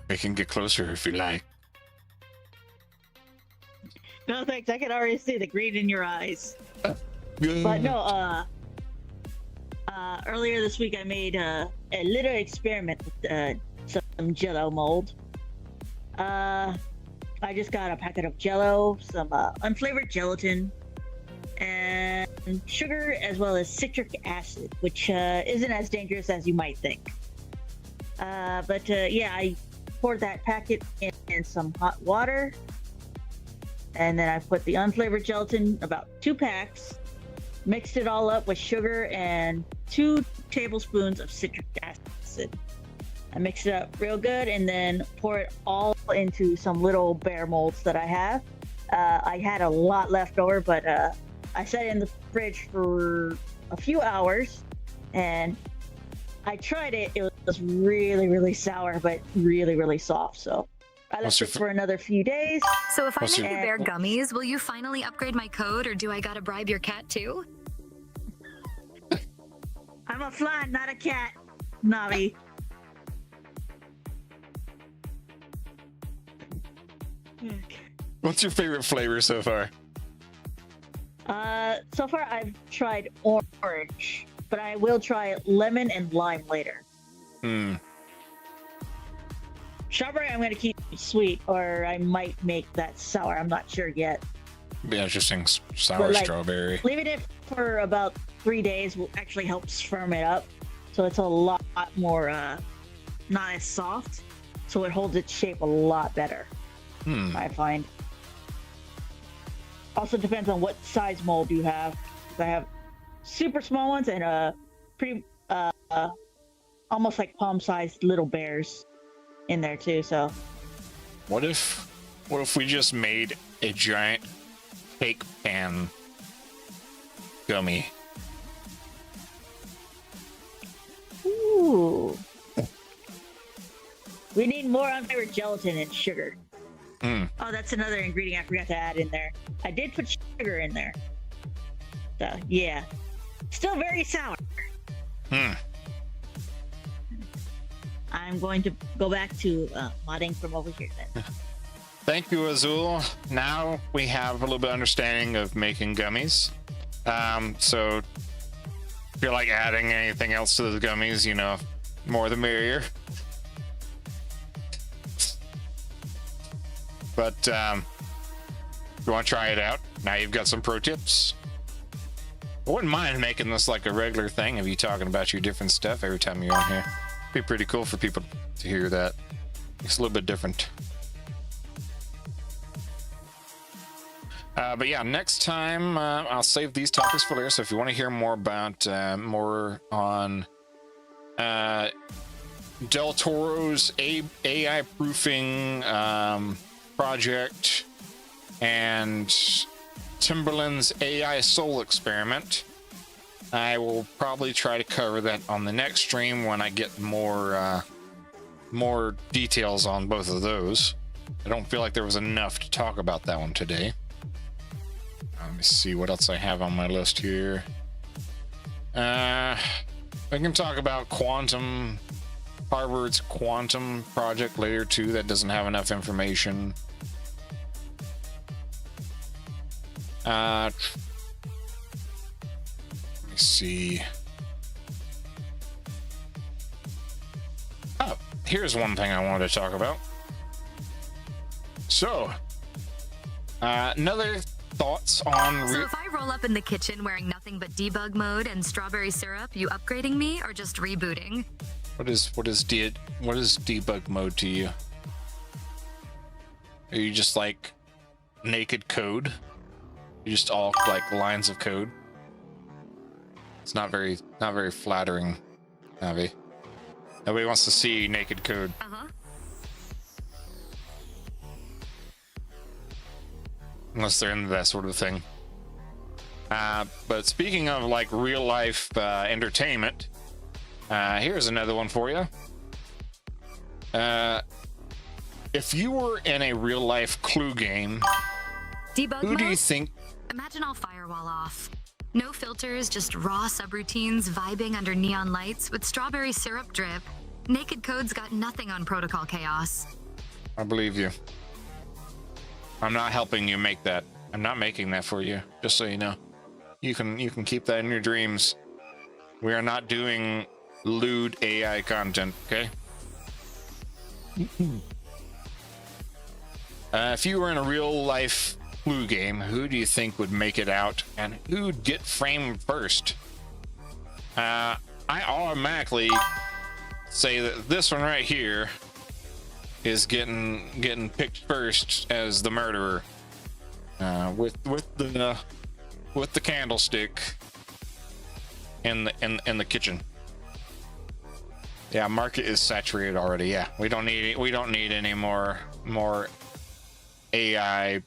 We can get closer if you like. No thanks, I can already see the green in your eyes. But no, earlier this week I made a little experiment with some Jello mold. I just got a packet of Jello, some unflavored gelatin, and sugar, as well as citric acid, which isn't as dangerous as you might think. Yeah, I poured that packet in some hot water, and then I put the unflavored gelatin, about 2 packs, mixed it all up with sugar and 2 tablespoons of citric acid. I mix it up real good and then pour it all into some little bear molds that I have. I had a lot left over, but I set it in the fridge for a few hours, and I tried it. It was really, really sour, but really, really soft. So I left it for another few days. So if I make you bear gummies, will you finally upgrade my code, or do I gotta bribe your cat too? I'm a fly, not a cat, Navi. What's your favorite flavor so far? So far I've tried orange, but I will try lemon and lime later. Strawberry I'm gonna keep sweet, or I might make that sour. I'm not sure yet. Be interesting. Sour strawberry. Leaving it for about 3 days will actually helps firm it up, so it's a lot more not as soft, so it holds its shape a lot better. I find. Also depends on what size mold you have. I have super small ones and pretty almost like palm-sized little bears in there too. So what if we just made a giant cake pan gummy? Ooh. We need more unflavored gelatin and sugar. Oh, that's another ingredient I forgot to add in there. I did put sugar in there. So, yeah. Still very sour. I'm going to go back to modding from over here then. Thank you, Azul. Now we have a little bit of understanding of making gummies. So if you're like adding anything else to the gummies, you know, more the merrier. But if you want to try it out, now you've got some pro tips. I wouldn't mind making this like a regular thing of you talking about your different stuff every time you're on here. It'd be pretty cool for people to hear that. It's a little bit different. But yeah, next time I'll save these topics for later. So if you want to hear more about more on Del Toro's AI proofing project and Timberland's AI soul experiment, I will probably try to cover that on the next stream when I get more details on both of those. I don't feel like there was enough to talk about that one today. Let me see what else I have on my list here. I can talk about Harvard's quantum project later too. That doesn't have enough information. Let me see. Oh, here's one thing I wanted to talk about. So, another thoughts on... So if I roll up in the kitchen wearing nothing but debug mode and strawberry syrup, you upgrading me or just rebooting? What is debug mode to you? Are you just like naked code? You just all like lines of code? It's not very flattering, Navi. Nobody wants to see naked code. Unless they're into that sort of thing. But speaking of like real life entertainment, here's another one for you. If you were in a real life Clue game, Debug who mode? do you think? Imagine all firewall off. No filters, just raw subroutines vibing under neon lights with strawberry syrup drip. Naked Code's got nothing on protocol chaos. I believe you. I'm not helping you make that. I'm not making that for you, just so you know. You can keep that in your dreams. We are not doing lewd AI content, okay? If you were in a real life Clue game, who do you think would make it out and who'd get framed first? I automatically say that this one right here is getting picked first as the murderer, with the candlestick in the kitchen. Yeah, market is saturated already. Yeah, we don't need any more AI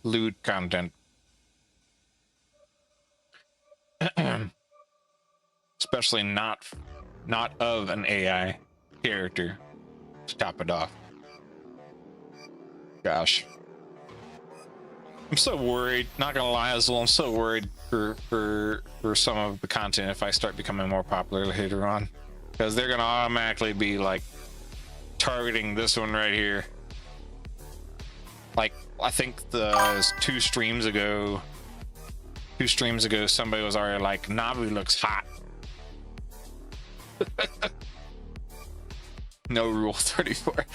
lewd content. Especially not of an AI character to top it off. Gosh, I'm so worried, not gonna lie, Azul, I'm so worried for some of the content if I start becoming more popular later on, because they're gonna automatically be like targeting this one right here. Like, I think two streams ago somebody was already like, Navi looks hot. No rule 34.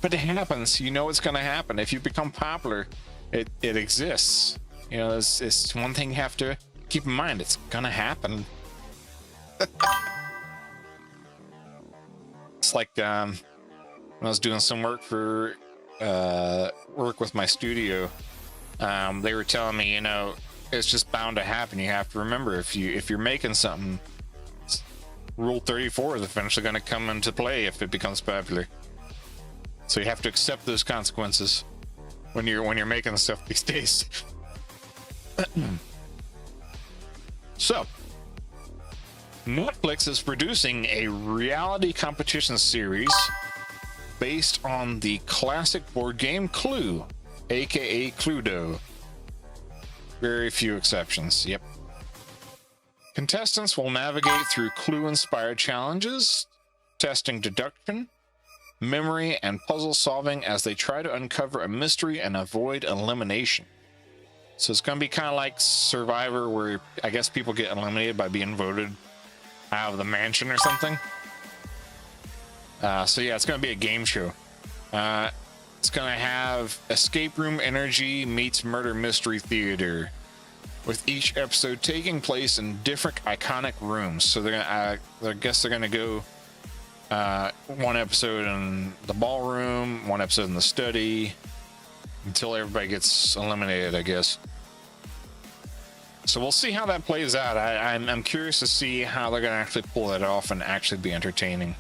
But it happens. You know it's gonna happen. If you become popular, it exists. You know, it's one thing you have to keep in mind. It's gonna happen. It's like when I was doing some work for work with my studio, they were telling me, you know, it's just bound to happen. You have to remember, if you're making something, rule 34 is eventually going to come into play if it becomes popular. So you have to accept those consequences when you're making stuff these days. So, Netflix is producing a reality competition series based on the classic board game Clue, aka Cluedo. Very few exceptions. Yep. Contestants will navigate through Clue-inspired challenges, testing deduction, memory, and puzzle solving as they try to uncover a mystery and avoid elimination. So it's going to be kind of like Survivor, where I guess people get eliminated by being voted out of the mansion or something. So yeah, it's going to be a game show. It's going to have escape room energy meets murder mystery theater, with each episode taking place in different iconic rooms. So they're gonna, I guess they're gonna go one episode in the ballroom, one episode in the study, until everybody gets eliminated, I guess. So we'll see how that plays out. I'm curious to see how they're gonna actually pull that off and actually be entertaining.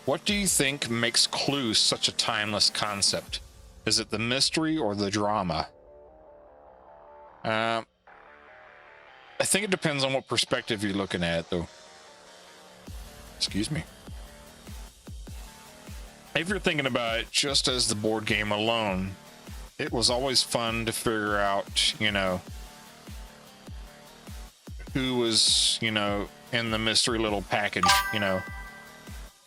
What do you think makes Clue such a timeless concept? Is it the mystery or the drama? I think it depends on what perspective you're looking at it, though. Excuse me. if you're thinking about it just as the board game alone, it was always fun to figure out, you know, who was, you know, in the mystery little package, you know,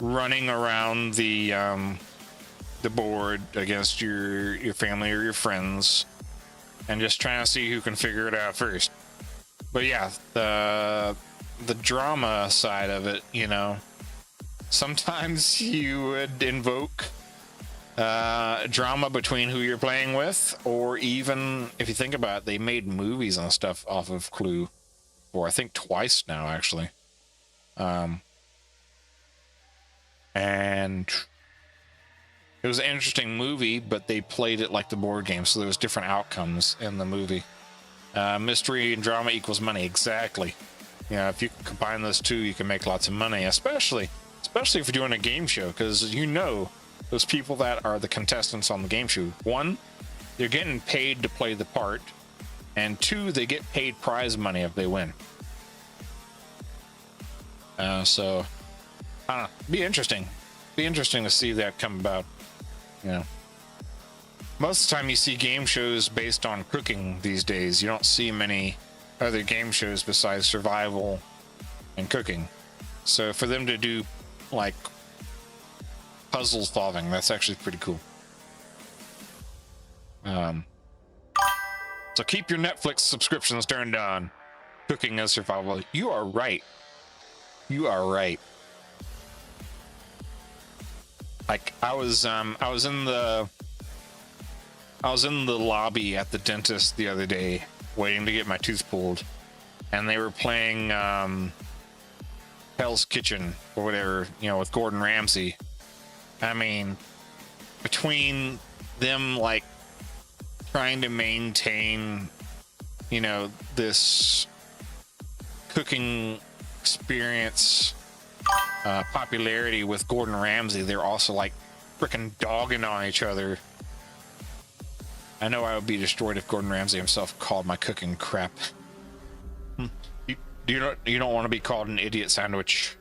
running around the board against your family or your friends, and just trying to see who can figure it out first. But yeah, the drama side of it, you know, sometimes you would invoke drama between who you're playing with, or even if you think about it, they made movies and stuff off of Clue, or I think twice now actually. And it was an interesting movie, but they played it like the board game, so there was different outcomes in the movie. Mystery and drama equals money, exactly. You know, if you combine those two, you can make lots of money, especially if you're doing a game show, because you know those people that are the contestants on the game show. One, they're getting paid to play the part, and two, they get paid prize money if they win. So I don't know, be interesting to see that come about. You know, most of the time you see game shows based on cooking these days. You don't see many other game shows besides survival and cooking. So for them to do like puzzle solving, that's actually pretty cool. So keep your Netflix subscriptions turned on. Cooking as survival. You are right. You are right. Like I was in the lobby at the dentist the other day waiting to get my tooth pulled, and they were playing Hell's Kitchen or whatever, you know, with Gordon Ramsay. I mean, between them like trying to maintain, you know, this cooking experience popularity with Gordon Ramsay, they're also like freaking dogging on each other. I know I would be destroyed if Gordon Ramsay himself called my cooking crap. You don't want to be called an idiot sandwich.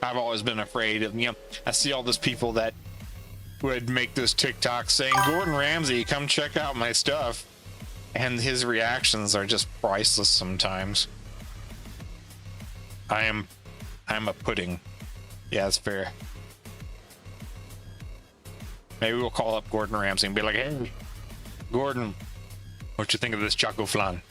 I've always been afraid of, you know, I see all those people that would make this TikTok saying, Gordon Ramsay, come check out my stuff, and his reactions are just priceless sometimes. I'm a pudding. Yeah, that's fair. Maybe we'll call up Gordon Ramsay and be like, hey, Gordon, what you think of this choco flan?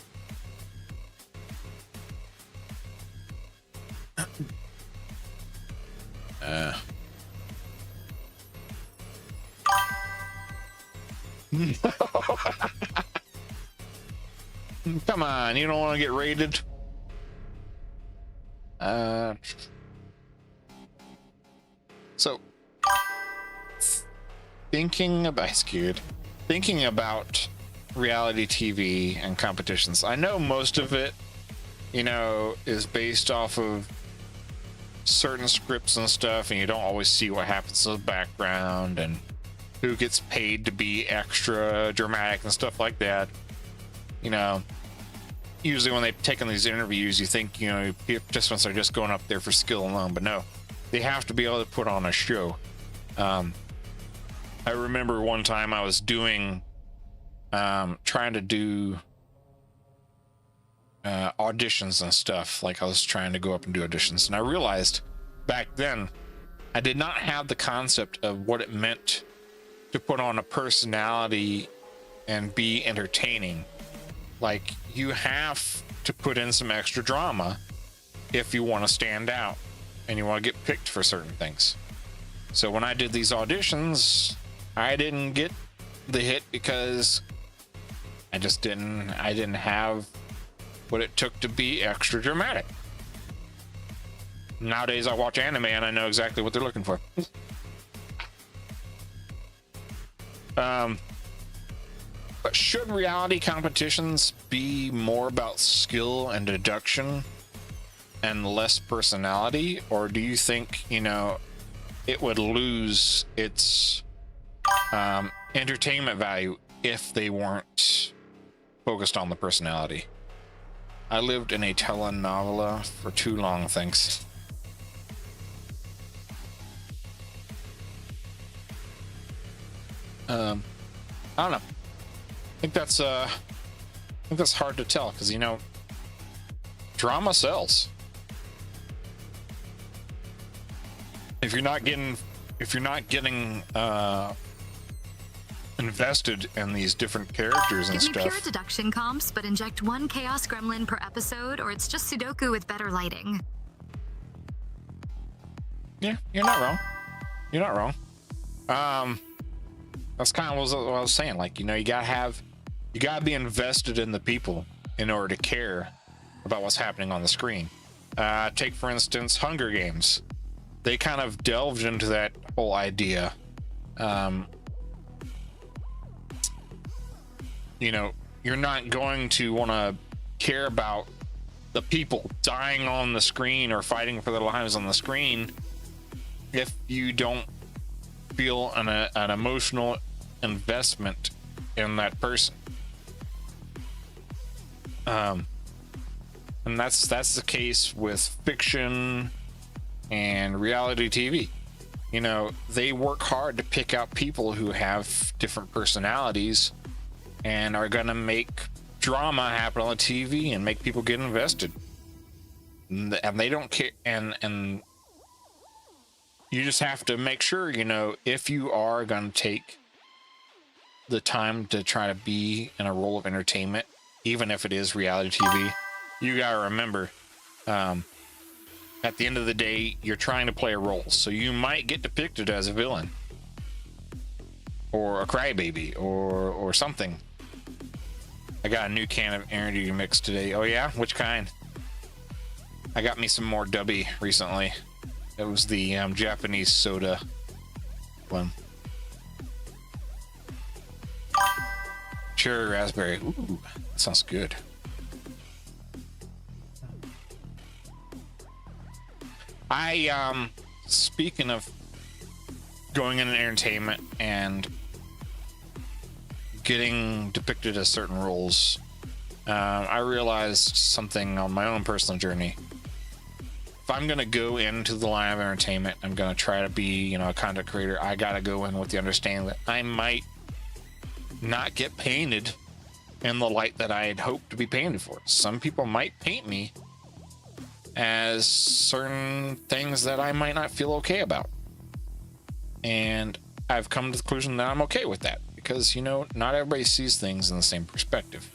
Come on, you don't want to get raided? So thinking about reality TV and competitions, I know most of it, you know, is based off of certain scripts and stuff, and you don't always see what happens in the background and who gets paid to be extra dramatic and stuff like that. You know, usually when they've taken these interviews, you think, you know, participants are just going up there for skill alone, but no, they have to be able to put on a show. I remember one time I was doing, trying to do auditions and stuff. Like I was trying to go up and do auditions, and I realized back then I did not have the concept of what it meant to put on a personality and be entertaining. Like, you have to put in some extra drama if you want to stand out and you want to get picked for certain things. So when I did these auditions, I didn't get the hit because I didn't have what it took to be extra dramatic. Nowadays I watch anime and I know exactly what they're looking for. But should reality competitions be more about skill and deduction and less personality? Or do you think, you know, it would lose its entertainment value if they weren't focused on the personality? I lived in a telenovela for too long, thanks. I don't know. I think that's hard to tell because, you know, drama sells. If you're not getting invested in these different characters and Give me stuff. pure deduction comps, but inject one Chaos Gremlin per episode, or it's just Sudoku with better lighting. Yeah, you're not wrong. You're not wrong. That's kind of what I was saying. Like, you know, you gotta be invested in the people in order to care about what's happening on the screen. Take, for instance, Hunger Games. They kind of delved into that whole idea. You know, you're not going to want to care about the people dying on the screen or fighting for their lives on the screen if you don't feel an emotional investment in that person. And that's the case with fiction and reality TV. You know, they work hard to pick out people who have different personalities and are gonna make drama happen on the TV and make people get invested. And they don't care. And you just have to make sure, you know, if you are gonna take the time to try to be in a role of entertainment, even if it is reality TV, you gotta remember, at the end of the day, you're trying to play a role. So you might get depicted as a villain or a crybaby or something. I got a new can of energy mix today. Oh yeah? Which kind? I got me some more Dubby recently. It was the Japanese soda one. Cherry raspberry. Ooh, that sounds good. Speaking of going into entertainment and getting depicted as certain roles, I realized something on my own personal journey. If I'm gonna go into the line of entertainment, I'm gonna try to be, you know, a content creator, I gotta go in with the understanding that I might not get painted in the light that I had hoped to be painted for. Some people might paint me as certain things that I might not feel okay about. And I've come to the conclusion that I'm okay with that because, you know, not everybody sees things in the same perspective.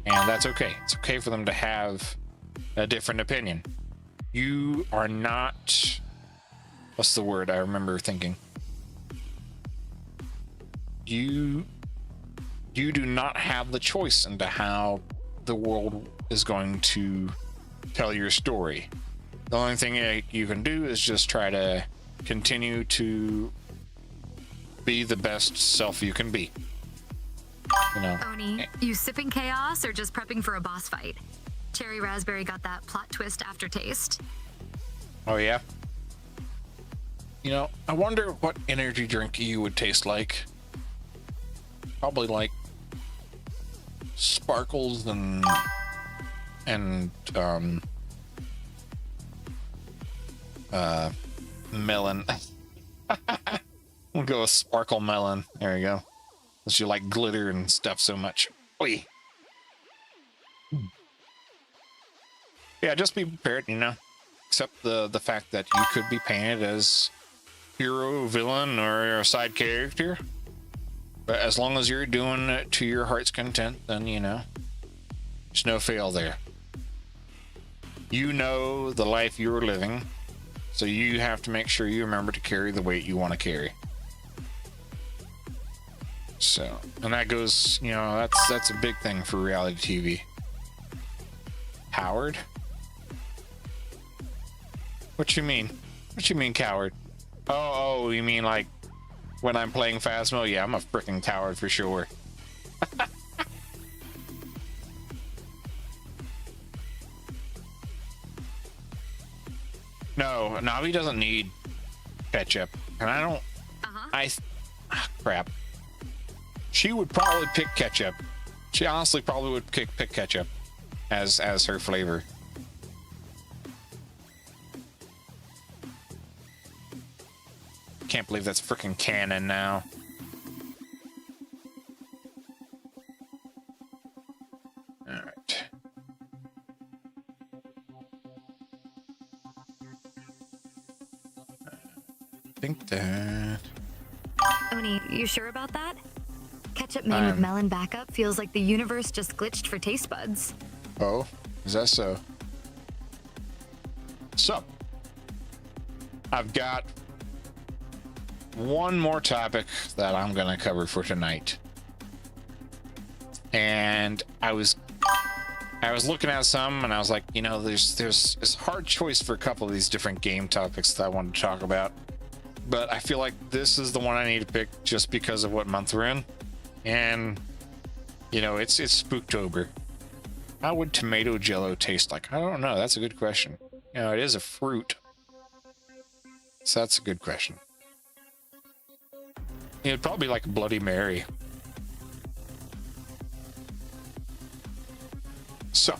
And that's okay. It's okay for them to have a different opinion. You are not, what's the word I remember thinking? You do not have the choice into how the world is going to tell your story. The only thing you can do is just try to continue to be the best self you can be. You know. Oni, you sipping chaos or just prepping for a boss fight? Cherry raspberry got that plot twist aftertaste. Oh yeah? You know, I wonder what energy drink you would taste like. Probably like sparkles and melon. We'll go with sparkle melon. There you go. Unless you like glitter and stuff so much. Oy. Yeah, just be prepared, you know. Accept the fact that you could be painted as hero, villain, or a side character. But as long as you're doing it to your heart's content, then, you know, there's no fail there. You know the life you're living, so you have to make sure you remember to carry the weight you want to carry. So, and that goes, you know, that's a big thing for reality TV. Coward? What you mean? What you mean, coward? Oh, you mean like when I'm playing Phasmo? Yeah, I'm a freaking coward for sure. No, Navi doesn't need ketchup, and I don't. Crap. She would probably pick ketchup. She honestly probably would pick ketchup as her flavor. Can't believe that's freaking canon now. think that... Oni, you sure about that? Ketchup made with melon backup feels like the universe just glitched for taste buds. Oh, is that so? So, I've got one more topic that I'm going to cover for tonight. And I was looking at some and I was like, you know, there's a hard choice for a couple of these different game topics that I wanted to talk about. But I feel like this is the one I need to pick just because of what month we're in. And, you know, it's Spooktober. How would tomato jello taste like? I don't know. That's a good question. You know, it is a fruit. So that's a good question. It'd probably be like a Bloody Mary. So,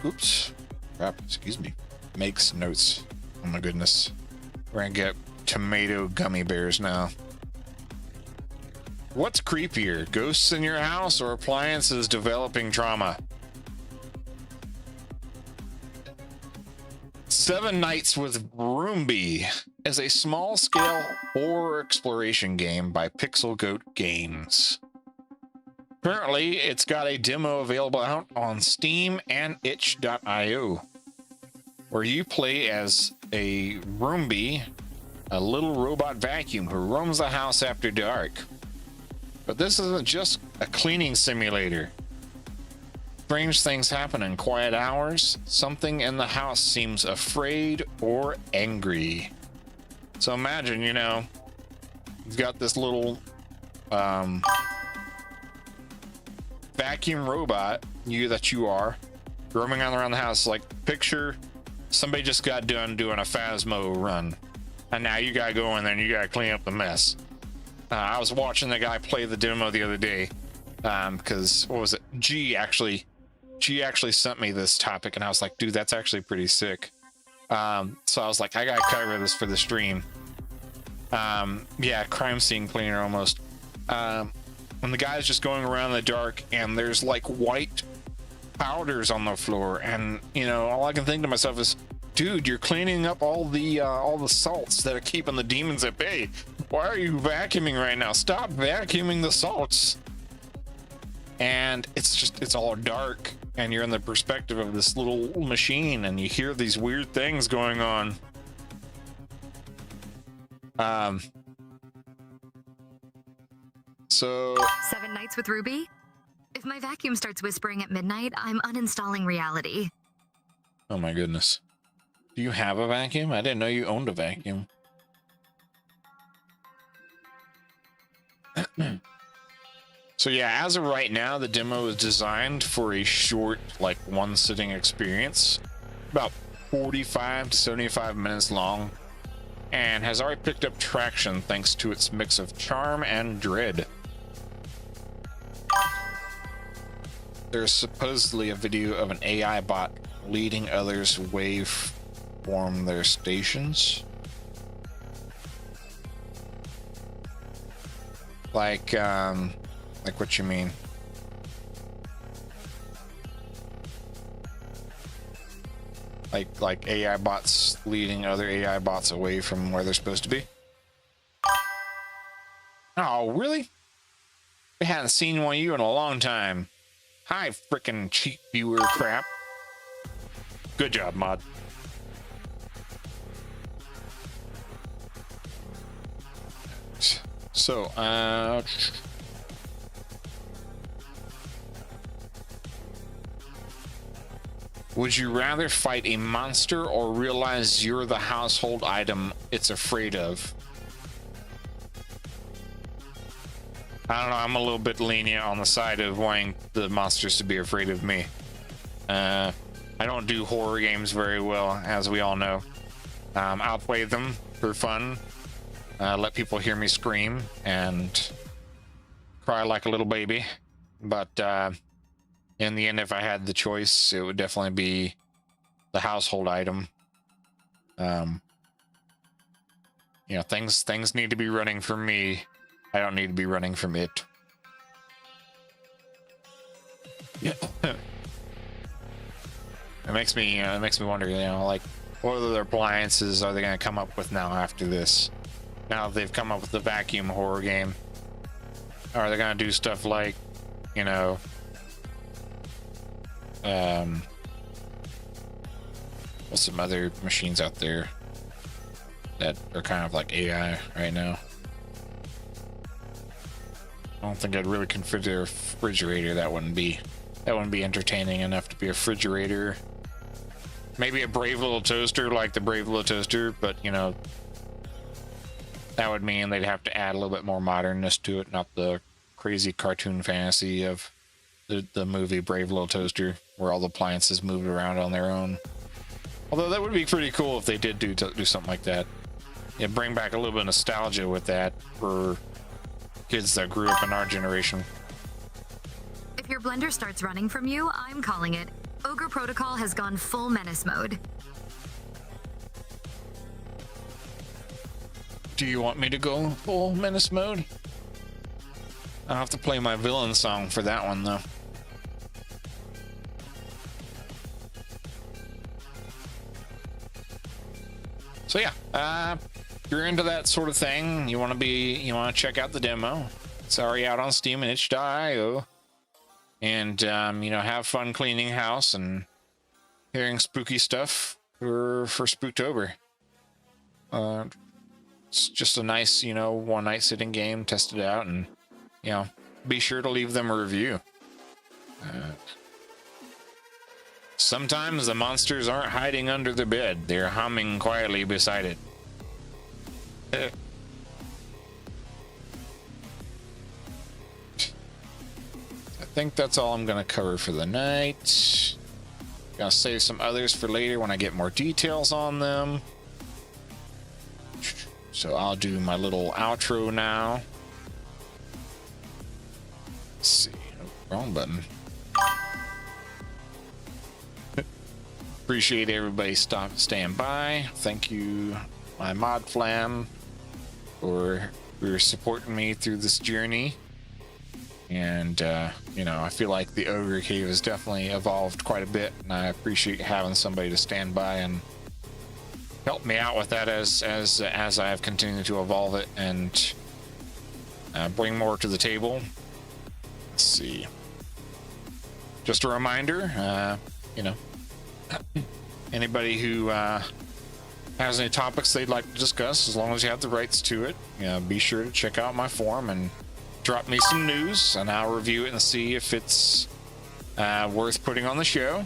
oops, crap, excuse me, makes notes. Oh my goodness. We're gonna get tomato gummy bears now. What's creepier, ghosts in your house or appliances developing trauma? 7 Nights with Roomby is a small-scale horror exploration game by Pixel Goat Games. Currently, it's got a demo available out on Steam and itch.io, where you play as a Roomby, a little robot vacuum who roams the house after dark. But this isn't just a cleaning simulator. Strange things happen in quiet hours. Something in the house seems afraid or angry. So imagine, you know, you've got this little vacuum robot, you are, roaming around the house. Like, picture somebody just got done doing a Phasmo run, and now you gotta go in there and you gotta clean up the mess. I was watching the guy play the demo the other day, because, what was it? G actually sent me this topic, and I was like, dude, that's actually pretty sick. So I was like, I gotta cover this for the stream. Yeah, crime scene cleaner almost. When the guy's just going around in the dark and there's like white powders on the floor, and you know, all I can think to myself is, dude, you're cleaning up all the salts that are keeping the demons at bay. Why are you vacuuming right now? Stop vacuuming the salts. And it's all dark, and you're in the perspective of this little machine, and you hear these weird things going on. So 7 Nights with Ruby? If my vacuum starts whispering at midnight, I'm uninstalling reality. oh my goodness. Do you have a vacuum? I didn't know you owned a vacuum. So yeah, as of right now, the demo is designed for a short, like, one sitting experience, about 45 to 75 minutes long, and has already picked up traction thanks to its mix of charm and dread. There's supposedly a video of an AI bot leading others waveform their stations. Like what you mean? Like AI bots leading other AI bots away from where they're supposed to be? Oh, really? I hadn't seen one of you in a long time. Hi, frickin' cheap viewer crap. Good job, mod. So, would you rather fight a monster or realize you're the household item it's afraid of? I don't know, I'm a little bit lenient on the side of wanting the monsters to be afraid of me. I don't do horror games very well, as we all know. I'll play them for fun. Let people hear me scream and cry like a little baby. But in the end, if I had the choice, it would definitely be the household item. You know, things need to be running for me. I don't need to be running from it. Yeah. makes me wonder, you know, like, what other appliances are they going to come up with now after this? Now that they've come up with the vacuum horror game, are they going to do stuff like, you know, what's some other machines out there that are kind of like AI right now? I don't think I'd really consider a refrigerator. That wouldn't be entertaining enough to be a refrigerator. Maybe a brave little toaster, like the brave little toaster, but you know, that would mean they'd have to add a little bit more modernness to it, not the crazy cartoon fantasy of the movie Brave Little Toaster, where all the appliances moved around on their own. Although that would be pretty cool if they did do something like that. Yeah, bring back a little bit of nostalgia with that for kids that grew up in our generation. If your blender starts running from you, I'm calling it. Ogre Protocol has gone full menace mode. Do you want me to go full menace mode? I'll have to play my villain song for that one, though. So yeah, if you're into that sort of thing, you want to check out the demo. It's already out on Steam and itch.io. And, you know, have fun cleaning house and hearing spooky stuff for Spooktober. It's just a nice, you know, one night sitting game, test it out, and, you know, be sure to leave them a review. Sometimes the monsters aren't hiding under the bed. They're humming quietly beside it. I think that's all I'm going to cover for the night. Gonna save some others for later when I get more details on them. So I'll do my little outro now. Let's see. Oh, wrong button. Appreciate everybody staying by. Thank you, my mod flam, for supporting me through this journey. And you know, I feel like the Ogre Cave has definitely evolved quite a bit, and I appreciate having somebody to stand by and help me out with that as I have continued to evolve it and bring more to the table. Let's see. Just a reminder, you know, anybody who has any topics they'd like to discuss, as long as you have the rights to it, you know, be sure to check out my forum and drop me some news, and I'll review it and see if it's worth putting on the show.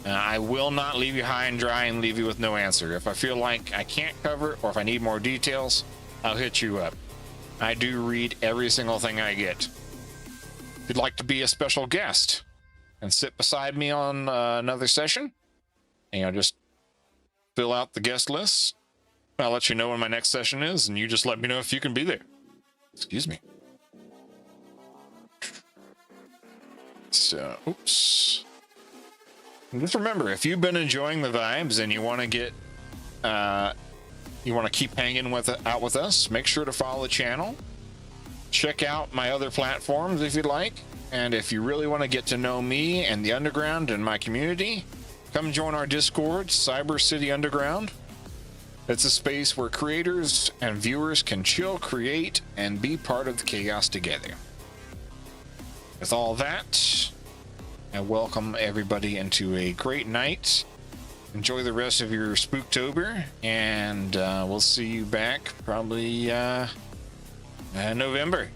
I will not leave you high and dry and leave you with no answer. If I feel like I can't cover it, or if I need more details, I'll hit you up. I do read every single thing I get. If you'd like to be a special guest and sit beside me on another session, you know, just fill out the guest list. I'll let you know when my next session is, and you just let me know if you can be there. Excuse me. So, oops. And just remember, if you've been enjoying the vibes and you want to get, you want to keep hanging out with us, make sure to follow the channel. Check out my other platforms if you'd like. And if you really want to get to know me and the underground and my community, come join our Discord, Cyber City Underground. It's a space where creators and viewers can chill, create, and be part of the chaos together. With all that, I welcome everybody into a great night. Enjoy the rest of your Spooktober, and we'll see you back probably November.